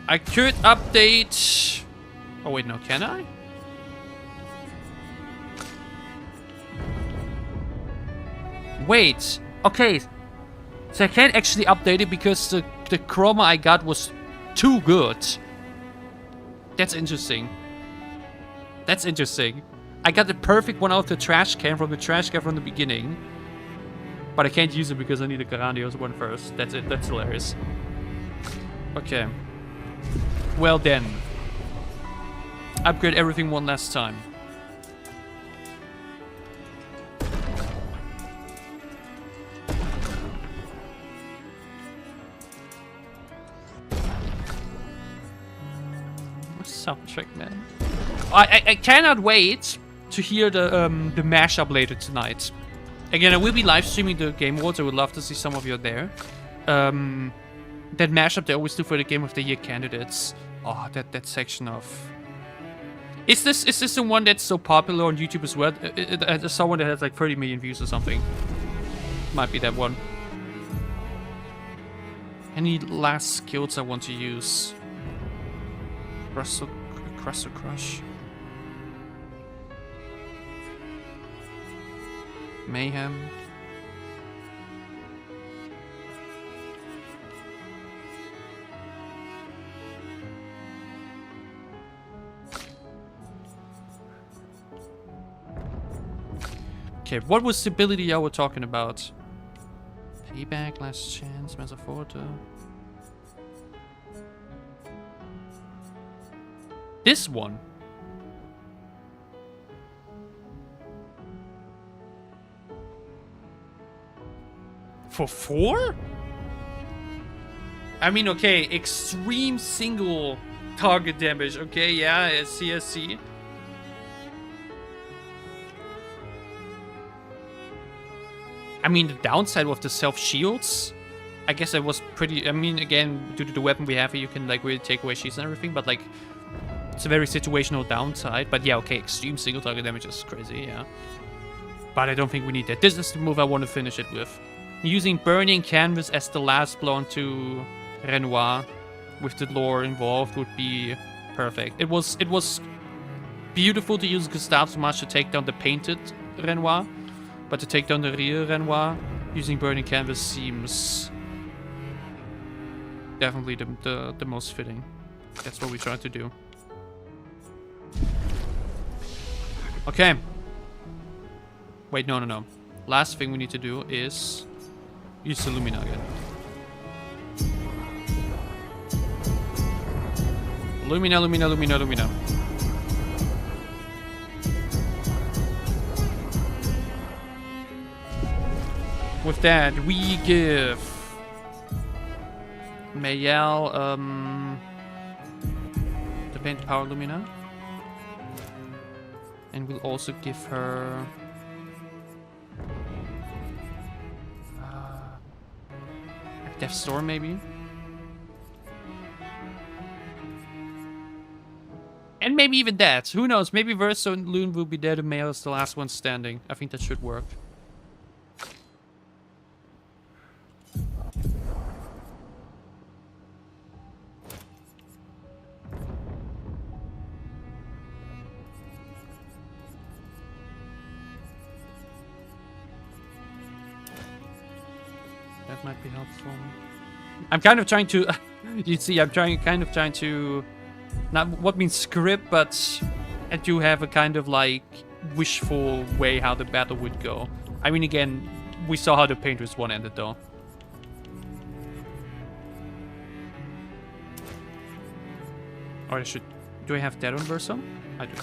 I could update... Oh wait, no, can I? Wait, okay. So I can't actually update it because the chroma I got was too good. That's interesting. That's interesting. I got the perfect one out of the trash can from the beginning. But I can't use it because I need a Grandiose one first. That's it. That's hilarious. Okay. Well then. Upgrade everything one last time. Soundtrack, man. I cannot wait to hear the mashup later tonight. Again, I will be live streaming the Game Awards. I would love to see some of you there. That mashup they always do for the Game of the Year candidates. Oh, that section of... Is this the one that's so popular on YouTube as well? I saw one that has like 30 million views or something. Might be that one. Any last skills I want to use? Crustle Crush. Mayhem. Okay, what was the ability y'all were talking about? Payback, Last Chance, Mezzoforte. This one. For 4? I mean, okay, extreme single target damage. Okay, yeah, CSC. I mean, the downside of the self-shields, I guess it was pretty... I mean, again, due to the weapon we have here, you can, like, really take away shields and everything, but, like... It's a very situational downside, but yeah, okay, extreme single target damage is crazy, yeah. But I don't think we need that. This is the move I want to finish it with. Using Burning Canvas as the last blow onto Renoir with the lore involved would be perfect. It was beautiful to use Gustave so much to take down the painted Renoir, but to take down the real Renoir, using Burning Canvas seems definitely the most fitting. That's what we tried to do. Okay. Wait, no. Last thing we need to do is use the Lumina again. Lumina. With that, we give Mayal the Paint Power Lumina. And we'll also give her a Death Storm, maybe. And maybe even that. Who knows? Maybe Verso and Loon will be dead and Mayal is the last one standing. I think that should work. That might be helpful. I'm kind of trying to... you see, I'm kind of trying to... Not what means script, but... And to have a kind of, like, wishful way how the battle would go. I mean, again, we saw how the Painter's one ended, though. Or I should... Do I have that on Verso? I do.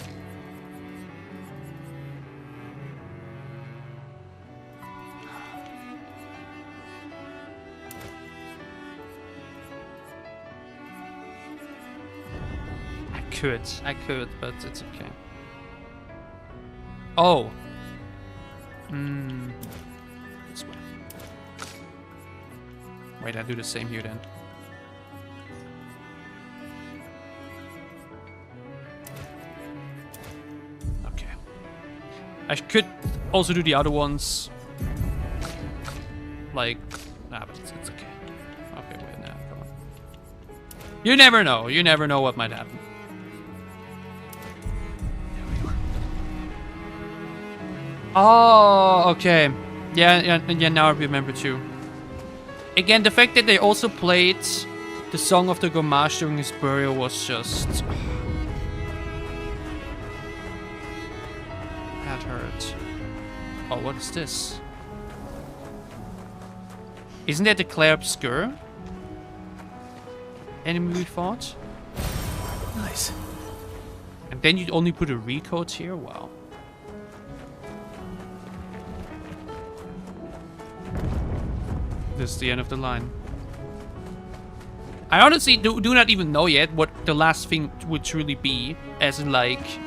I could, but it's okay. Oh. This way. Wait, I do the same here then. Okay. I could also do the other ones. Like, nah, but it's okay. Okay, wait, now, come on. You never know. You never know what might happen. Oh, okay. Yeah, now I remember too. Again, the fact that they also played the Song of the Gomage during his burial was just... That hurt. Oh, what is this? Isn't that the Clair Obscur enemy we fought? Nice. And then you only put a recode here? Wow. This is the end of the line. I honestly do not even know yet what the last thing would truly be, as in like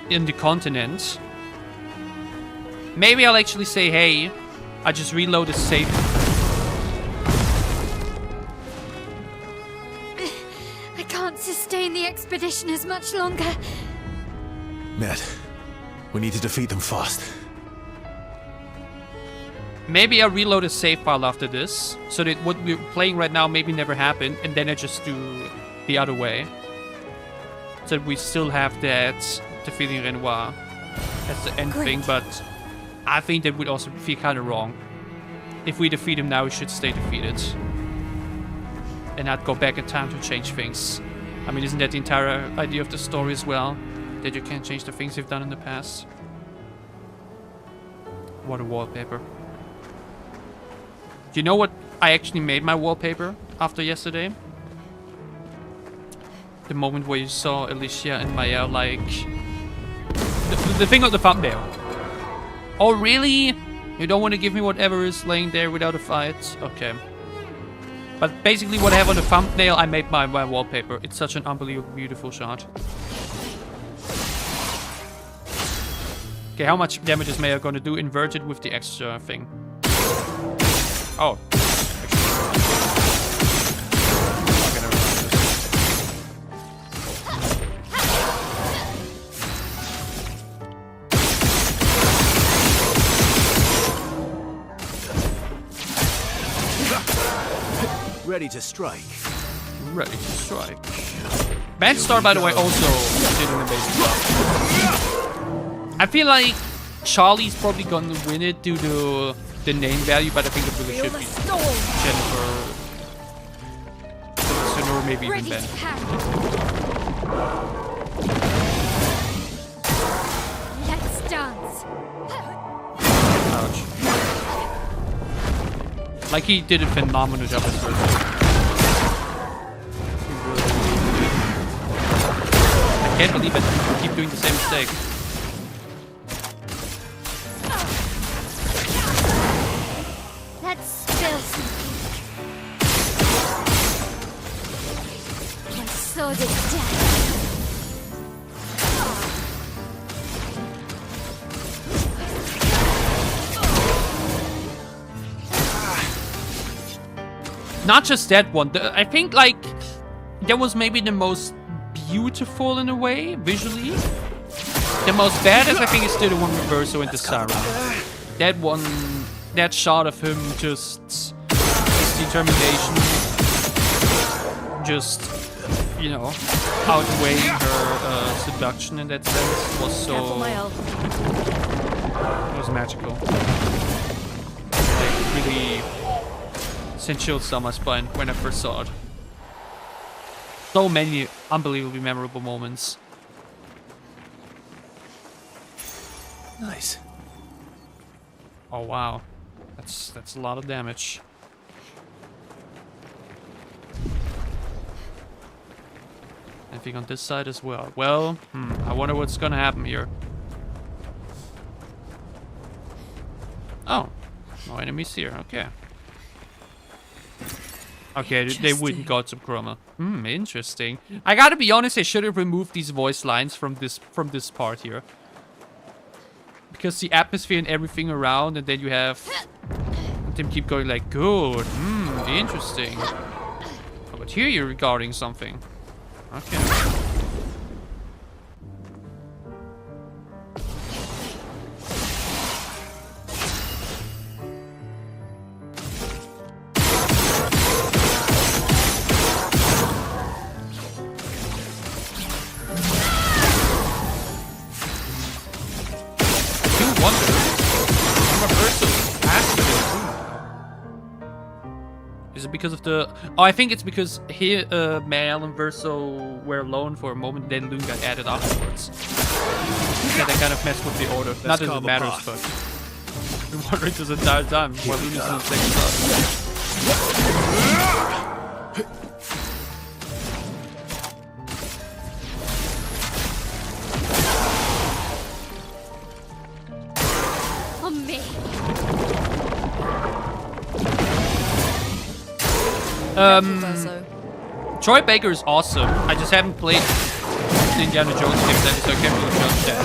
in the continent. Maybe I'll actually say, hey, I just reload the save. I can't sustain the expedition as much longer. Ned, we need to defeat them fast. Maybe I'll reload a save file after this, so that what we're playing right now maybe never happened, and then I just do the other way. So that we still have that defeating Renoir as the end thing, but I think that would also feel kind of wrong. If we defeat him now, we should stay defeated. And not go back in time to change things. I mean, isn't that the entire idea of the story as well? That you can't change the things you've done in the past? What a wallpaper. Do you know what I actually made my wallpaper after yesterday? The moment where you saw Alicia and Maya, like... The thing of the thumbnail. Oh, really? You don't want to give me whatever is laying there without a fight? Okay. But basically what I have on the thumbnail, I made my wallpaper. It's such an unbelievably beautiful shot. Okay, how much damage is Maya going to do inverted with the extra thing? Oh. Ready to strike. Ready to strike. Bandstar, by the way, also did an amazing job. I feel like Charlie's probably gonna win it due to the name value, but I think it really should be Jennifer, or maybe even Ben. Let's dance. this. Ouch. Like he did a phenomenal job as first. I can't believe it. I keep doing the same mistake. Let's spill something. My sword is dead. Not just that one. I think like that was maybe the most beautiful in a way, visually. The most badass I think is still the one with Verso and the Sarah. That one, that shot of him just his determination, just, you know, outweighing her seduction in that sense was so... It was magical. Like, really sent chills down my spine when I first saw it. So many unbelievably memorable moments. Nice. Oh wow, that's a lot of damage. Anything on this side as well? Well, I wonder what's gonna happen here. Oh, no enemies here. Okay. Okay, they wouldn't got some chroma. Interesting. I gotta be honest, I should have removed these voice lines from this part here. Because the atmosphere and everything around, and then you have them keep going like, good, interesting. Oh, but here you're regarding something. Okay. Is it because of the... Oh, I think it's because here, Mael and Verso were alone for a moment, then Loon got added afterwards. Yeah, they kind of messed with the order. Not that it matters, but... I've been wondering this entire time why Loon is in the second On me. Troy Baker is awesome. I just haven't played the Indiana Jones game then, so I can't really judge that.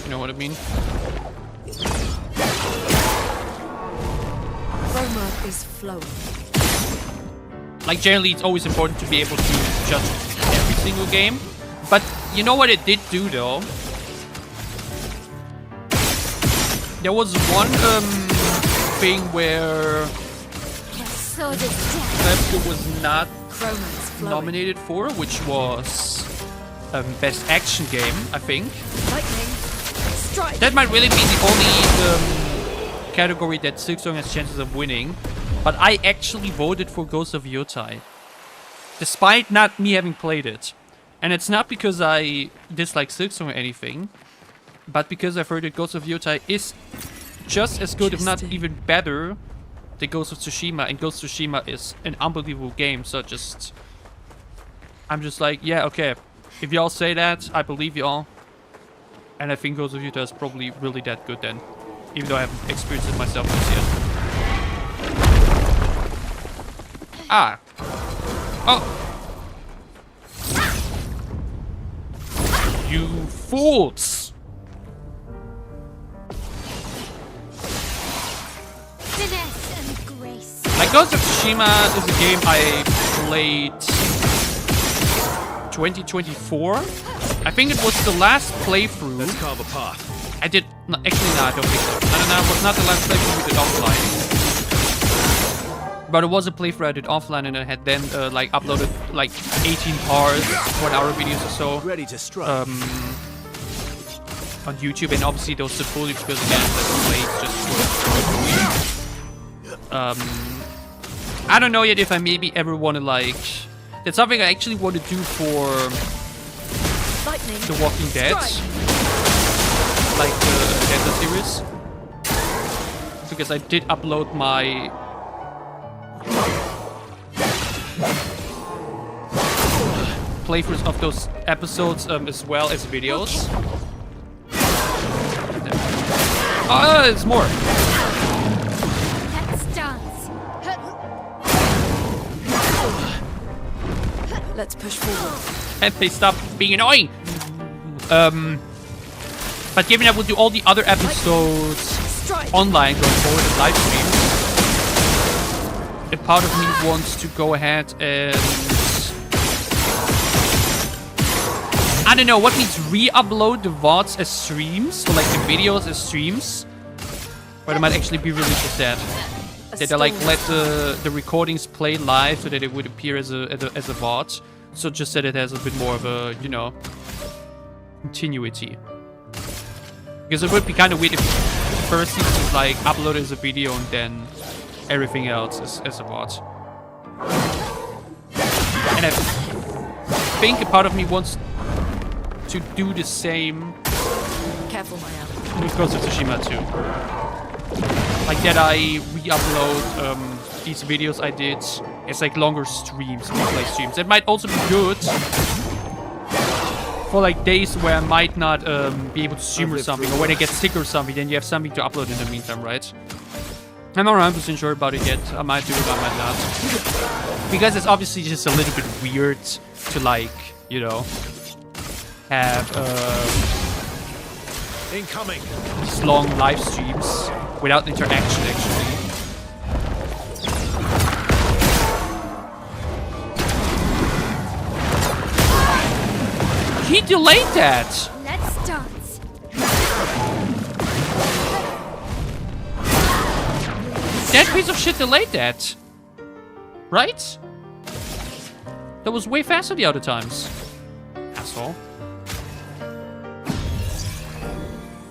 You know what I mean? Chroma is flowing. Like, generally, it's always important to be able to judge every single game. But you know what it did do, though? There was one thing where Obscur was not nominated for, which was Best Action Game, I think. That might really be the only category that Silksong has chances of winning. But I actually voted for Ghost of Yotai, despite not me having played it. And it's not because I dislike Silksong or anything, but because I've heard that Ghost of Yotai is just as good, if not even better, the Ghost of Tsushima, and Ghost of Tsushima is an unbelievable game, so I'm just like, yeah, okay. If y'all say that, I believe y'all. And I think Ghost of Utah is probably really that good then. Even though I haven't experienced it myself just yet. Ah. Oh. You fools! Like, Ghost of Tsushima is a game I played 2024. I think it was the last playthrough. Let's carve a path. I did no, actually no, I don't think so. I don't know, it was not the last playthrough we did offline. But it was a playthrough I did offline, and I had then like uploaded like 18 parts, 1 hour videos or so. Ready to strike. On YouTube, and obviously those are fully because again that's played just for I don't know yet if I maybe ever want to like... That's something I actually want to do for The Walking Dead. like the Delta series. Because I did upload my playthroughs of those episodes as well as videos. Ah, it's more. Let's dance. Let's push forward. And they stop being annoying. But given that we'll do all the other episodes online going forward in live streams, a part of me wants to go ahead and I don't know what means re-upload the VODs as streams or like the videos as streams, but I might actually be really just that I like let the recordings play live so that it would appear as a VOD. So just that it has a bit more of a, you know, continuity. Because it would be kind of weird if first you just like upload it as a video and then everything else is as a VOD. And I think a part of me wants to do the same. Careful, Maya. With Ghost of Tsushima too. Like that I re-upload these videos I did as like longer streams, replay streams. That might also be good for like days where I might not be able to stream or something, or when I get sick or something, then you have something to upload in the meantime, right? I'm not 100% sure about it yet. I might do it, I might not. Because it's obviously just a little bit weird to like, you know, have incoming these long live streams without interaction actually. He delayed that! Let's dance. That piece of shit delayed that. Right? That was way faster the other times. Asshole.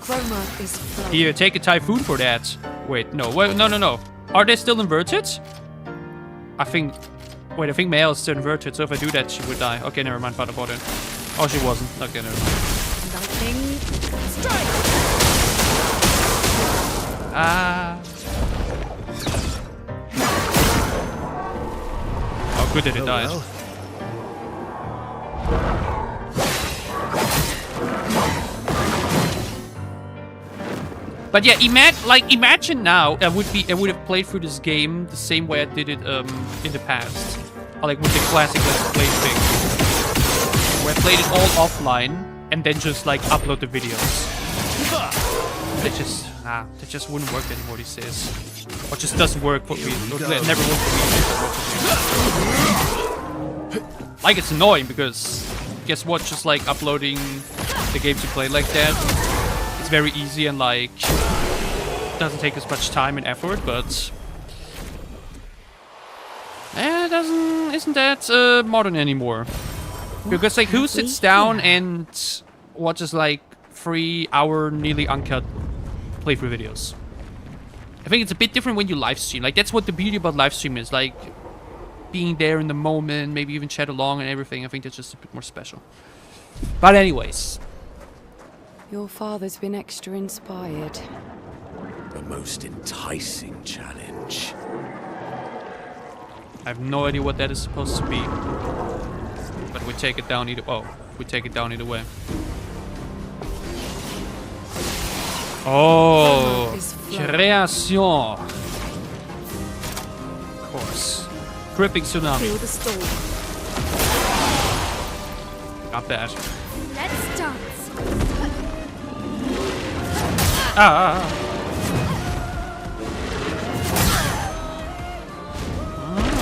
Chroma is flowing. Here, take a typhoon for that. Wait, no. Wait, no. Are they still inverted? I think... Wait, I think Maya is still inverted, so if I do that, she would die. Okay, never mind, thought about it. Oh, she wasn't. Okay, never mind. Lightning strike. Ah. Oh, good that it died. Well. But yeah, imagine now I would have played through this game the same way I did it in the past, or like with the classic Let's Play thing, where I played it all offline and then just like upload the videos. That just wouldn't work anymore these days, or just doesn't work for me. It never worked for me. Like it's annoying because guess what? Just like uploading the games you play like that. It's very easy and like doesn't take as much time and effort, but isn't that modern anymore? Because like who sits down and watches like 3-hour nearly uncut playthrough videos? I think it's a bit different when you live stream. Like that's what the beauty about live stream is, like being there in the moment, maybe even chat along and everything. I think that's just a bit more special. But anyways. Your father's been extra inspired. A most enticing challenge. I have no idea what that is supposed to be. But we take it down either... Oh, we take it down either way. Oh! Création! Of course. Gripping tsunami. Feel the storm. Not bad. Let's dance.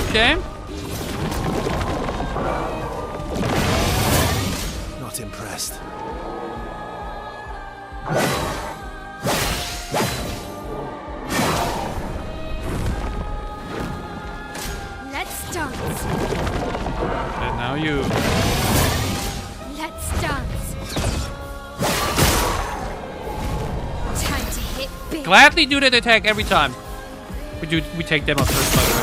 Okay. Not impressed. Let's dance. And now you. Let's dance. Time to hit big. Gladly do that attack every time. We take them up first, by the way.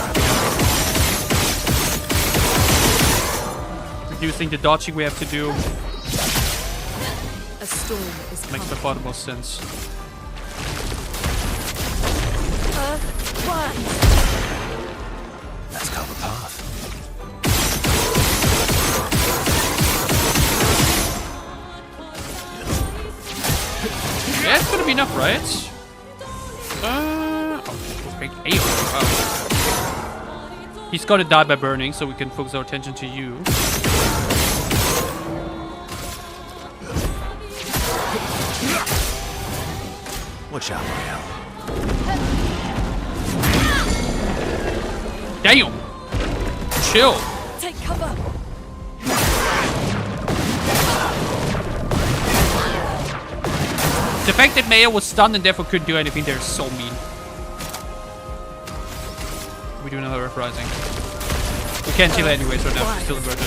Reducing the dodging we have to do. A storm is coming. Makes the most sense. Earth, one. Let's carve a path. Yeah, it's gonna be enough, right? Okay. Oh. He's gotta die by burning, so we can focus our attention to you. Watch out, Mael. Damn! Chill. Take cover. The fact that Maya was stunned and therefore couldn't do anything there is so mean. We do another uprising. We can't heal anyway, so now we're still inverted.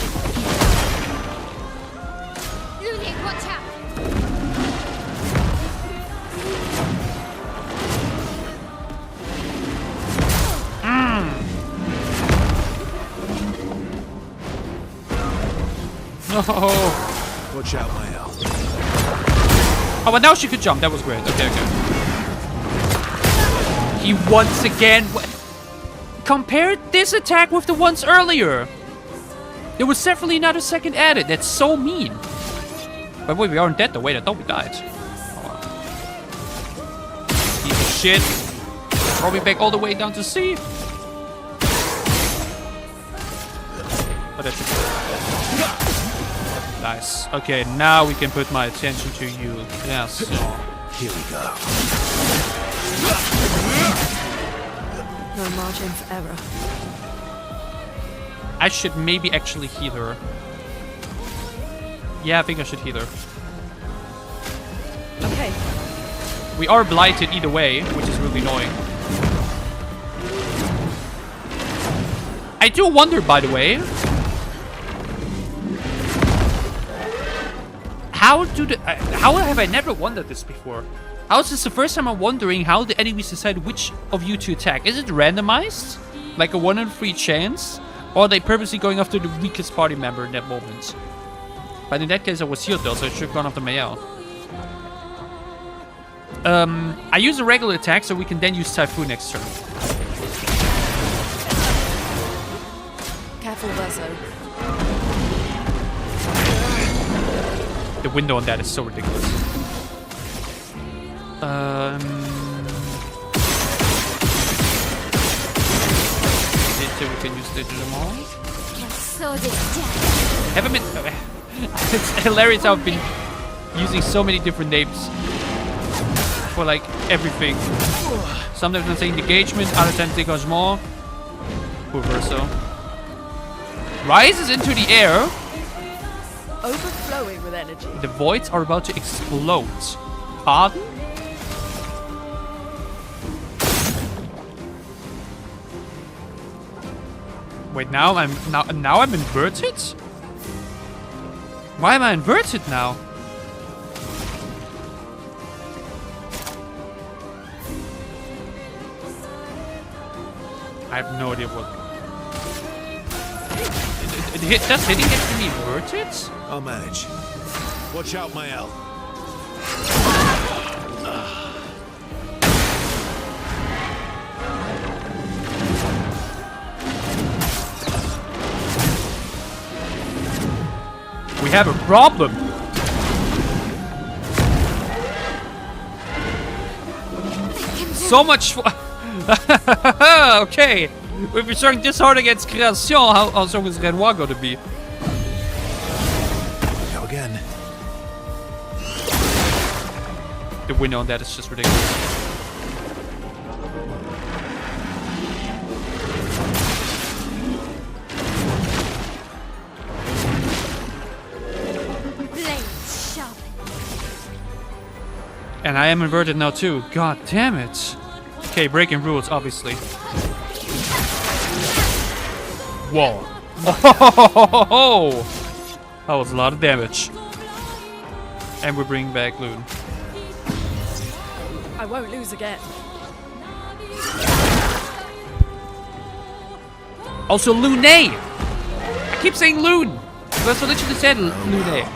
Lunig, watch out! No! Watch out, Mael. Oh, but now she could jump. That was great. Okay. He once again... Compare this attack with the ones earlier. There was definitely not a second added. That's so mean. But wait, we aren't dead though. Wait, I thought we died. Oh. Piece of shit. Throw me back all the way down to sea. Oh, that's it. Nice. Okay, now we can put my attention to you. Yes. Here we go. No margin for error. I should maybe actually heal her. Yeah, I think I should heal her. Okay. We are blighted either way, which is really annoying. I do wonder, by the way, how have I never wondered this before? How is this the first time I'm wondering how the enemies decide which of you to attack? Is it randomized? Like a 1 in 3 chance? Or are they purposely going after the weakest party member in that moment? But in that case I was healed though, so I should have gone after Mael. I use a regular attack so we can then use Typhoon next turn. Careful, Verso. The window on that is so ridiculous. So we can use digital mall. Haven't been. It's hilarious how I've been using so many different names for like everything. Sometimes I'm saying engagement, other times dégagement. Poor Verso. Rises into the air. Overflowing with energy. The voids are about to explode. Pardon? Wait, now I'm inverted? Why am I inverted now? I have no idea what. Does hitting get me inverted? I'll manage. Watch out, Mael. We have a problem. So much for okay. If we're starting this hard against Création, how strong is Renoir going to be? Go again. The window on that is just ridiculous. And I am inverted now too. God damn it. Okay, breaking rules, obviously. Whoa. Oh, that was a lot of damage. And we're bringing back Loon. I won't lose again. Also, Lune! I keep saying Loon! That's what literally said, Lune.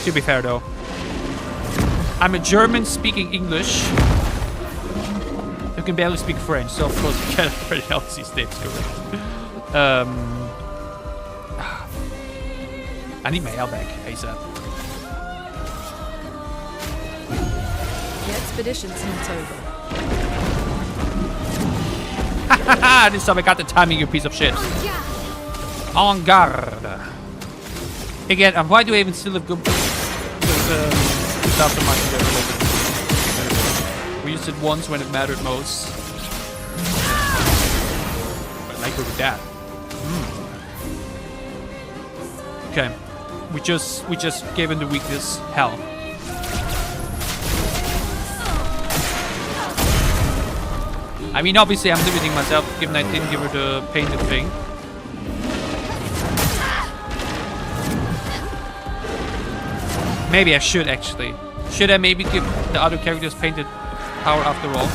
To be fair, though. I'm a German speaking English. You can barely speak French, so of course you cannot pronounce these names correct. I need my L back ASAP. The expedition's not over. Hahaha! This time I got the timing, you piece of shit. En garde. Again, why do I even still have good stuff so much? We used it once when it mattered most. But I go with that. Okay. We just gave him the weakness. Hell. I mean, obviously I'm limiting myself given I didn't give her the painted thing. Maybe I should actually. Should I maybe give the other characters painted power after all?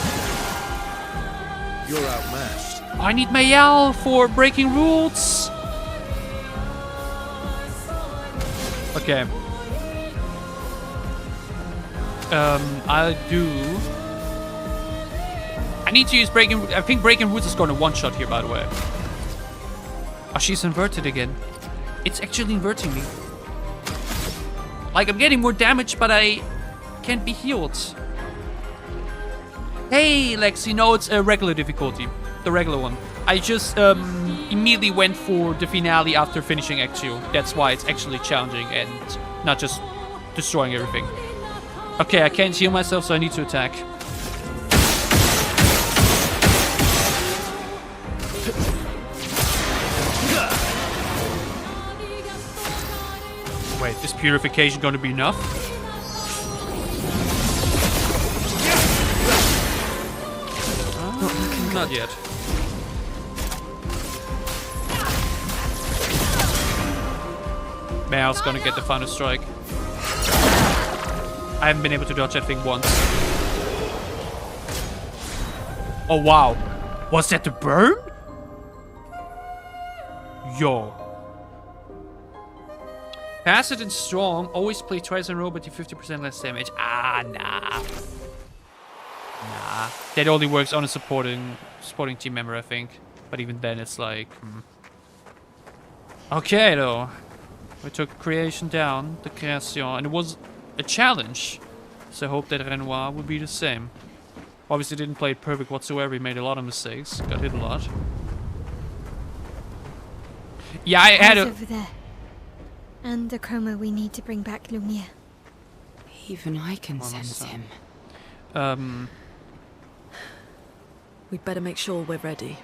You're outmatched. I need Mayal for breaking rules. Okay. I'll do. I need to use breaking. I think breaking roots is going to one shot here, by the way. Oh, she's inverted again. It's actually inverting me. Like, I'm getting more damage, but I can't be healed. Hey, Lex, you know it's a regular difficulty. The regular one. I just immediately went for the finale after finishing Act 2. That's why it's actually challenging and not just destroying everything. Okay, I can't heal myself, so I need to attack. Wait, is purification going to be enough? Not yet. Mal's going to get the final strike. I haven't been able to dodge that thing once. Oh, wow. Was that the burn? Yo. Passive and strong. Always play twice in a row, but do 50% less damage. Ah, nah. Nah. That only works on a supporting team member, I think. But even then, it's like... Okay, though. We took creation down, the creation, and it was a challenge. So I hope that Renoir will be the same. Obviously didn't play it perfect whatsoever, he made a lot of mistakes, got hit a lot. Yeah, I had a... over there. And the chroma we need to bring back Lumiere. Even I can sense him. We'd better make sure we're ready.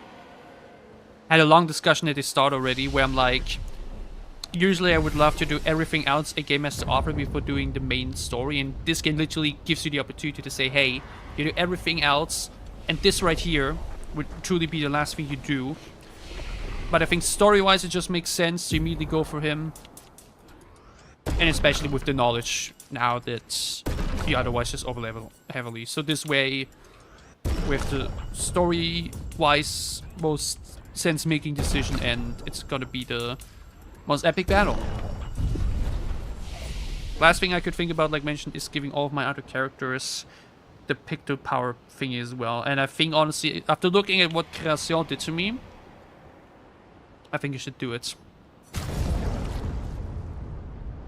Had a long discussion at the start already where I'm like... Usually I would love to do everything else a game has to offer before doing the main story, and this game literally gives you the opportunity to say, hey, you do everything else, and this right here would truly be the last thing you do. But I think story-wise it just makes sense to immediately go for him. And especially with the knowledge now that you otherwise just overlevel heavily. So this way, with the story-wise most sense-making decision, and it's gonna be the most epic battle. Last thing I could think about, like mentioned, is giving all of my other characters the picto power thingy as well. And I think, honestly, after looking at what Creation did to me, I think I should do it.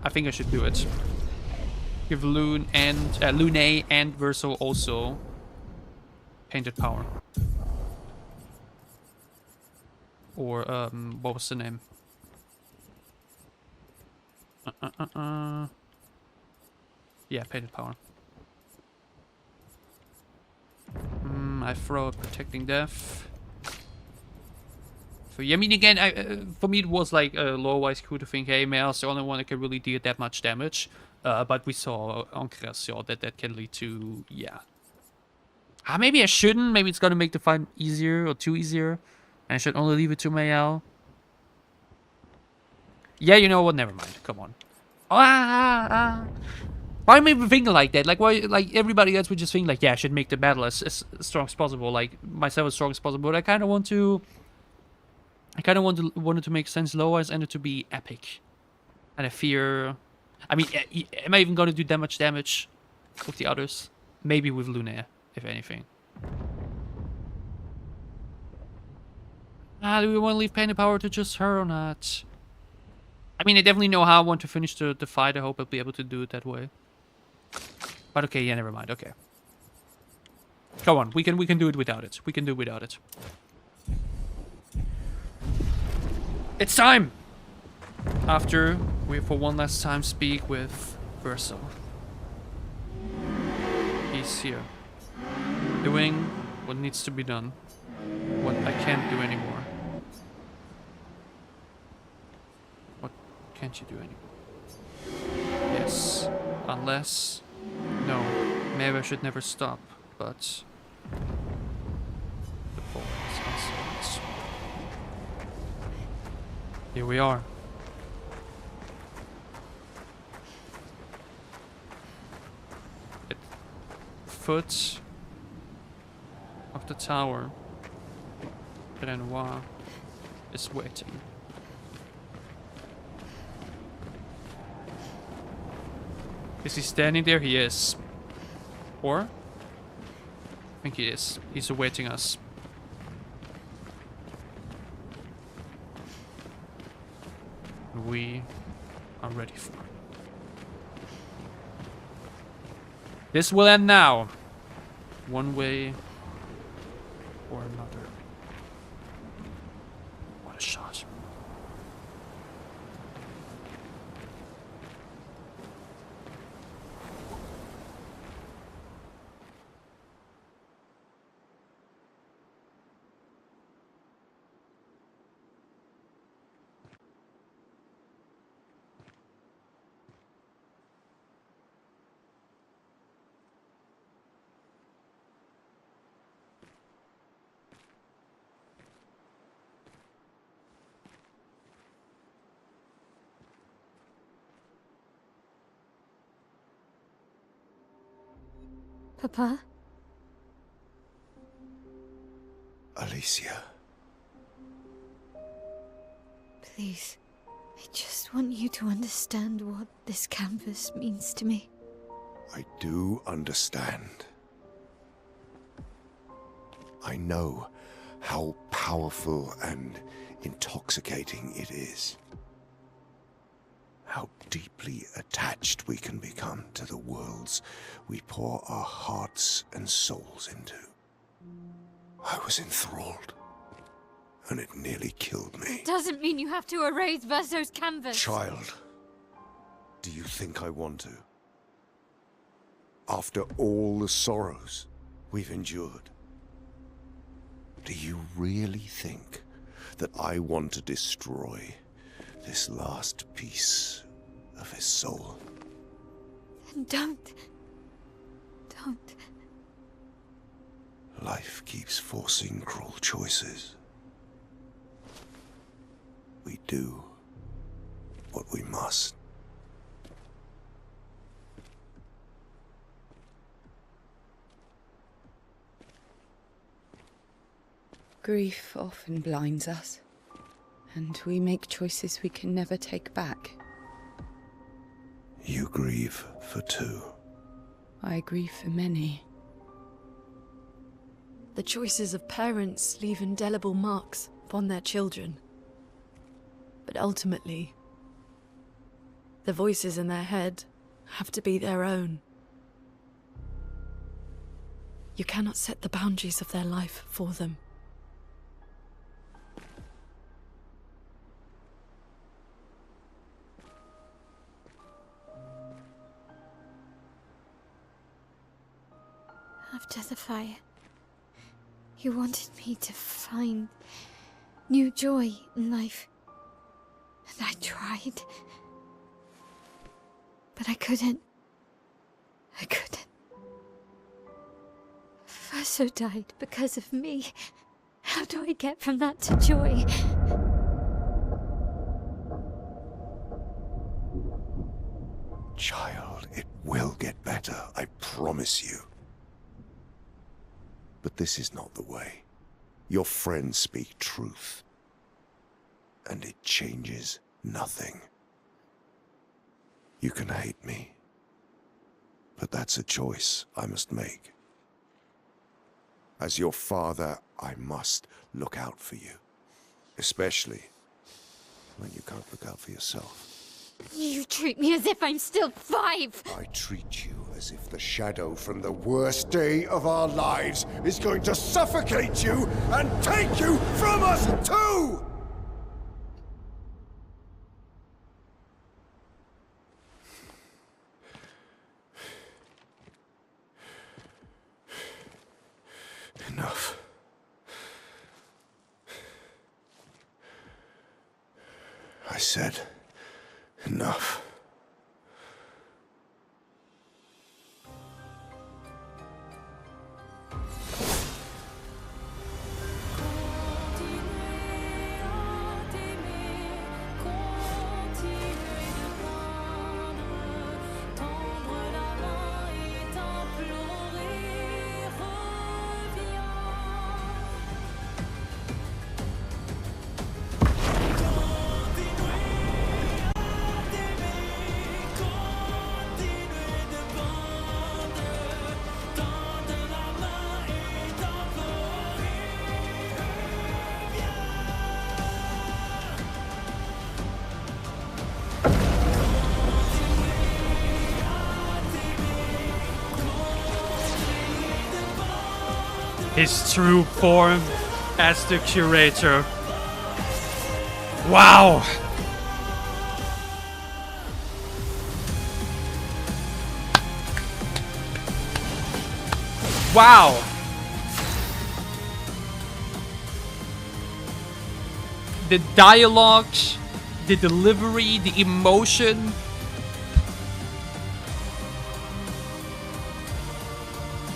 I think I should do it. Give Lune and Verso also painted power. Or, what was the name? Yeah, painted power. I throw a protecting death. So, yeah, I mean, again, for me it was like lore-wise cool to think, hey, Mel's the only one that can really deal that much damage. But we saw on Creation that can lead to, yeah. Maybe I shouldn't. Maybe it's gonna make the fight easier or too easier. And I should only leave it to Mayal. Yeah, you know what? Never mind. Come on. Why am I even thinking like that? Like, why? Like everybody else would just think like, yeah, I should make the battle as strong as possible. Like myself as strong as possible. But I kind of want to. I kind of wanted to make sense lore-wise and it to be epic. And I fear I mean, am I even going to do that much damage with the others? Maybe with Lunaire, if anything. Do we want to leave Pain and Power to just her or not? I mean, I definitely know how I want to finish the fight. I hope I'll be able to do it that way. But okay, yeah, never mind. Okay. Come on, we can do it without it. We can do it without it. It's time! After we for one last time speak with Verso. He's here. Doing what needs to be done. What I can't do anymore. What can't you do anymore? Yes. Unless... No. Maybe I should never stop, but... The ball is unsolved. Here we are. At foot of the tower, Renoir is waiting. Is he standing there? He is. Or? I think he is. He's awaiting us. We are ready for it. This will end now. One way or another. What a shot. Papa? Alicia. Please. I just want you to understand what this canvas means to me. I do understand. I know how powerful and intoxicating it is. How deeply attached we can become to the worlds we pour our hearts and souls into. I was enthralled, and it nearly killed me. It doesn't mean you have to erase Verso's canvas. Child, do you think I want to? After all the sorrows we've endured, do you really think that I want to destroy this last piece of his soul? Then don't. Life keeps forcing cruel choices. We do what we must. Grief often blinds us, and we make choices we can never take back. You grieve for two. I grieve for many. The choices of parents leave indelible marks upon their children. But ultimately, the voices in their head have to be their own. You cannot set the boundaries of their life for them. After the fire, you wanted me to find new joy in life. And I tried. But I couldn't. Verso died because of me. How do I get from that to joy? Child, it will get better, I promise you. But this is not the way. Your friends speak truth. And it changes nothing. You can hate me, but that's a choice I must make. As your father, I must look out for you, especially when you can't look out for yourself. You treat me as if I'm still 5. I treat you as if the shadow from the worst day of our lives is going to suffocate you and take you from us too! Enough. I said enough. His true form as the curator. Wow! Wow! The dialogue, the delivery, the emotion.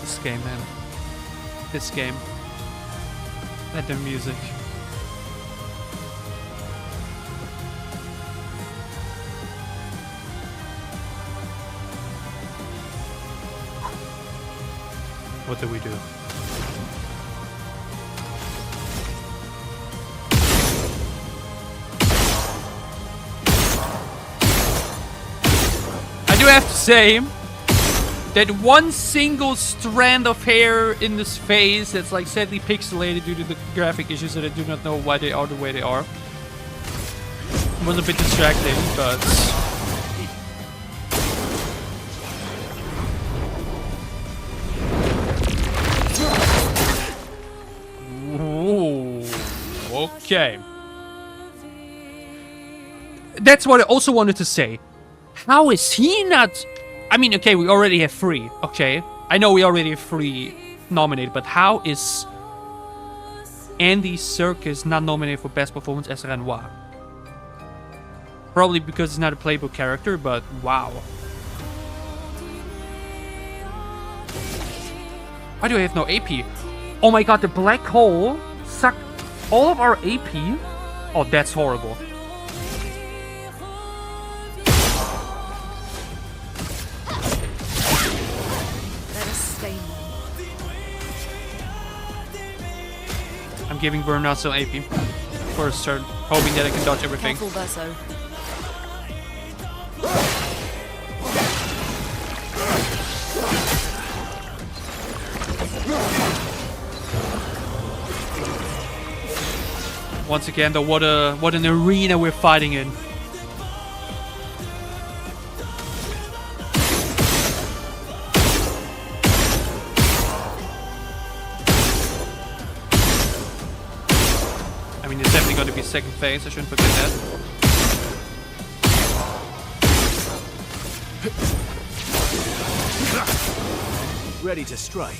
This game, man. This game. And the music. What do we do? I do have to say that one single strand of hair in this face that's like sadly pixelated due to the graphic issues that I do not know why they are the way they are was a bit distracting, but ooh, okay. That's what I also wanted to say. How is he not? I mean, okay, we already have 3. Okay, I know we already have 3 nominated, but how is Andy Serkis not nominated for Best Performance as Renoir? Probably because he's not a playbook character, but wow. Why do I have no AP? Oh my god, the black hole sucked all of our AP? Oh, that's horrible. I'm giving Burnout some AP for his turn, hoping that I can dodge everything. Careful, Verso. Once again, though, what an arena we're fighting in. I mean, it's definitely going to be second phase. I shouldn't forget that. Ready to strike.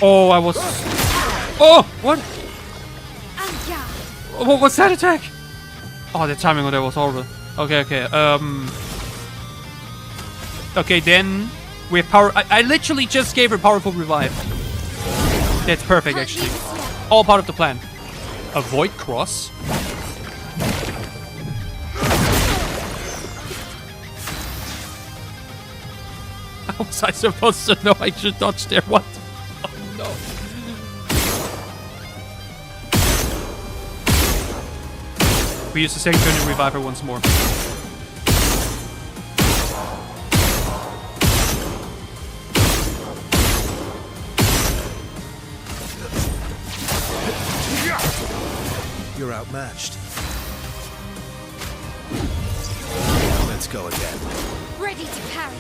Oh, I was... Oh! What? What was that attack? Oh, the timing on that was horrible. Okay. Okay, then... we have power... I literally just gave her powerful revive. That's perfect, actually. All part of the plan. Avoid cross. How was I supposed to know I should dodge there? What? Oh no. We use the second turn to revive her once more. You're outmatched. Let's go again. Ready to parry.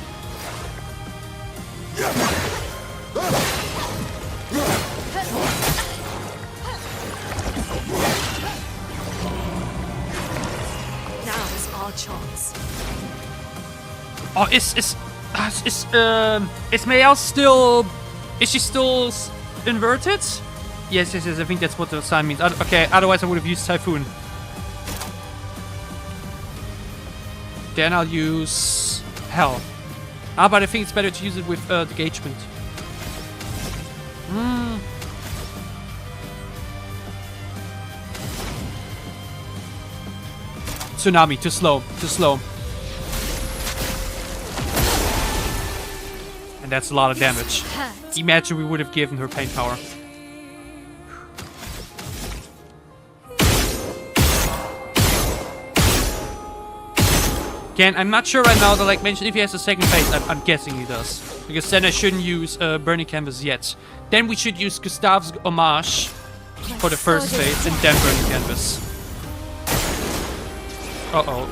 Now's our chance. Oh, is Mayal still? Is she still inverted? Yes. I think that's what the sign means. Okay, otherwise I would have used Typhoon. Then I'll use Hell. But I think it's better to use it with Engagement. Tsunami, too slow. And that's a lot of damage. Imagine we would have given her pain power. Again, I'm not sure right now that, like mentioned, if he has a second phase. I'm guessing he does. Because then I shouldn't use Burning Canvas yet. Then we should use Gustav's Homage for the first phase and then Burning Canvas. Uh-oh.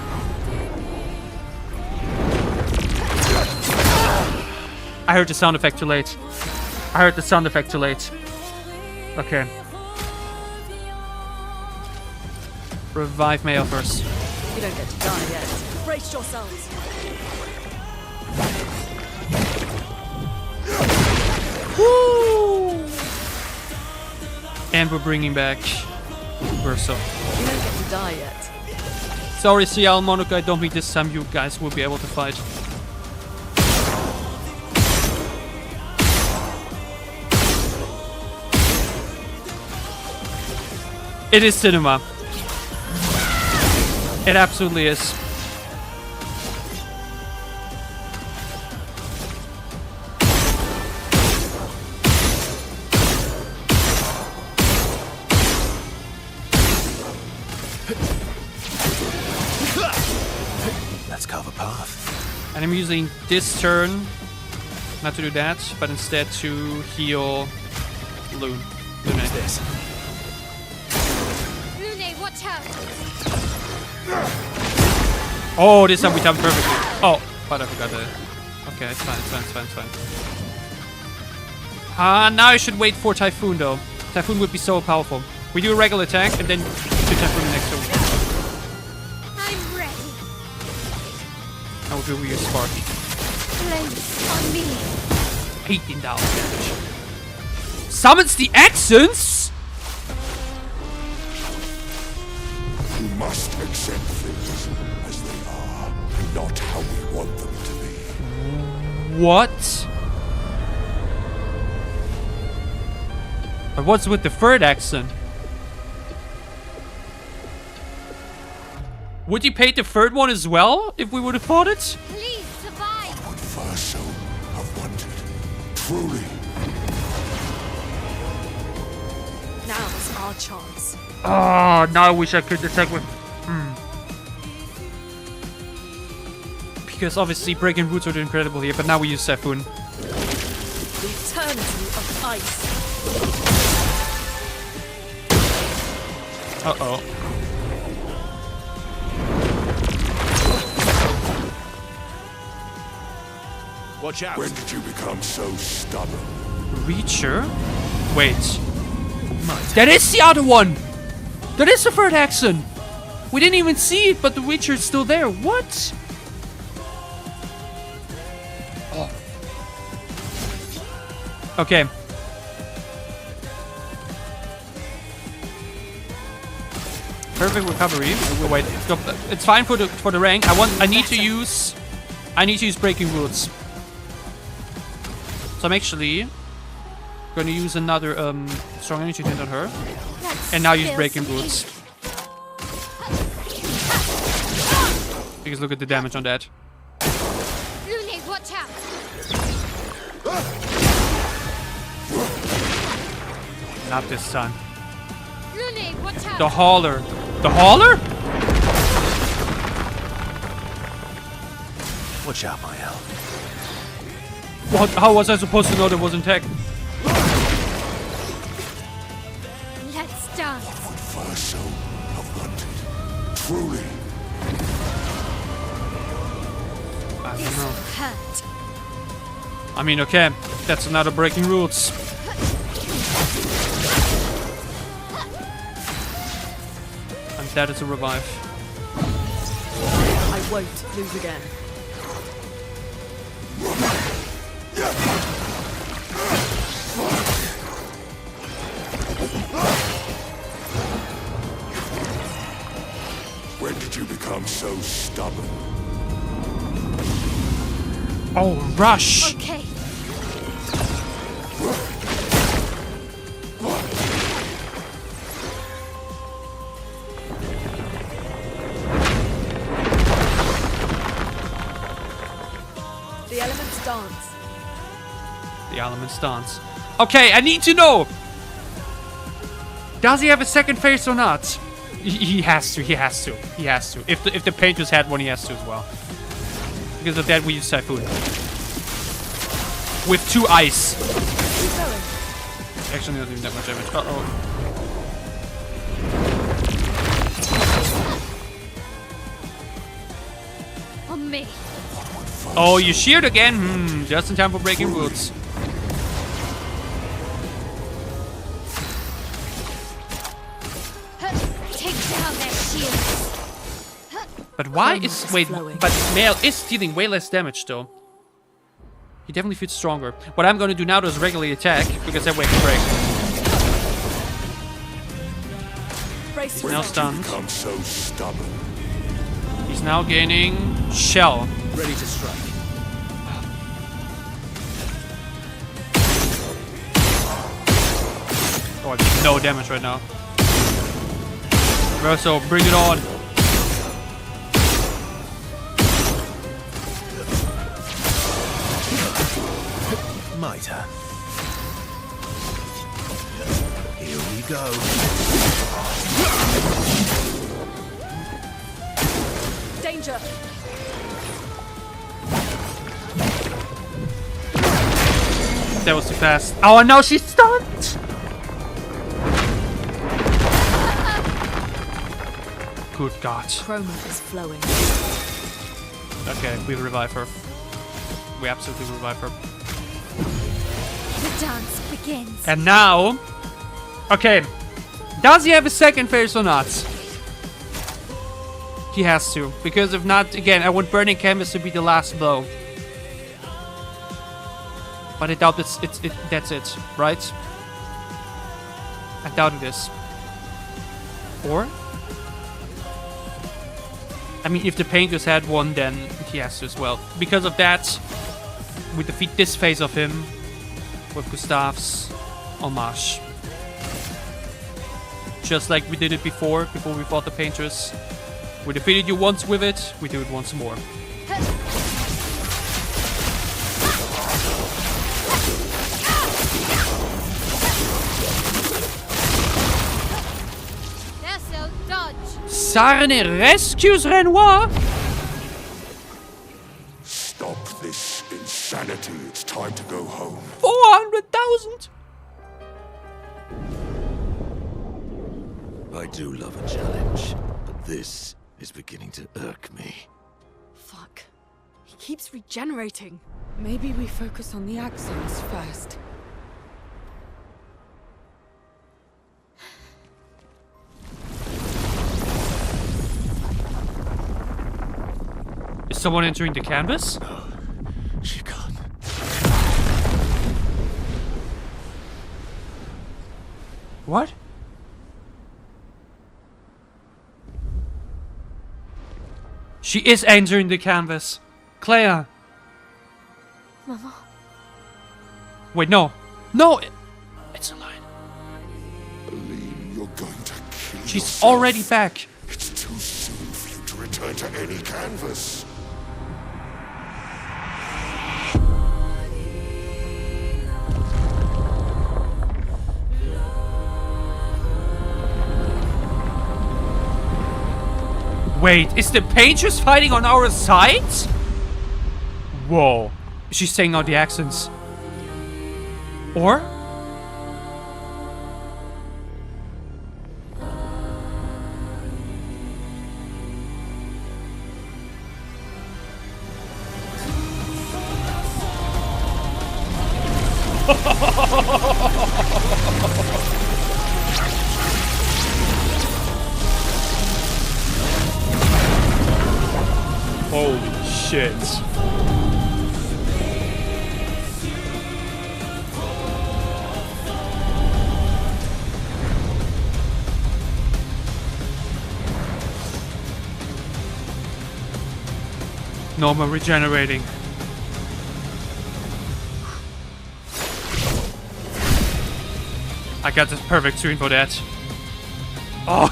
I heard the sound effect too late. Okay. Revive Mayo first. You don't get to die yet. Brace yourselves. Woo! And we're bringing back Verso. You don't get to die yet. Sorry, Cial, Monaco, I don't think this time you guys will be able to fight. It is cinema. It absolutely is. Let's carve a path. And I'm using this turn not to do that, but instead to heal Lune. What's this? Lune, watch out! Oh, this time we timed perfectly. Oh, but I forgot that. Okay, it's fine. Now I should wait for Typhoon though. Typhoon would be so powerful. We do a regular attack and then do Typhoon the next turn. I'm ready. Now we'll do weird spark. Place on me. 18,000 damage. Summons the accents? You must accept things as they are, not how we want them to be. What? But what's with the third accent? Would you pay the third one as well if we would have fought it? Please survive. What would Verso have wanted? Truly. Now's our chance. Oh, now I wish I could attack with... Because obviously breaking roots are incredible here, but now we use Typhoon. The eternity of ice. Uh-oh. Watch out. When did you become so stubborn? Reacher? Wait. That is the other one! That is the third accent! We didn't even see it, but the Reacher is still there. What? Oh. Okay. Perfect recovery. Wait, it's fine for the rank. I need to use breaking roots. So I'm actually gonna use another strong energy hit on her. And now use breaking roots. Because look at the damage on that. Lune, watch out. Not this time. Lune, watch out! The hauler. The hauler? Watch out, my elf. What? How was I supposed to know there was in tech? Let's dance. Verso have wanted. Truly. I don't This know. hurt. I mean, okay. That's another breaking rules. And that is a revive. I won't lose again. When did you become so stubborn? Oh, rush! Okay. The elements dance. The elements dance. Okay, I need to know! Does he have a second phase or not? He has to, he has to, he has to. If the painters had one, he has to as well. Because of that, we use Typhoon. With 2 ice. Keep going. Actually, not even that much damage. Uh-oh. On me. Oh, you sheared again? Just in time for breaking rules. Take down their shields. But why Karma is... is Wait, flowing. but Mael is dealing way less damage, though. He definitely feels stronger. What I'm gonna do now is regularly attack, because that way I can break. Brace Now yourself. stunned. Become so stubborn. He's now gaining... Shell. Ready to strike. Oh, I have no damage right now. Verso, bring it on. My turn. Here we go. Danger. That was too fast. Oh, and now she's stunned! Good God. Chroma is flowing. Okay, we revive her. We absolutely revive her. The dance begins. And now... Okay. Does he have a second phase or not? He has to. Because if not, again, I want Burning Canvas to be the last blow. But I doubt that's it, right? I doubt it is. Or? I mean, if the painters had one, then he has to as well. Because of that, we defeat this phase of him with Gustav's homage. Just like we did it before we fought the painters. We defeated you once with it, we do it once more. Verso, dodge. Sarne rescues Renoir! Stop this insanity. It's time to go home. 400,000! I do love a challenge, but this is beginning to irk me. Fuck. He keeps regenerating. Maybe we focus on the axons first. Is someone entering the canvas? She can't. What? She is entering the canvas. Claire. Mama. Wait, no. No! It's a line. Aline, you're going to kill She's yourself. already back. It's too soon for you to return to any canvas. Wait, is the paintress fighting on our side? Whoa. She's saying out the accents. Or? Holy shit. No more regenerating. I got the perfect screen for that. Oh.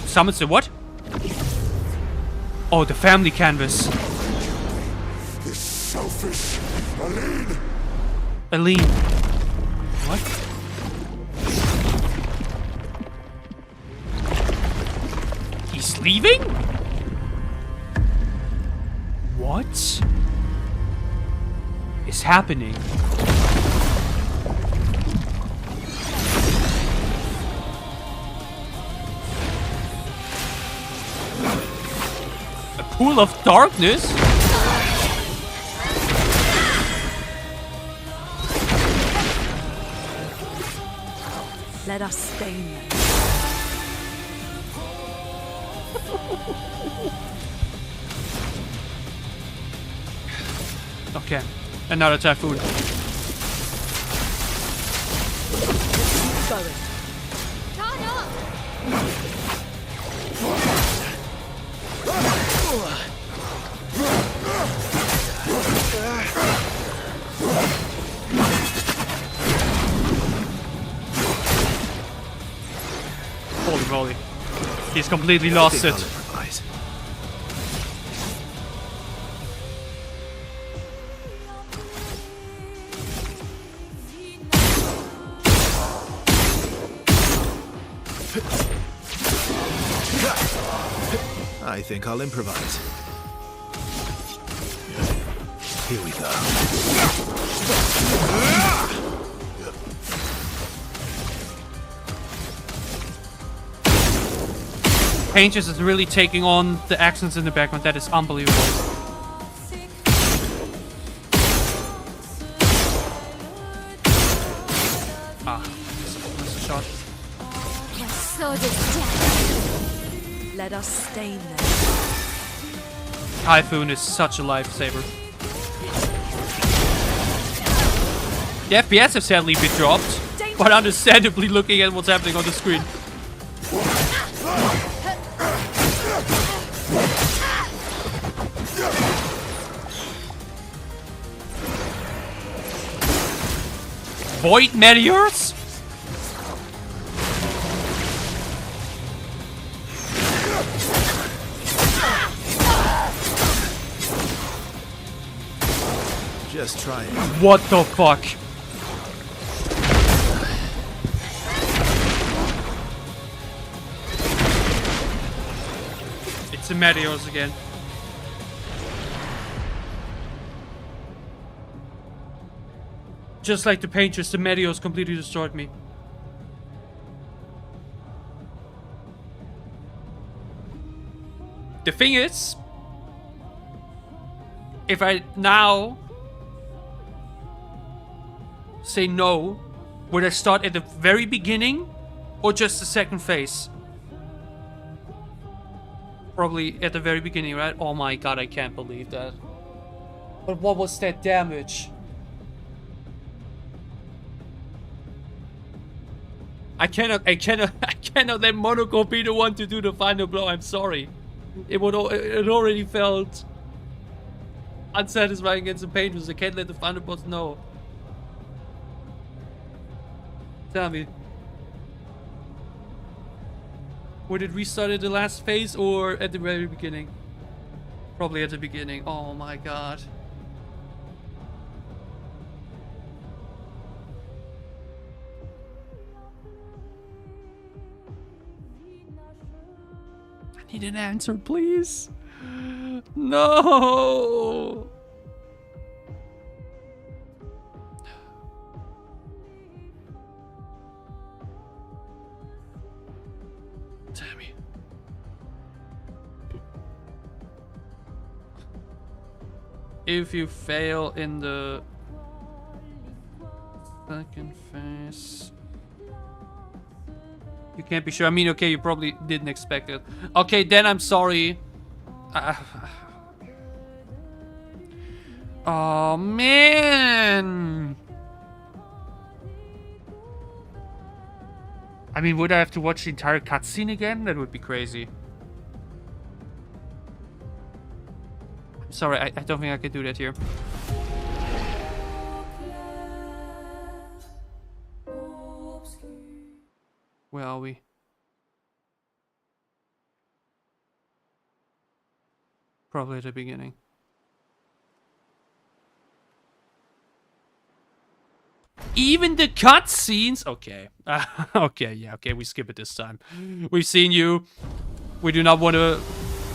Summons the what? Oh, the family canvas. This selfish Aline. Aline. What? He's leaving? What is happening? A pool of darkness? Let us stain them. Okay, another typhoon. Keep going. Holy moly. He's completely lost it. I think I'll improvise. Here we go. Paintress is really taking on the accents in the background. That is unbelievable. Ah, that's a shot. Your sword is dead. Let us stain them. Typhoon is such a lifesaver. The FPS have sadly been dropped, but understandably looking at what's happening on the screen. Void meteors? Just try it. What the fuck? It's the meteors again. Just like the painters, the meteors completely destroyed me. The thing is, if I now say no, would I start at the very beginning or just the second phase? Probably at the very beginning, right? Oh my god, I can't believe that. But what was that damage? I cannot let Monaco be the one to do the final blow. I'm sorry. It already felt unsatisfying against the painters. I can't let the final boss know. Tell me. Would it restart at the last phase or at the very beginning? Probably at the beginning. Oh my god. Need an answer, please. No. Tammy. If you fail in the second phase, you can't be sure. I mean, okay, you probably didn't expect it. Okay, then I'm sorry. Oh, man. I mean, would I have to watch the entire cutscene again? That would be crazy. I'm sorry, I don't think I could do that here. Where are we? Probably at the beginning. Even the cutscenes? Okay. Okay, yeah, okay, we skip it this time. We've seen you. We do not want to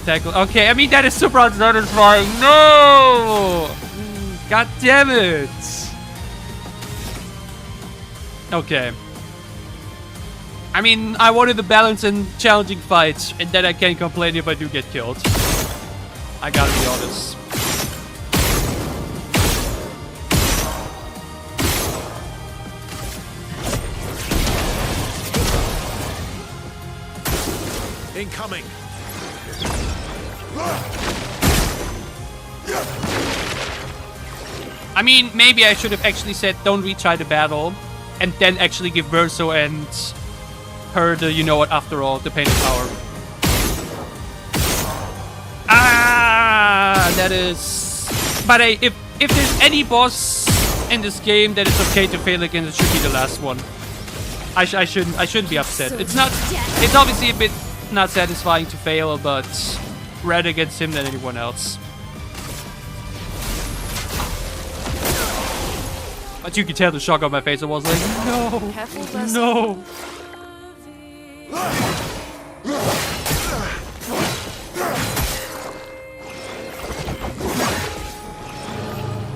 tackle. Okay, I mean, that is super unsatisfying. No! God damn it! Okay. I mean, I wanted the balance and challenging fights, and then I can't complain if I do get killed. I gotta be honest. Incoming. I mean, maybe I should have actually said don't retry the battle, and then actually give Verso and her the, you know what, after all, the painted power. Ah, that is... But hey, if there's any boss in this game that is okay to fail against, it should be the last one. I shouldn't be upset. It's not... It's obviously a bit not satisfying to fail, but rather against him than anyone else. But you could tell the shock on my face. I was like, no, Careful, no.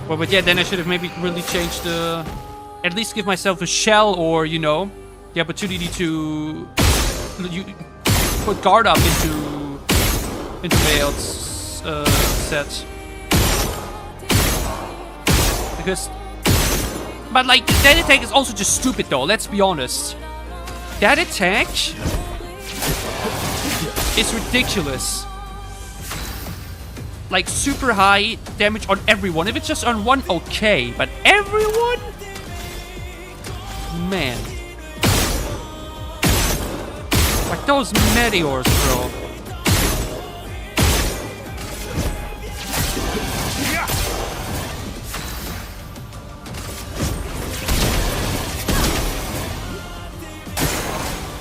Well, but yeah, then I should have maybe really changed the... At least give myself a shell or, you know, the opportunity to put guard up into Veil's set. Because... But like, that attack is also just stupid though, let's be honest. That attack is ridiculous. Like, super high damage on everyone. If it's just on one, okay. But everyone? Man. Like those meteors, bro.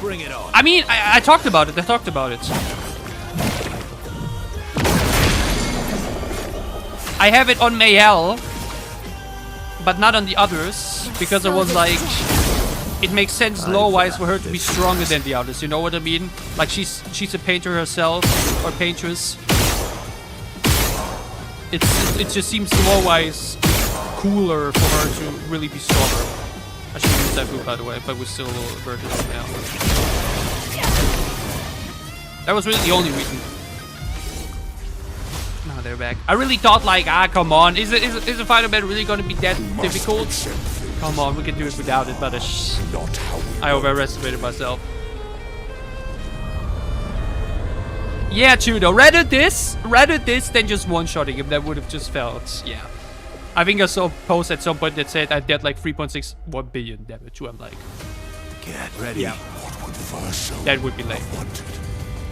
Bring it on. I mean, I talked about it. I talked about it. I have it on Mayel, but not on the others, because I was like, it makes sense lore-wise for her to be stronger than the others. You know what I mean? Like she's a painter herself, or paintress. It just seems lore-wise cooler for her to really be stronger. I should use that move, by the way, but we're still versus it now. That was really the only reason. No, they're back. I really thought, like, come on. Is a fighter battle really going to be that difficult? Come on, we can do it without it, but I overestimated myself. Yeah, true though. Rather this than just one-shotting him. That would have just felt, yeah. I think I saw a post at some point that said I did like 3.61 billion damage. So I'm like, get ready. Yeah. What would Verso that would be lame. wanted?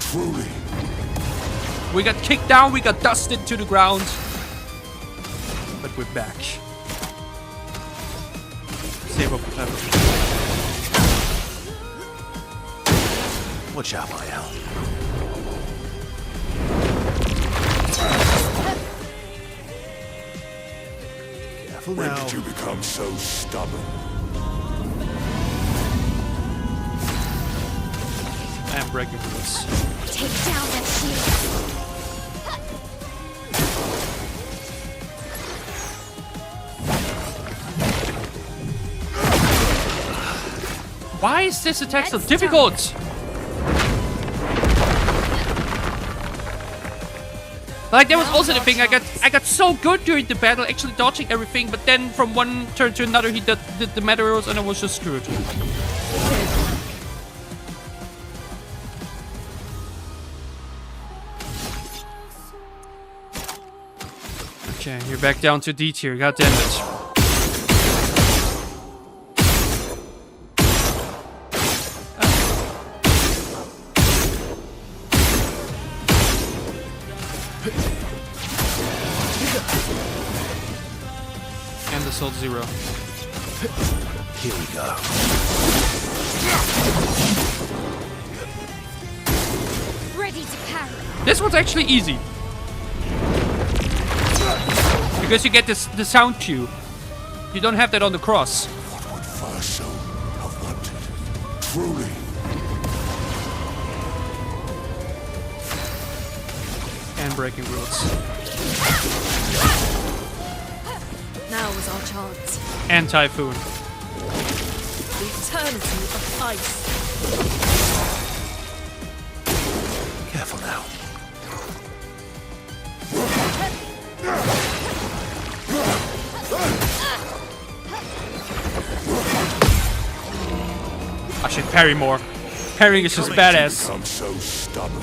Truly. We got kicked down, we got dusted to the ground. But we're back. Save up the level. Watch out, Mayel. Careful When now. did you become so stubborn? I am breaking rules. Take down that shield. Why is this attack so difficult? Like, there was also the thing, I got so good during the battle, actually dodging everything, but then from one turn to another he did the meteors and I was just screwed. Okay, you're back down to D tier, god damn it. And the Soul Zero. Here we go. Ready to carry. This one's actually easy. Because you get this the sound cue. You don't have that on the cross. What would Verso have wanted? Truly. And breaking rules. Now is our chance. And Typhoon. The eternity of ice. Careful now. I should parry more. Parrying is just badass. I'm so stubborn.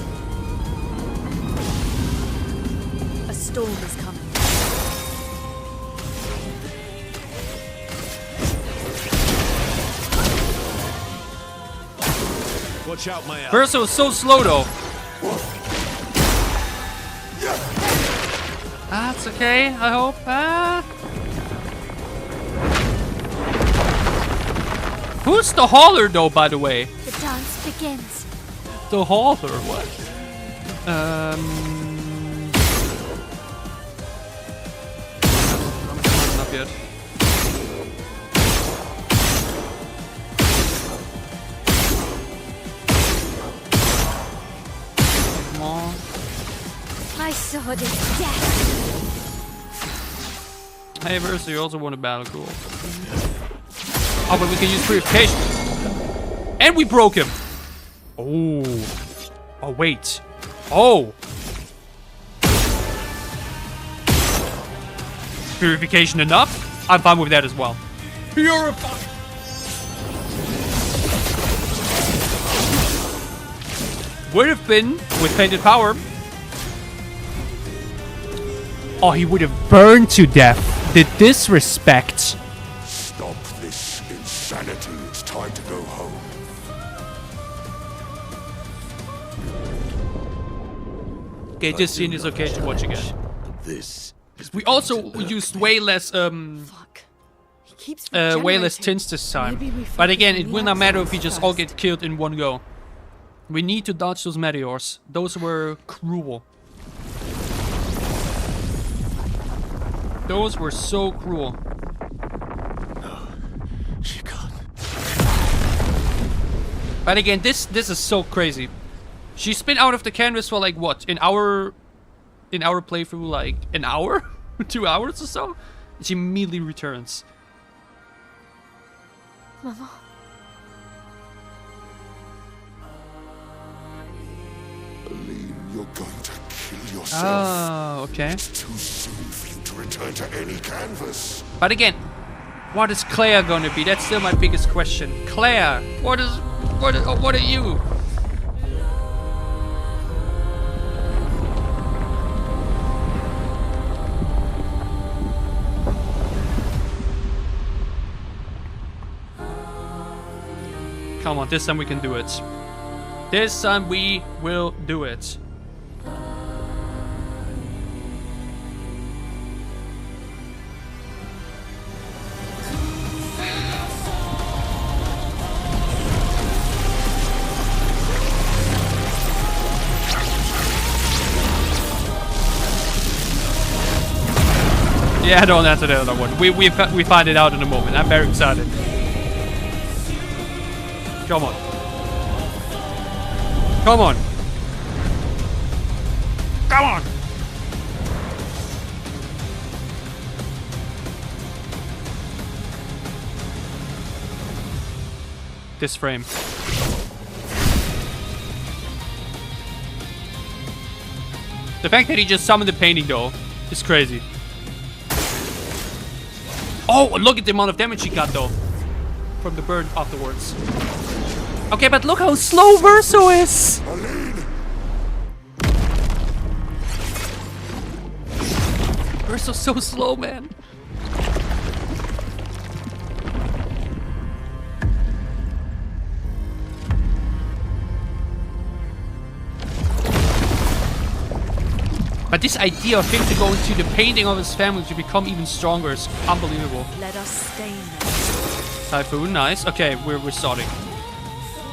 A storm is coming. Watch out, my eye. Verso is so slow though. That's okay, I hope. Who's the hauler though, by the way? The dance begins. The hauler, what? Not yet. Come on. My sword is death. Hey, Verso, you also won a battle, cool. Oh, but we can use purification. And we broke him. Oh. Oh, wait. Oh. Purification enough? I'm fine with that as well. Purify. Would have been with Painted Power. Oh, he would have burned to death. The disrespect. Stop this insanity. It's time to go home. Okay, this scene is okay to watch again. This is We also used way less Fuck. He keeps way less regenerating. tints this time. Maybe we But again, focus it on will the not matter if outside we just all first. get killed in one go. We need to dodge those meteors. Those were cruel. Those were so cruel. She can't. But again, this is so crazy. She's been out of the canvas for like what? In our playthrough, like an hour? 2 hours or so? And she immediately returns. Mama. Aline, you're going to kill yourself. Oh, okay. Too soon for you to return to any canvas. But again, what is Claire gonna be? That's still my biggest question. Claire, what are you? Come on, this time we can do it. This time we will do it. Yeah, don't answer the other one. We find it out in a moment. I'm very excited. Come on. Come on. Come on. This frame. The fact that he just summoned the painting though is crazy. Oh, look at the amount of damage he got though from the burn afterwards. Okay, but look how slow Verso is. Verso's so slow, man. But this idea of him to go into the painting of his family to become even stronger is unbelievable. Let us stay now. Typhoon, nice. Okay, we're starting.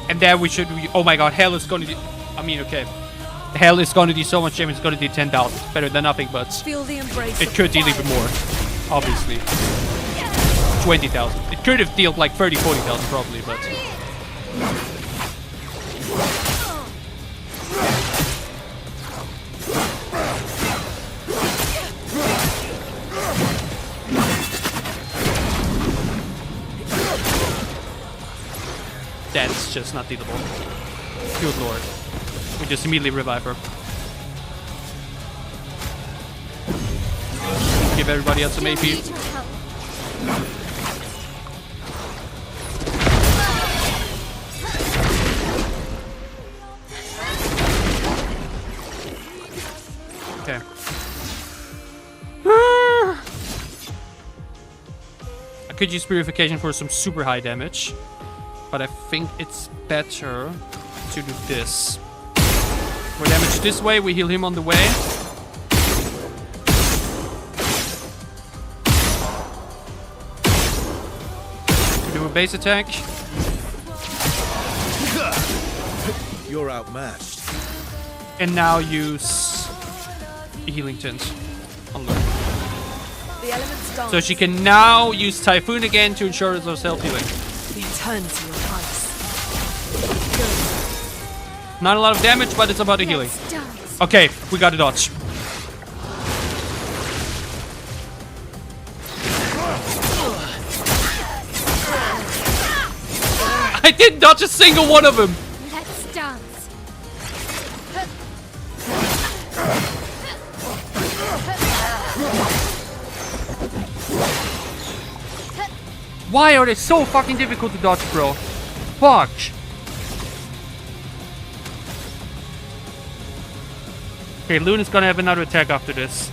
And then we should... oh my god, Hell is gonna do... I mean, okay. Hell is gonna do so much damage, it's gonna do 10,000. Better than nothing, but... Feel the embrace it could deal even more. Obviously. 20,000. It could have dealt like 30, 40,000 probably, but... That's just not dealable. Good lord. We just immediately revive her. Give everybody else some AP. Okay. I could use Purification for some super high damage. But I think it's better to do this. More damage this way, we heal him on the way. We do a base attack. You're outmatched. And now use a healing tint on Luna. The elements dance. So she can now use Typhoon again to ensure it's herself healing. Return to your ice. Not a lot of damage, but it's about the healing. Okay, we got a dodge. I didn't dodge a single one of them. Let's dance. Why are they so fucking difficult to dodge, bro? Fuck. Okay, Luna's gonna have another attack after this.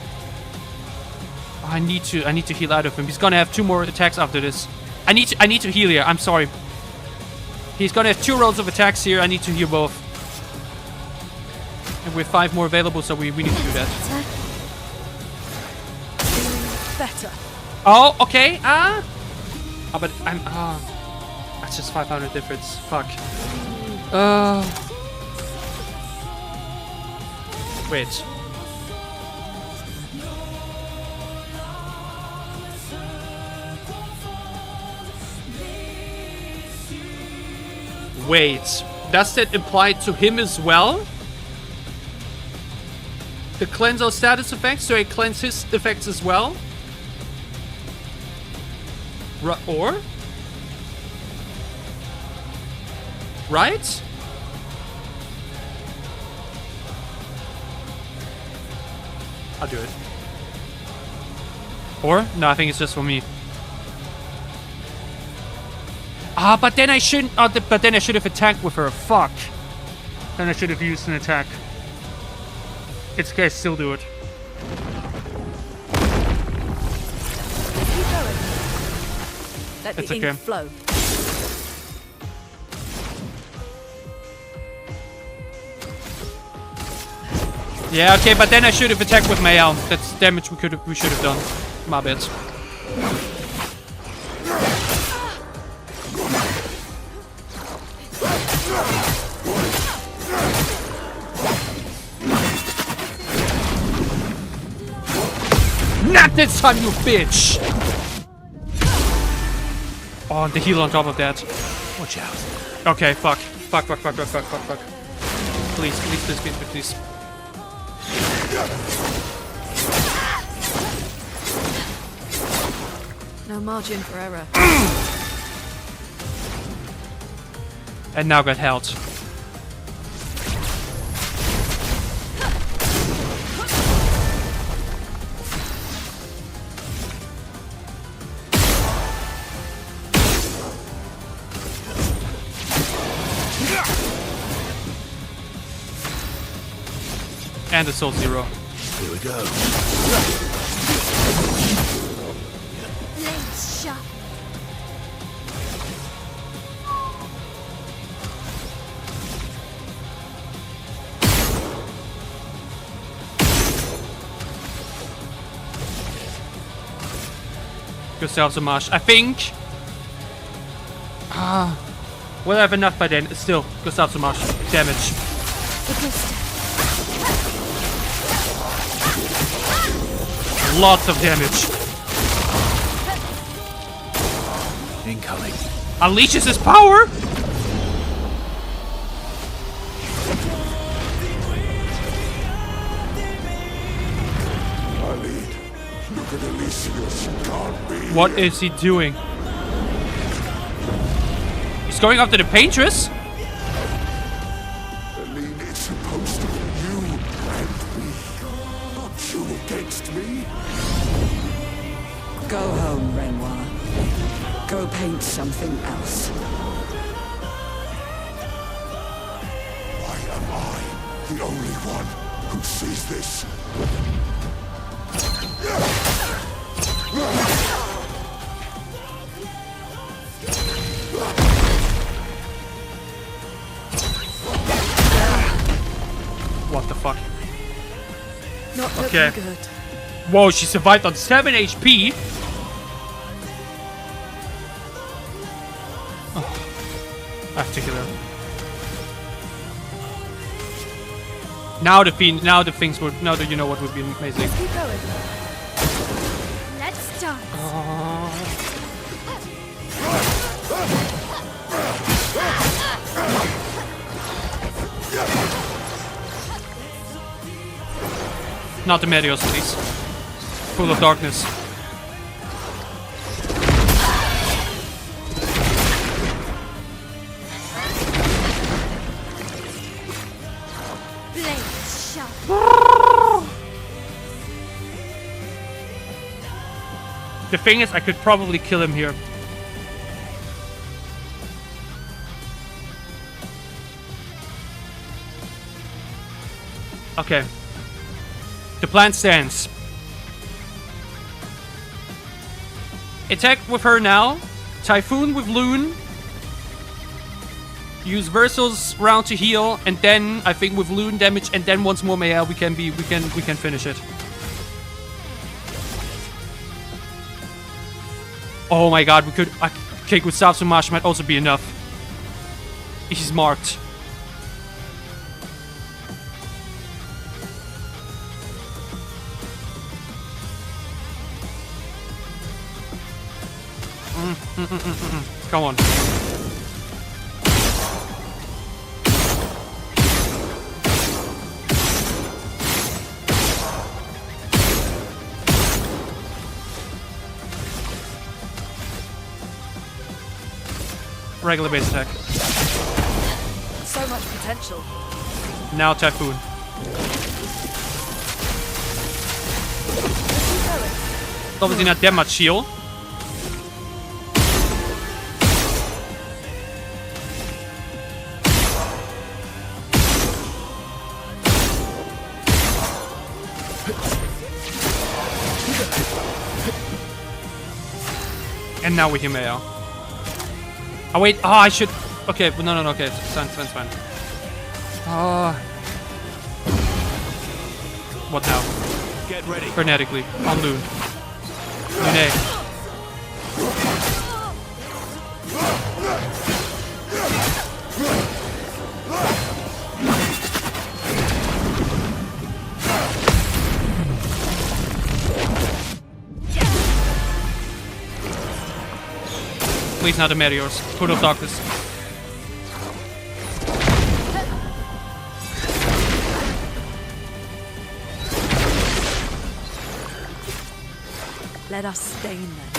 Oh, I need to heal out of him. He's gonna have 2 more attacks after this. I need to heal here. I'm sorry. He's gonna have 2 rounds of attacks here. I need to heal both. And we have 5 more available, so we need to do that. Better. Oh, okay. Oh, but I'm... that's just 500 difference. Fuck. Wait. Wait. Does that apply to him as well? The cleanse our status effects, so I cleanse his effects as well? Or? Right? I'll do it. Or? No, I think it's just for me. But then I shouldn't... but then I should have attacked with her. Fuck. Then I should have used an attack. It's okay, still do it. Keep going. Let It's the okay. ink flow. Yeah, okay, but then I should have attacked with my elm. That's damage we should have done. My bad. Not this time, you bitch! Oh, and the heal on top of that. Watch out. Okay, fuck. Fuck. Please, please, please, please, please. No margin for error. And now got held. And the Soul Zero. Here we go. Blades sharp. Yourself so much. I think. We'll have enough by then. Still, yourself so much damage. Lots of damage. Incoming. Unleashes his power. Look at Elysius. She can't be. What is he doing? He's going after the Paintress? Eileen, it's supposed to be you and me. Not you against me. Go home, Renoir. Go paint something else. Why am I the only one who sees this? What the fuck? Not Okay. looking good. Whoa, she survived on 7 HP. Oh, I have to kill her. Now the things would. Now that you know what would be amazing. Let's keep going. Let's start. Not the Medios, please. Full of darkness. Blades sharp. The thing is, I could probably kill him here. Okay. The plan stands. Attack with her now. Typhoon with Loon. Use Versal's round to heal, and then I think with Loon damage, and then once more Maya, we can finish it. Oh my god, we could. Cake with Samash might also be enough. He's marked. Come on. Regular base attack. So much potential. Now Typhoon. Obviously not that much shield. And now we can Mayo. Oh wait, I should. Okay, but no, okay, it's fine. What now? Get ready. Frenetically, on Loon. Lune. Please not the meteors. Foot of Darkness. let us stain them.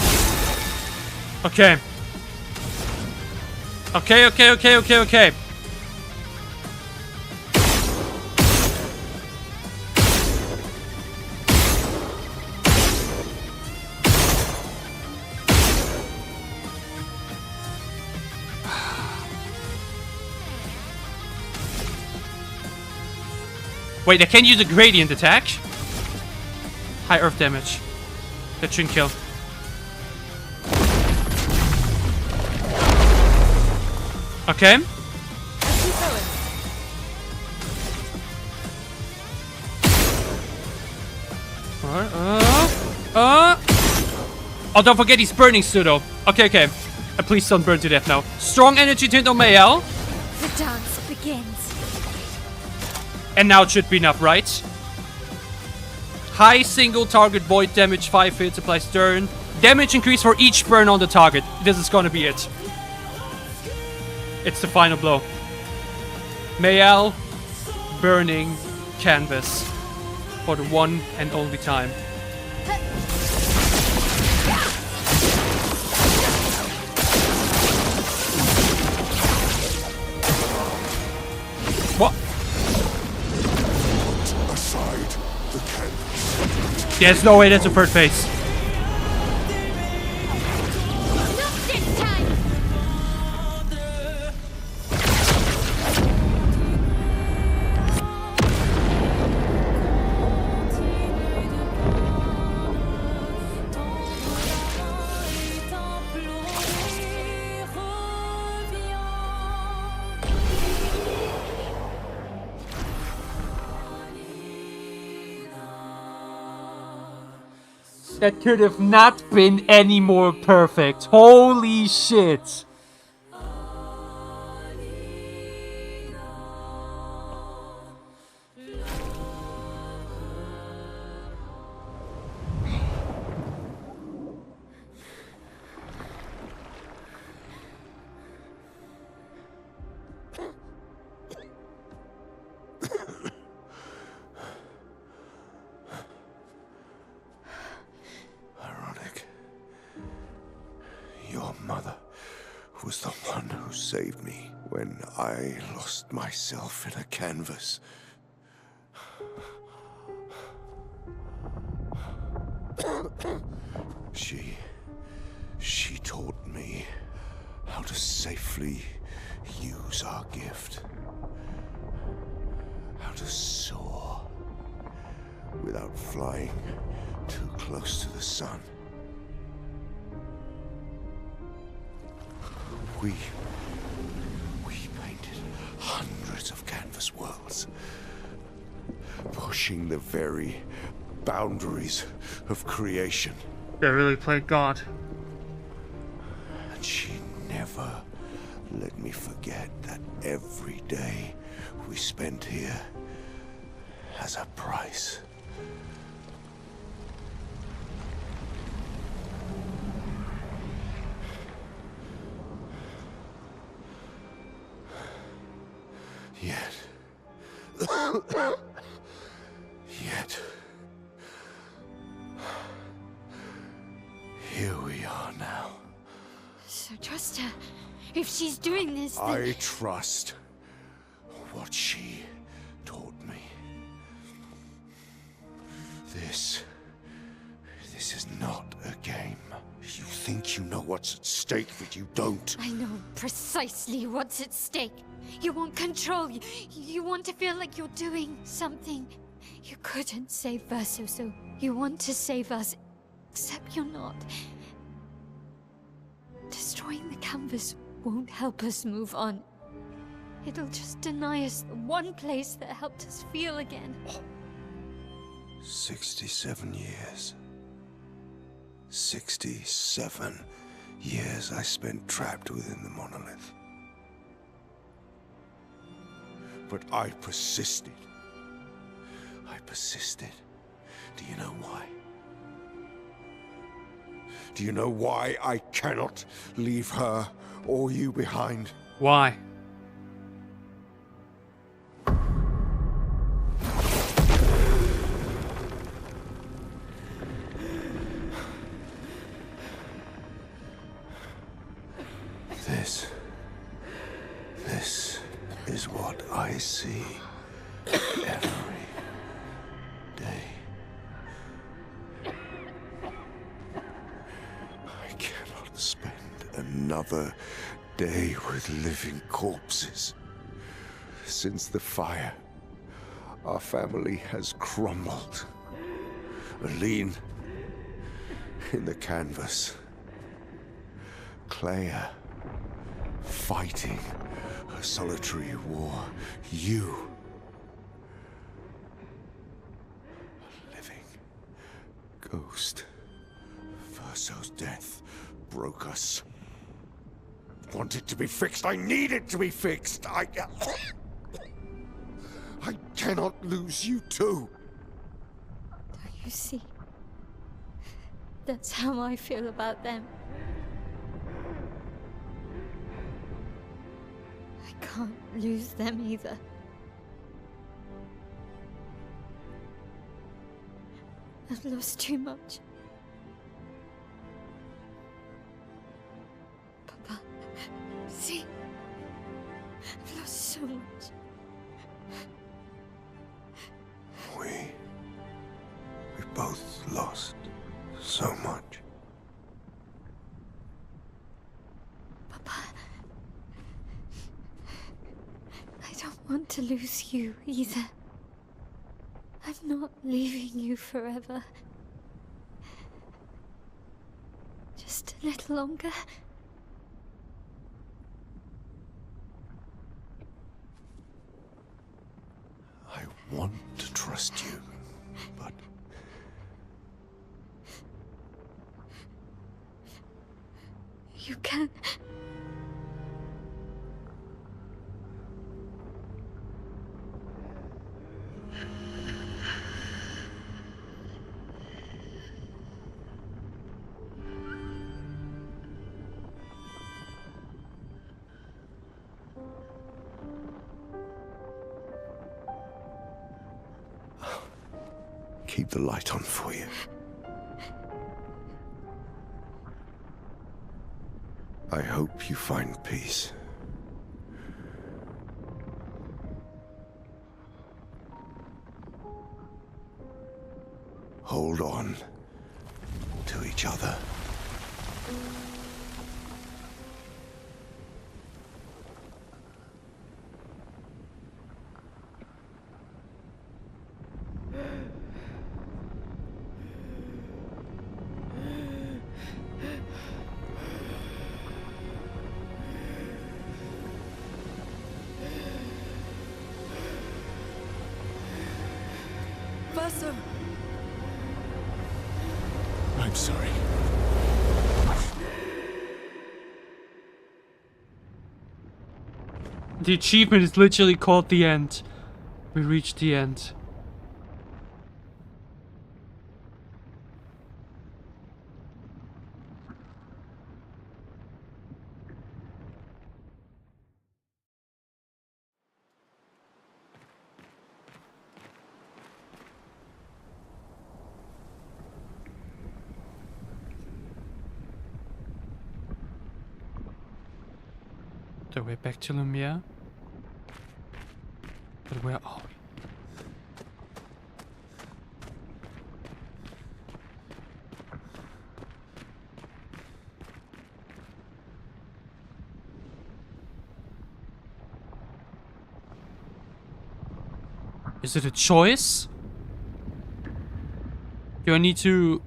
Okay. Okay. Wait, I can use a gradient attack? High earth damage. That shouldn't kill. Okay. Oh, don't forget he's burning pseudo. Okay. Please don't burn to death now. Strong energy tint on Mayel. The dance begins. And now it should be enough, right? High single target void damage, 5 hits, applies turn. Damage increase for each burn on the target. This is gonna be it. It's the final blow. Mayel burning canvas for the one and only time. What? Aside the canvas. There's no way that's a third phase. Not this time! That could have not been any more perfect. Holy shit. Your mother was the one who saved me when I lost myself in a canvas. She taught me how to safely use our gift. How to soar without flying too close to the sun. We painted hundreds of canvas worlds, pushing the very boundaries of creation. They really played God. And she never let me forget that every day we spent here has a price. Yet, here we are now. So trust her. If she's doing this, then... I trust what she taught me. This is not a game. You think you know what's at stake, but you don't. I know precisely what's at stake. You want control. You want to feel like you're doing something. You couldn't save Verso, so you want to save us. Except you're not. Destroying the canvas won't help us move on. It'll just deny us the one place that helped us feel again. 67 years. 67 years I spent trapped within the monolith. But I persisted. Do you know why? Do you know why I cannot leave her or you behind? Why? see every day. I cannot spend another day with living corpses. Since the fire, our family has crumbled. Aline in the canvas. Clair fighting a solitary war. You, a living ghost. Verso's death broke us. Want it to be fixed. I need it to be fixed. I cannot lose you too. You see, that's how I feel about them. I can't lose them either. I've lost too much. Papa, see? I've lost so much. We both lost so much. Papa, I don't want to lose you either. I'm not leaving you forever. Just a little longer. I want to trust you, but you can. keep the light on for you. I hope you find peace. Hold on to each other. Verso! I'm sorry. The achievement is literally called the end. We reached the end. So we're back to Lumiere. But where are we? Is it a choice? Do I need to...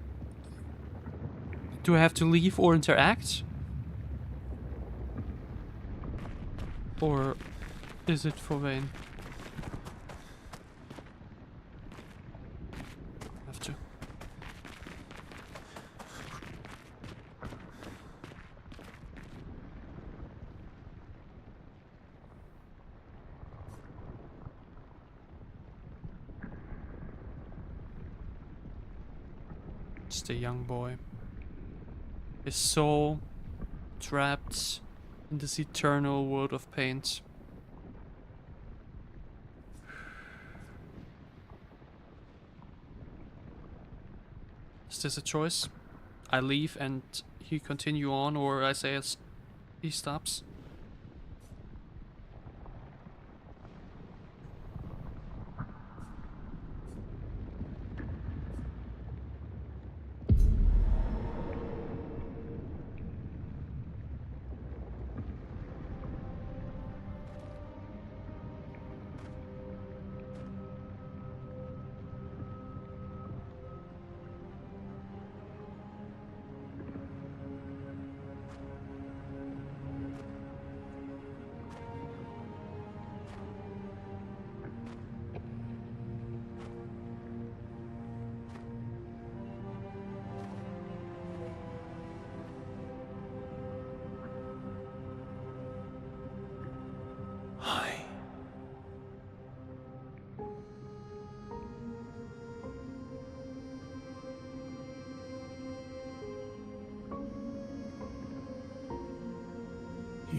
Do I have to leave or interact? Or is it for Vayne? Have to. It's the young boy. His soul trapped in this eternal world of paint. Is this a choice? I leave and he continue on, or I say he stops?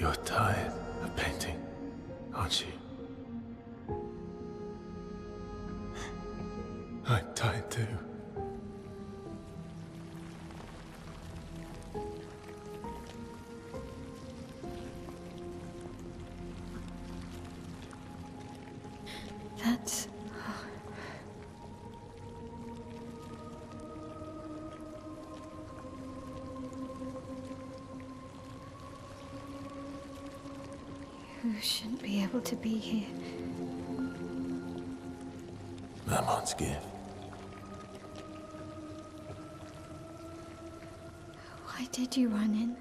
You're tired of painting, aren't you? I'm tired too. That's... You shouldn't be able to be here. Mamon's gift. Why did you run in?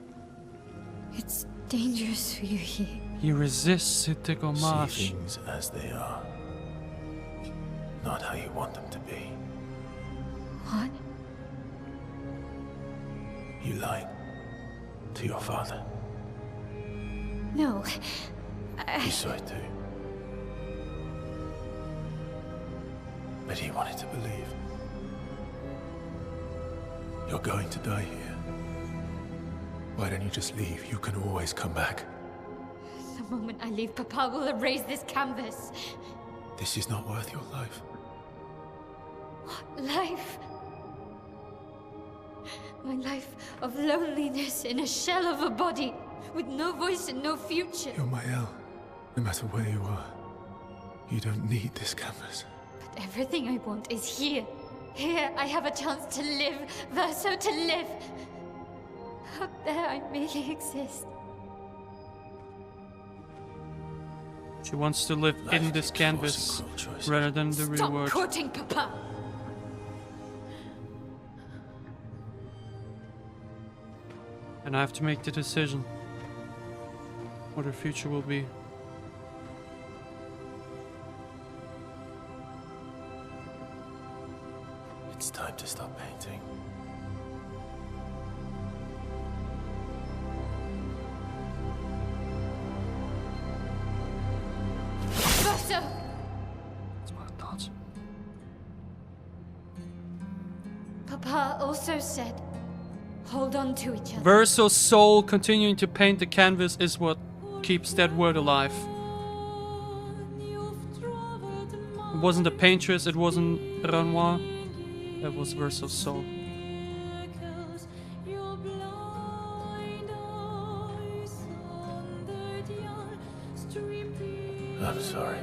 It's dangerous for you here. He resists the See gomage. things as they are. Not how you want them to be. What? You lied to your father. No. You saw it too. But he wanted to believe. You're going to die here. Why don't you just leave? You can always come back. The moment I leave, Papa will erase this canvas. This is not worth your life. What life? My life of loneliness in a shell of a body, with no voice and no future. You're my El. No matter where you are, you don't need this canvas. But everything I want is here. Here I have a chance to live, Verso, to live. Out there I merely exist. She wants to live in Life this keeps canvas forcing cruel choices. rather than the real Stop world. quoting Papa! And I have to make the decision what her future will be. It's time to stop painting. Verso! That's what I thought. Papa also said, hold on to each other. Verso's soul continuing to paint the canvas is what keeps that word alive. It wasn't the paintress, it wasn't Renoir, it was Verso's soul. I'm sorry.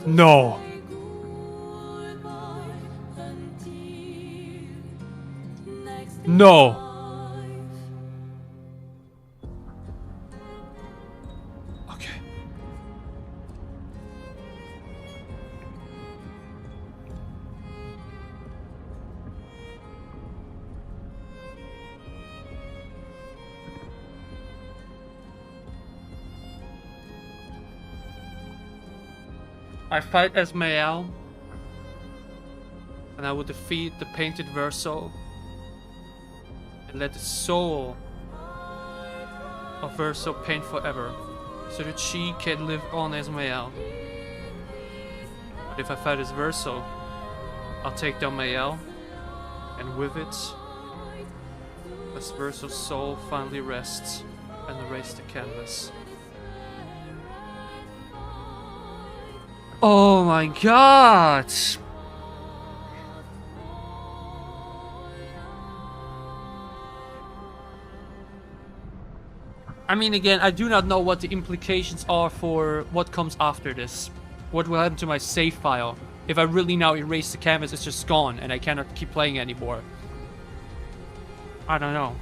No. No. Okay. I fight as Mael, and I will defeat the painted Verso and let the soul of Verso paint forever, so that she can live on as Mael. But if I fight as Verso, I'll take down Mael, and with it, as Verso's soul finally rests and erase the canvas. Oh my god! I mean, again, I do not know what the implications are for what comes after this. What will happen to my save file? If I really now erase the canvas, it's just gone and I cannot keep playing anymore. I don't know.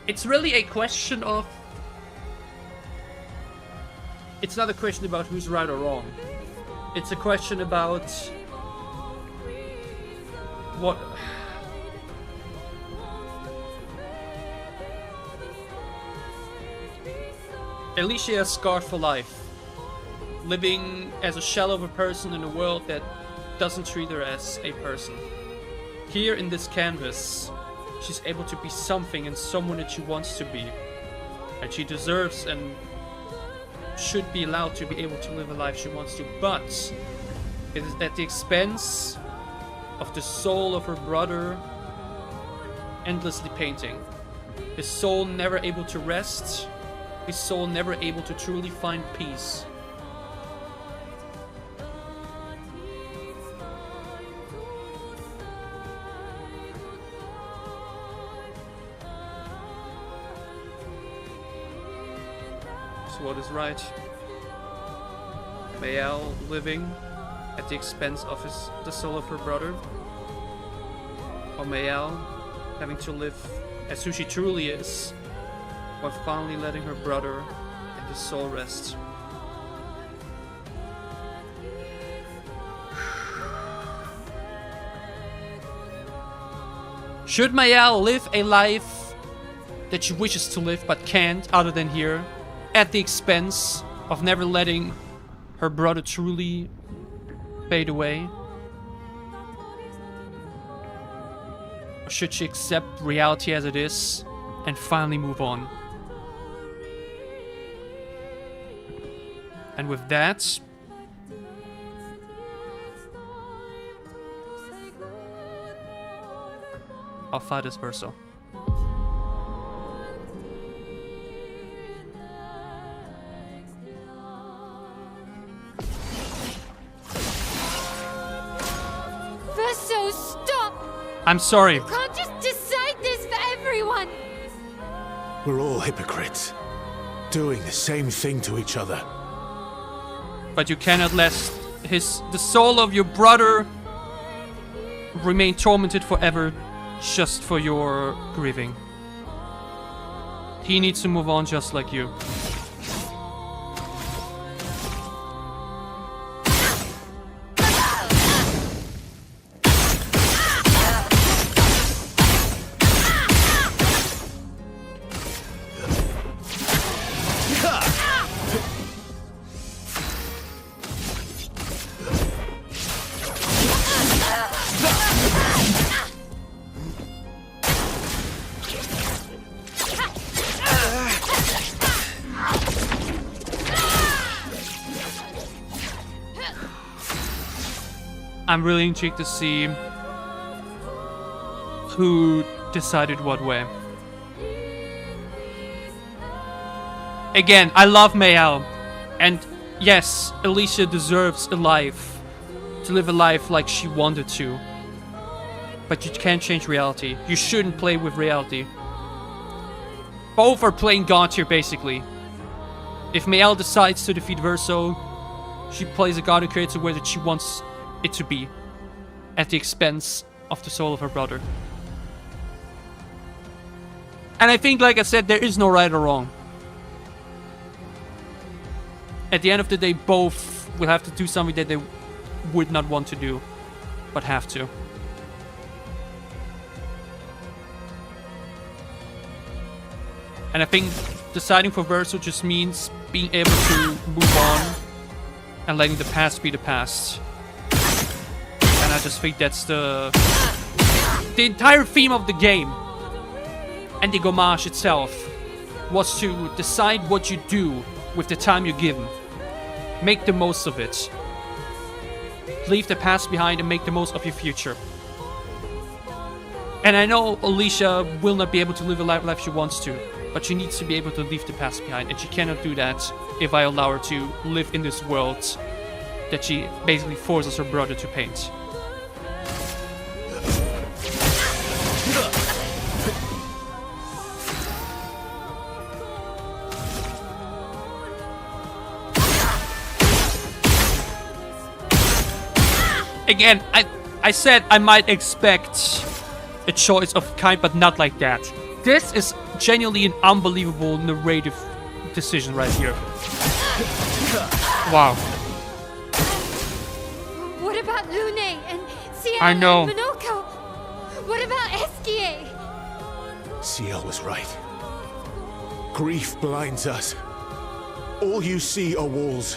It's really a question of... It's not a question about who's right or wrong. It's a question about... what... Alicia is scarred for life. Living as a shell of a person in a world that doesn't treat her as a person. Here in this canvas, she's able to be something and someone that she wants to be. And she deserves and should be allowed to be able to live a life she wants to. But it is at the expense of the soul of her brother endlessly painting. His soul never able to rest. His soul never able to truly find peace. So what is right? Mael living at the expense of the soul of her brother? Or Mael having to live as who she truly is, while finally letting her brother and his soul rest? Should Mael live a life that she wishes to live but can't, other than here, at the expense of never letting her brother truly fade away? Or should she accept reality as it is and finally move on? And with that, I'll fight as Verso. Verso, stop! I'm sorry. You can't just decide this for everyone! We're all hypocrites, doing the same thing to each other. But you cannot let the soul of your brother remain tormented forever just for your grieving. He needs to move on just like you. I'm really intrigued to see who decided what way. Again, I love Mael, and yes, Alicia deserves a life, to live a life like she wanted to. But you can't change reality. You shouldn't play with reality. Both are playing God here, basically. If Mael decides to defeat Verso, she plays a God who creates a world that she wants it to be, at the expense of the soul of her brother. And I think, like I said, there is no right or wrong. At the end of the day, both will have to do something that they would not want to do, but have to. And I think deciding for Verso just means being able to move on and letting the past be the past. And I just think that's the entire theme of the game. And the homage itself was to decide what you do with the time you're given. Make the most of it. Leave the past behind and make the most of your future. And I know Alicia will not be able to live a life she wants to, but she needs to be able to leave the past behind, and she cannot do that if I allow her to live in this world that she basically forces her brother to paint. Again, I said I might expect a choice of kind, but not like that. This is genuinely an unbelievable narrative decision right here. Wow. What about Lune and Ciel I know. and Minoko? What about Esquier? Ciel was right. Grief blinds us. All you see are walls.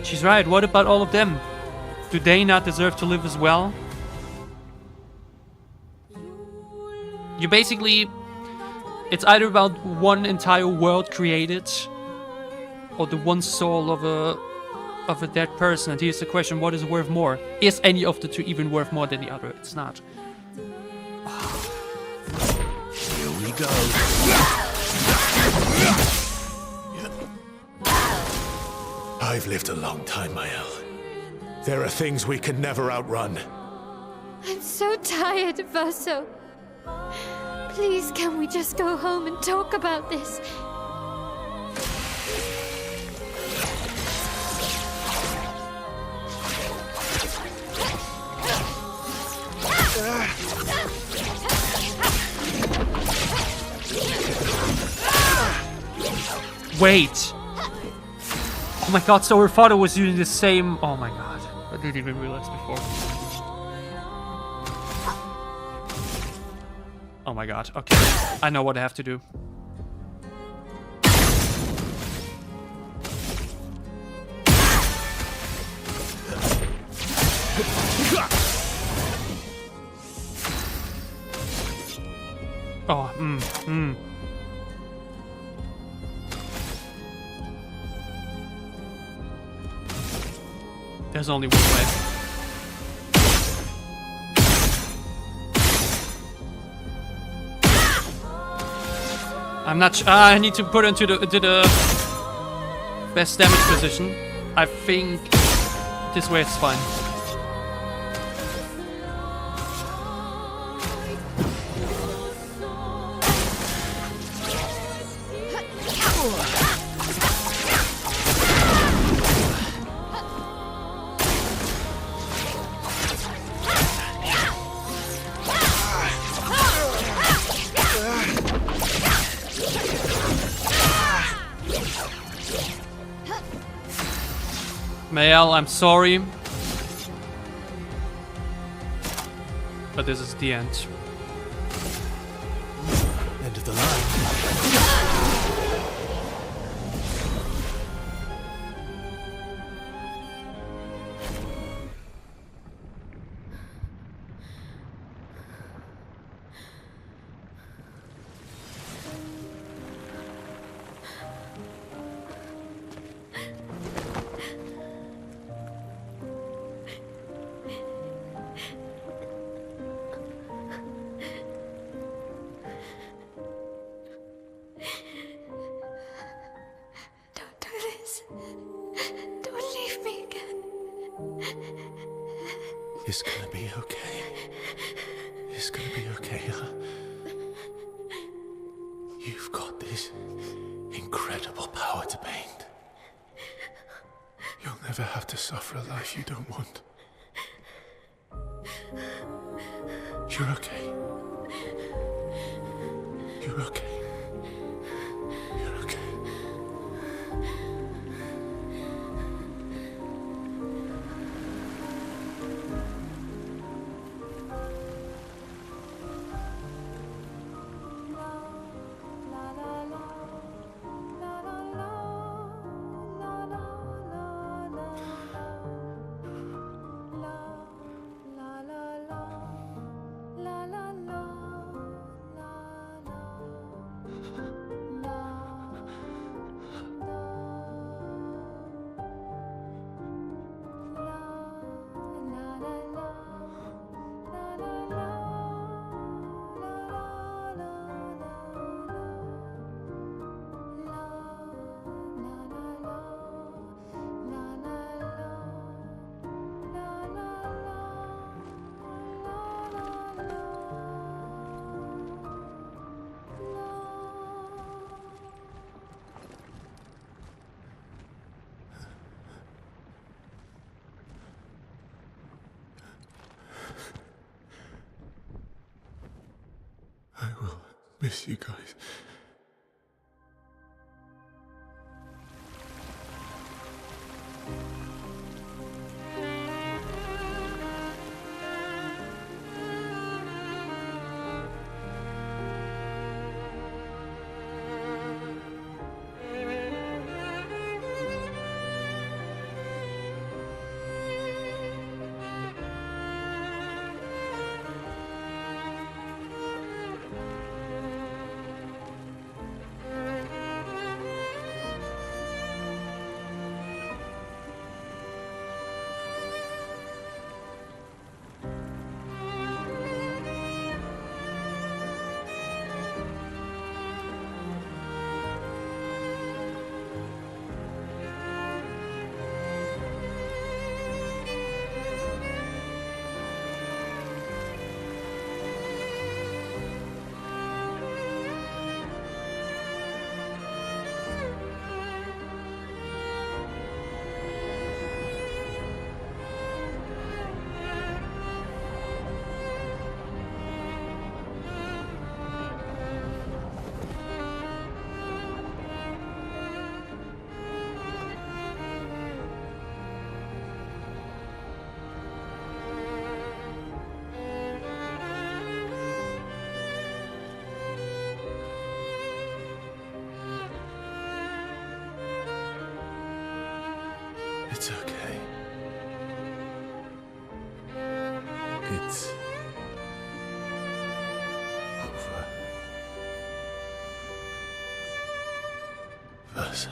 She's right. What about all of them? Do they not deserve to live as well? You basically... It's either about one entire world created, or the one soul of a dead person. And here's the question, what is worth more? Is any of the two even worth more than the other? It's not. Here we go. I've lived a long time, Mael. There are things we can never outrun. I'm so tired, Verso. Please, can we just go home and talk about this? Wait! Oh my god, so her father was using the same... Oh my god. I didn't even realize before. Oh my god, okay. I know what I have to do. Oh, There's only one way. I'm not sure. I need to put it into the best damage position. I think this way it's fine. Mael, I'm sorry. But this is the end. End of the line. It's gonna be okay. It's gonna be okay, huh? You've got this incredible power to paint. You'll never have to suffer a life you don't want. You're okay. You're okay. You're okay. I will miss you guys. It's okay. It's over. Verso.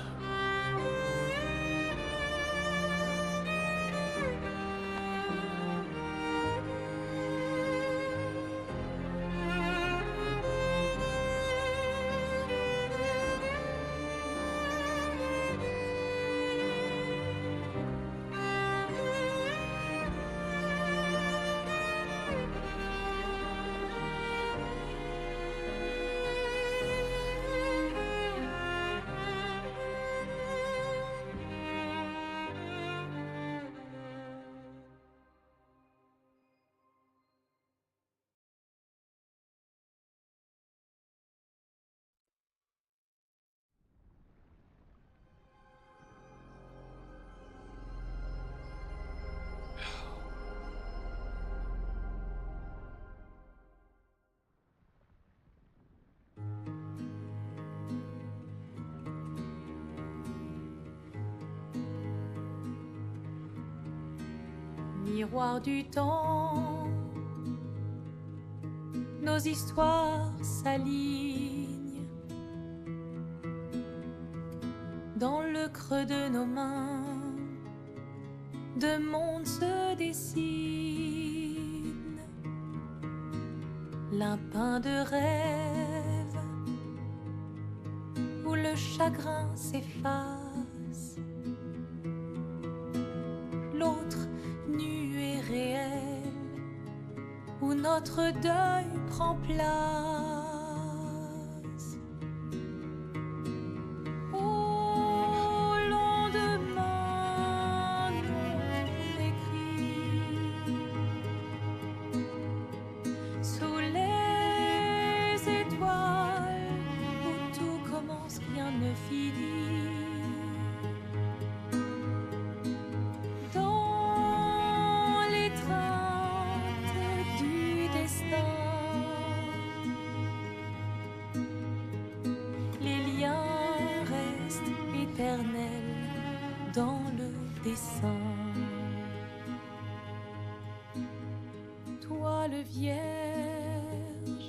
Miroir du temps, nos histoires s'alignent dans le creux de nos mains. Deux mondes se dessinent, l'un peint de rêve où le chagrin s'efface, l'autre nu et réel où notre deuil prend place. Au lendemain non écrit, sous les étoiles où tout commence, rien ne finit. Dans l'étreinte du destin, les liens restent éternels dans le dessin. Toile vierge,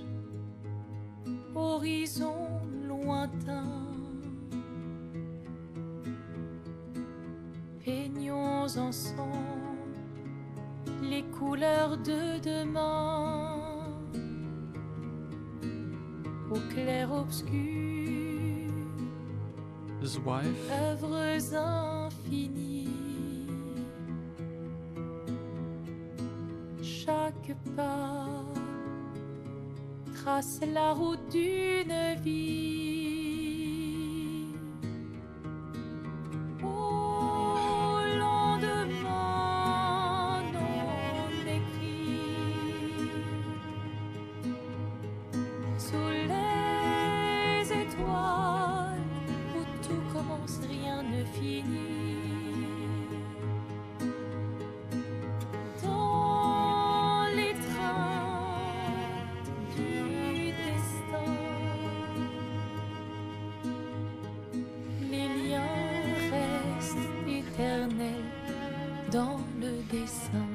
horizon lointain, peignons ensemble les couleurs de demain. Au clair obscur, His wife. œuvres infinies. Chaque pas trace la route d'une vie. Au lendemain non écrit, sous les étoiles où tout commence, rien ne finit. Dans l'étreinte du destin, les liens restent éternels dans le dessin.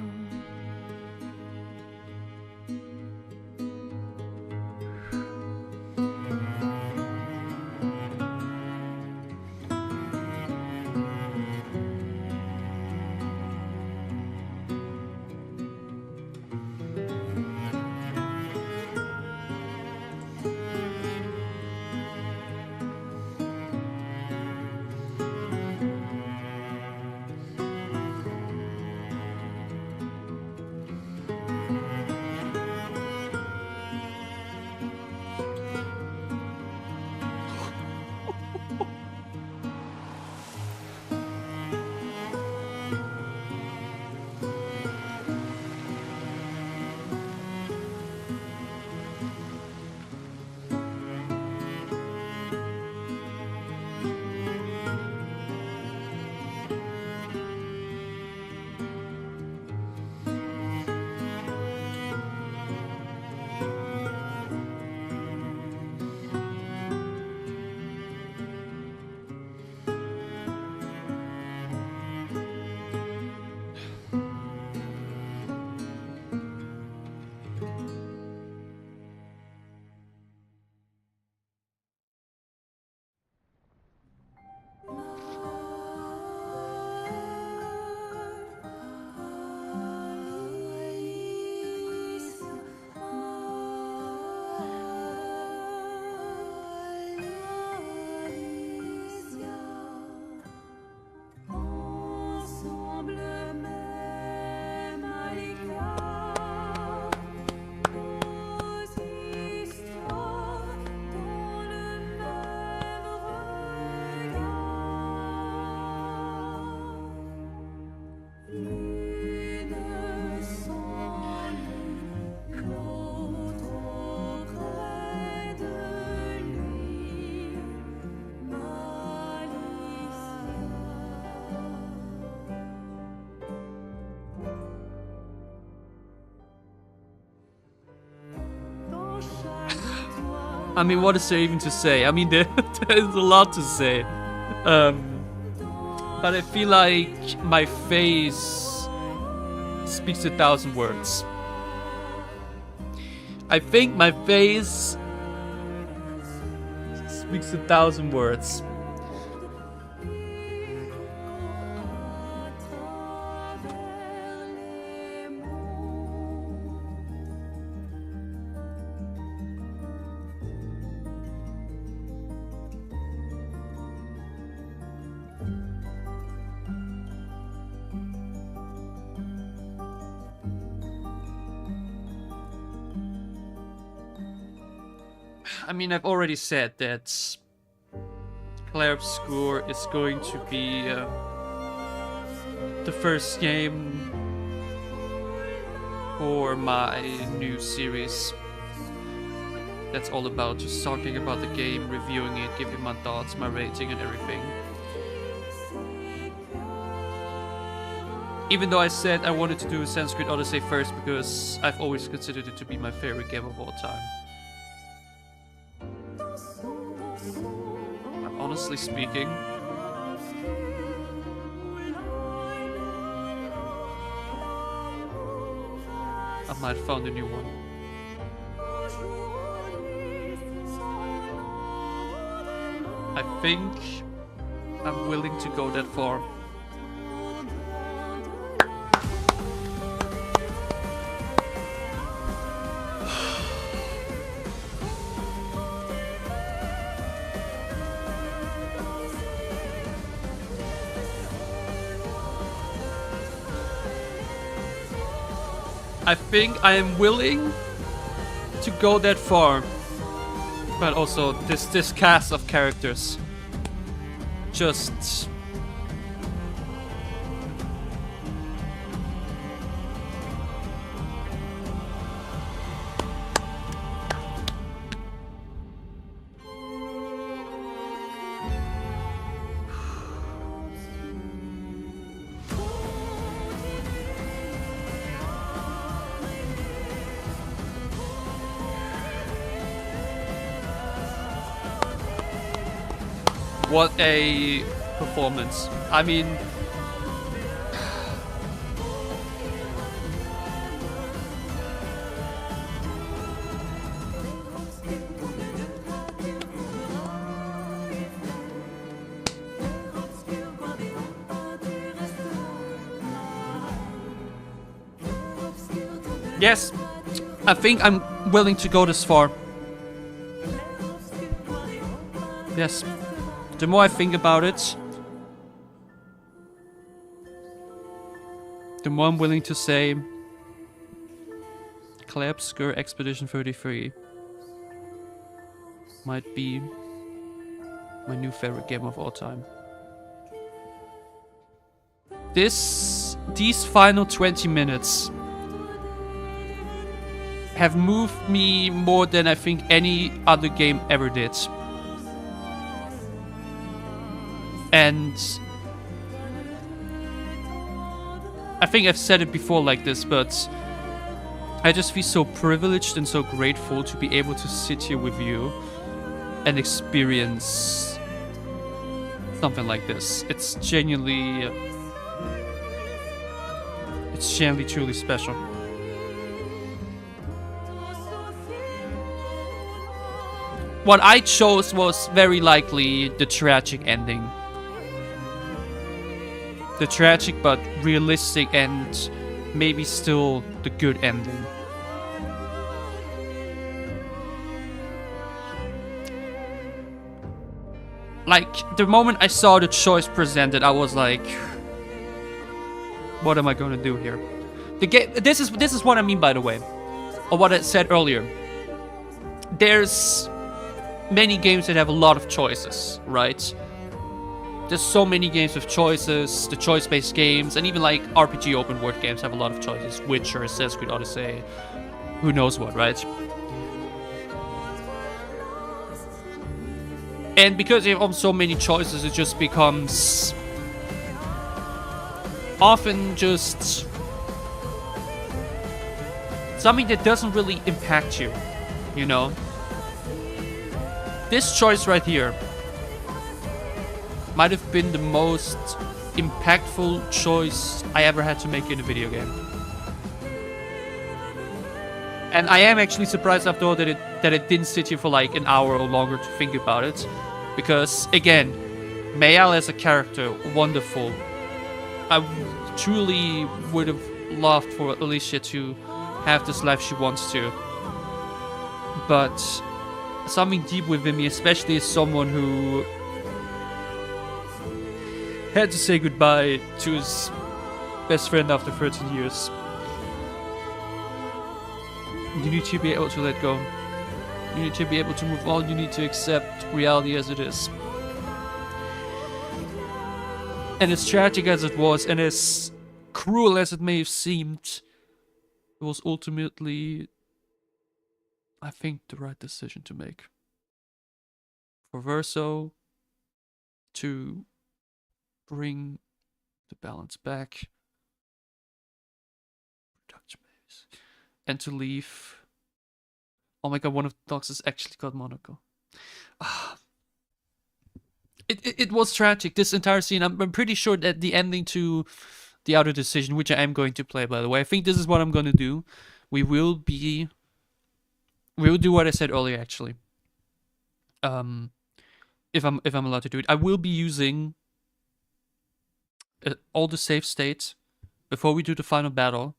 I mean, what is there even to say? I mean, there's a lot to say. But I feel like my face speaks 1,000 words. I think my face speaks 1,000 words. I mean, I've already said that Clair Obscur is going to be the first game for my new series. That's all about just talking about the game, reviewing it, giving my thoughts, my rating and everything. Even though I said I wanted to do Assassin's Creed Odyssey first because I've always considered it to be my favorite game of all time. Honestly speaking, I might have found a new one. I think I'm willing to go that far. I think I am willing to go that far, but also this cast of characters just what a performance. I mean, yes, I think I'm willing to go this far. Yes. The more I think about it, the more I'm willing to say Clair Obscur Expedition 33 might be my new favorite game of all time. These final 20 minutes have moved me more than I think any other game ever did. And I think I've said it before like this, but I just feel so privileged and so grateful to be able to sit here with you and experience something like this. It's genuinely truly special. What I chose was very likely the tragic ending. The tragic but realistic and maybe still the good ending. Like, the moment I saw the choice presented, I was like, what am I gonna do here? The game. This is what I mean, by the way, or what I said earlier. There's many games that have a lot of choices, right? There's so many games with choices, the choice-based games, and even like RPG open world games have a lot of choices. Witcher, Assassin's Creed Odyssey, who knows what, right? And because you have so many choices, it just becomes often just something that doesn't really impact you, you know? This choice right here might have been the most impactful choice I ever had to make in a video game. And I am actually surprised after all that it didn't sit here for like an hour or longer to think about it. Because, again, Mayal as a character, wonderful. I truly would have loved for Alicia to have this life she wants to. But something deep within me, especially as someone who had to say goodbye to his best friend after 13 years. You need to be able to let go. You need to be able to move on. You need to accept reality as it is. And as tragic as it was, and as cruel as it may have seemed, it was ultimately, I think, the right decision to make. For Verso to bring the balance back. Production base. And to leave. Oh my god, one of the dogs has actually got Monaco. It was tragic, this entire scene. I'm pretty sure that the ending to the outer decision, which I am going to play, by the way, I think this is what I'm going to do. We will do what I said earlier, actually. If I'm allowed to do it, I will be using all the save states before we do the final battle.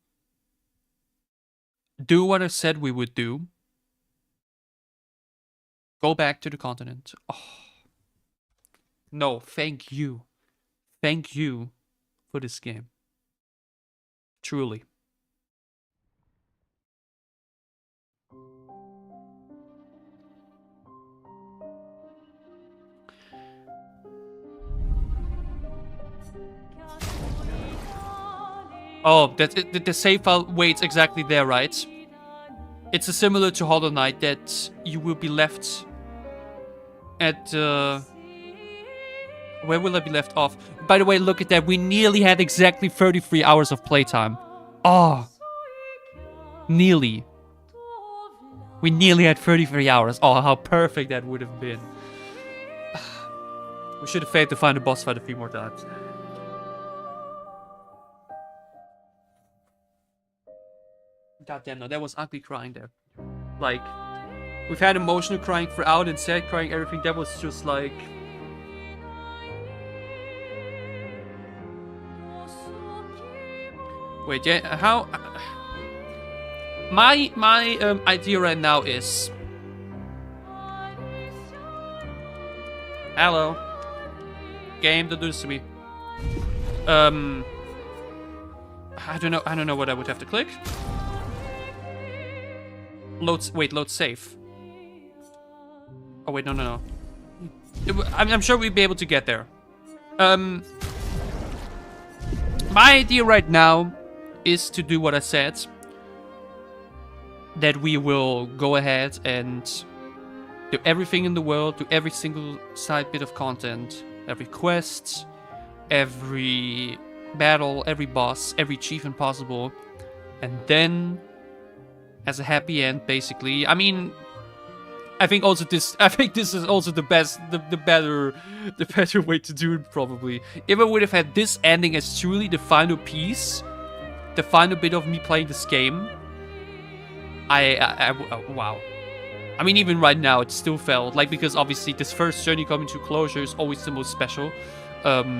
Do what I said we would do. Go back to the continent. Oh. No, thank you. Thank you for this game. Truly. Oh, the save file waits exactly there, right? It's similar to Hollow Knight that you will be left at... where will I be left off? By the way, look at that. We nearly had exactly 33 hours of playtime. Oh. Nearly. We nearly had 33 hours. Oh, how perfect that would have been. We should have failed to find the boss fight a few more times. Goddamn, no, that was ugly crying there. Like, we've had emotional crying throughout and sad crying, everything. That was just like... Wait, yeah, how... My idea right now is... Hello. Game, don't do this to me. I don't know what I would have to click. Load save. Oh wait, no. I'm sure we'd be able to get there. My idea right now is to do what I said. That we will go ahead and do everything in the world, do every single side bit of content, every quest, every battle, every boss, every achievement possible, and then as a happy end, basically. I mean, I think this is also the better way to do it, probably. If I would have had this ending as truly the final piece, the final bit of me playing this game, wow. I mean, even right now, it still felt like, because obviously this first journey coming to closure is always the most special. But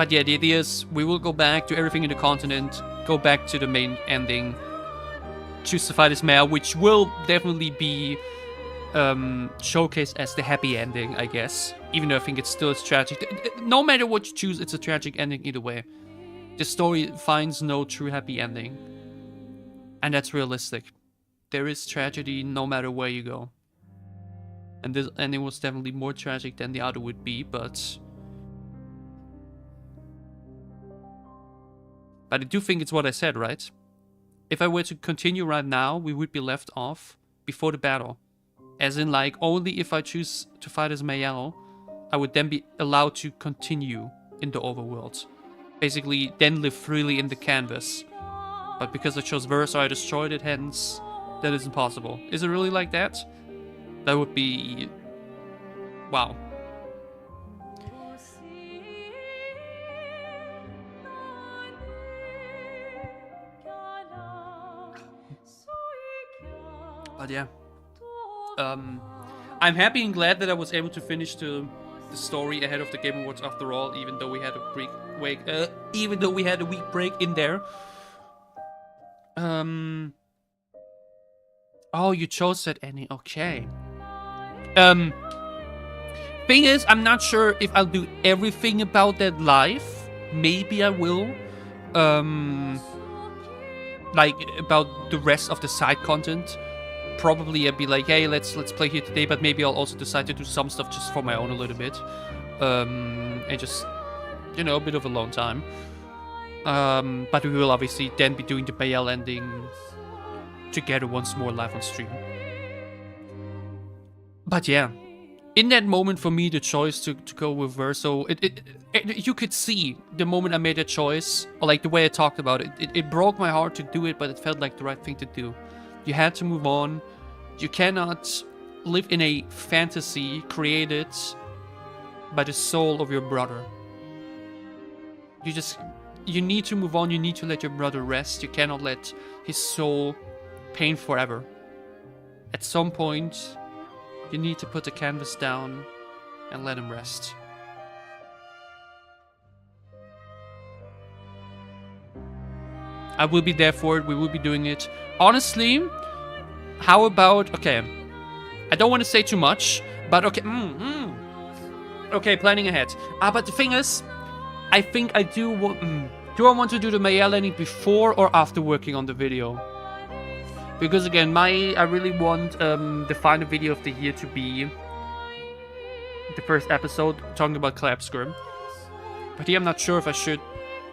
yeah, the idea is we will go back to everything in the continent, go back to the main ending, choose to fight as Maya, which will definitely be showcased as the happy ending, I guess. Even though I think it's still as tragic. No matter what you choose, it's a tragic ending either way. The story finds no true happy ending. And that's realistic. There is tragedy no matter where you go. And this ending was definitely more tragic than the other would be, but I do think it's what I said, right? If I were to continue right now, we would be left off before the battle. As in, like, only if I choose to fight as Mayal, I would then be allowed to continue in the overworld. Basically, then live freely in the canvas. But because I chose Versa, I destroyed it, hence, that isn't possible. Is it really like that? That would be... wow. But yeah. I'm happy and glad that I was able to finish the story ahead of the Game Awards after all, even though we had a week break in there. Oh, you chose that ending. Okay. Thing is, I'm not sure if I'll do everything about that live. Maybe I will. Like about the rest of the side content. Probably I'd be like, hey, let's play here today, but maybe I'll also decide to do some stuff just for my own a little bit. And just, you know, a bit of alone time. But we will obviously then be doing the Bayel ending together once more live on stream. But yeah, in that moment for me, the choice to go with Verso, you could see the moment I made that choice, or like the way I talked about it, it broke my heart to do it, but it felt like the right thing to do. You had to move on. You cannot live in a fantasy created by the soul of your brother. You need to move on. You need to let your brother rest. You cannot let his soul pain forever. At some point, you need to put the canvas down and let him rest. I will be there for it. We will be doing it. Honestly, how about... okay, I don't want to say too much, but okay. Okay, planning ahead. But the thing is, I think I do want... do I want to do the Mayel ending before or after working on the video? Because again, I really want the final video of the year to be the first episode talking about Clair Obscur. But here I'm not sure if I should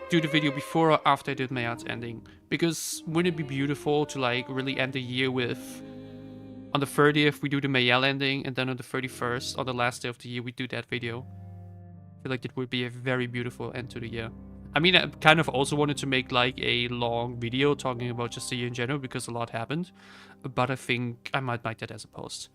do the video before or after I did Mayel's ending. Because wouldn't it be beautiful to like really end the year with... on the 30th we do the Mayel ending, and then on the 31st, on the last day of the year, we do that video. I feel like it would be a very beautiful end to the year. I mean, I kind of also wanted to make like a long video talking about just the year in general because a lot happened. But I think I might make that as a post.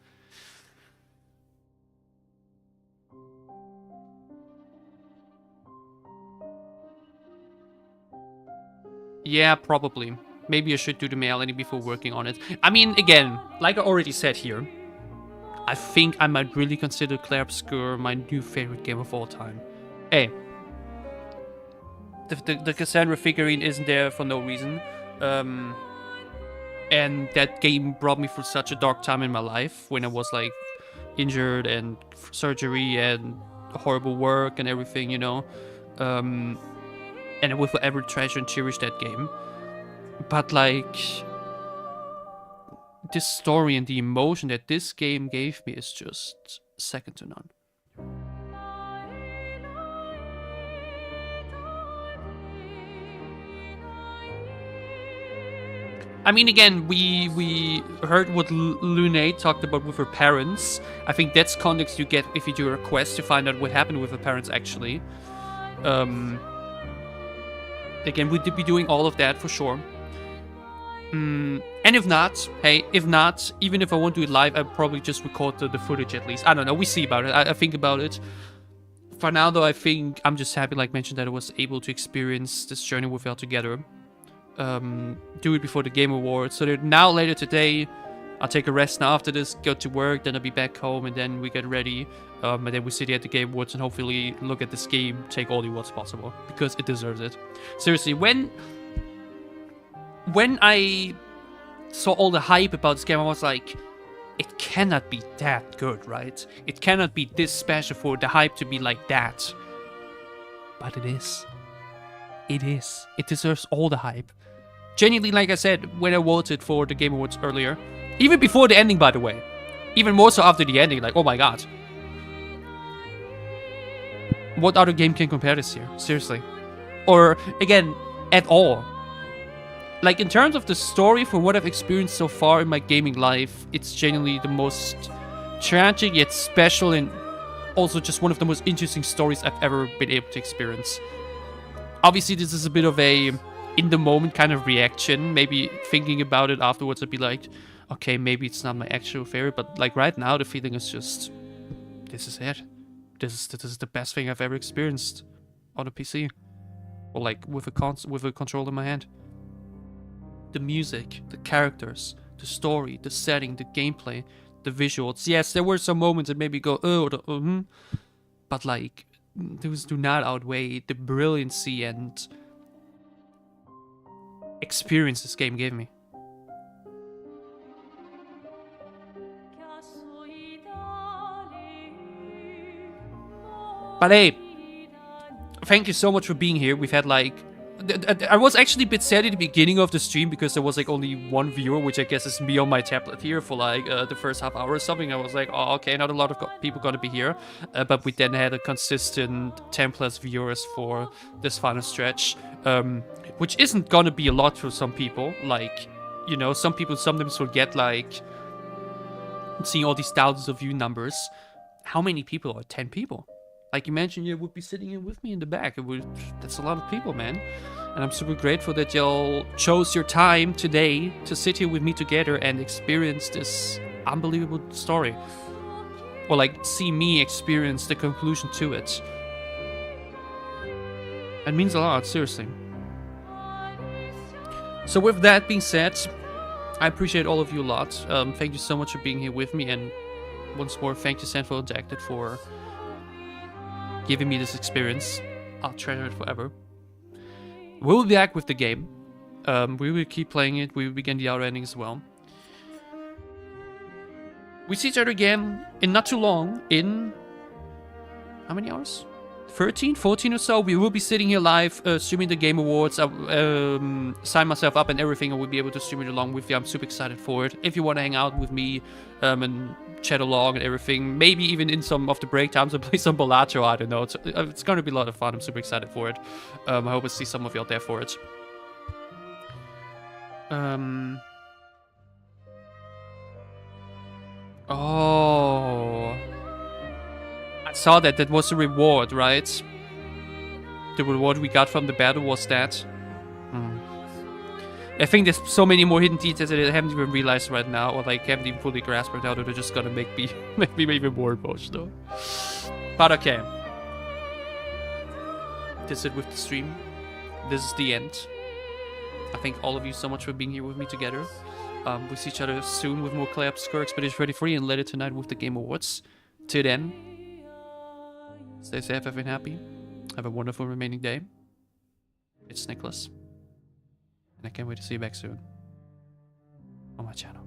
Yeah, probably. Maybe I should do the Mayel ending before working on it. I mean, again, like I already said here, I think I might really consider Clair Obscur my new favorite game of all time. Hey. The Cassandra figurine isn't there for no reason. And that game brought me through such a dark time in my life when I was like injured and surgery and horrible work and everything, you know. And I will forever treasure and cherish that game. But like, this story and the emotion that this game gave me is just second to none. I mean, again, we heard what Lune talked about with her parents. I think that's context you get if you do a quest to find out what happened with her parents, actually. Again, we'd be doing all of that for sure. And if not, hey, if not, even if I won't do it live, I'll probably just record the footage at least. I don't know, we see about it. I think about it. For now, though, I think I'm just happy, like mentioned, that I was able to experience this journey with y'all together. Do it before the Game Awards, so that now later today I'll take a rest now after this, go to work, then I'll be back home, and then we get ready, and then we sit here at the Game Awards and hopefully look at this game, take all the awards possible, because it deserves it. Seriously, when I saw all the hype about this game, I was like, it cannot be that good, right? It cannot be this special for the hype to be like that. But it is. It is. It deserves all the hype. Genuinely, like I said, when I voted for the Game Awards earlier, even before the ending, by the way, even more so after the ending, like, oh my god. What other game can compare this here? Seriously. Or, again, at all. Like, in terms of the story, from what I've experienced so far in my gaming life, it's genuinely the most tragic yet special and also just one of the most interesting stories I've ever been able to experience. Obviously, this is a bit of a in-the-moment kind of reaction. Maybe thinking about it afterwards, I'd be like, okay, maybe it's not my actual favorite, but like right now the feeling is just, this is it. This is the best thing I've ever experienced on a PC, or like with a controller in my hand. The music, the characters, the story, the setting, the gameplay, the visuals. Yes, there were some moments that made me go, oh, but like, those do not outweigh the brilliancy and experience this game gave me. But hey, thank you so much for being here. We've had like, I was actually a bit sad at the beginning of the stream because there was like only one viewer, which I guess is me on my tablet here for like the first half hour or something. I was like, oh, okay, not a lot of people gonna be here. But we then had a consistent 10+ viewers for this final stretch, which isn't gonna be a lot for some people. Like, you know, some people sometimes forget like seeing all these thousands of view numbers. How many people are 10 people? Like, imagine you would be sitting here with me in the back. That's a lot of people, man. And I'm super grateful that y'all chose your time today to sit here with me together and experience this unbelievable story. Or like, see me experience the conclusion to it. It means a lot, seriously. So with that being said, I appreciate all of you a lot. Thank you so much for being here with me. And once more, thank you, Central Redacted, for giving me this experience. I'll treasure it forever. We'll be back with the game. We will keep playing it. We will begin the outer ending as well. We see each other again in not too long. In how many hours? 13, 14 or so. We will be sitting here live, streaming the Game Awards. I'll sign myself up and everything. I will be able to stream it along with you. I'm super excited for it. If you want to hang out with me and chat along and everything, maybe even in some of the break times and play some Balatro, I don't know. It's going to be a lot of fun. I'm super excited for it. I hope I see some of y'all there for it. Oh, I saw that. That was a reward, right? The reward we got from the battle was that. I think there's so many more hidden details that I haven't even realized right now, or like haven't even fully grasped right now, that are just gonna make me even more emotional. But okay. This is it with the stream. This is the end. I thank all of you so much for being here with me together. We'll see each other soon with more Clair Obscur Expedition 33 and later tonight with the Game Awards. Till then, stay safe, have been happy. Have a wonderful remaining day. It's Niclas. And I can't wait to see you back soon on my channel.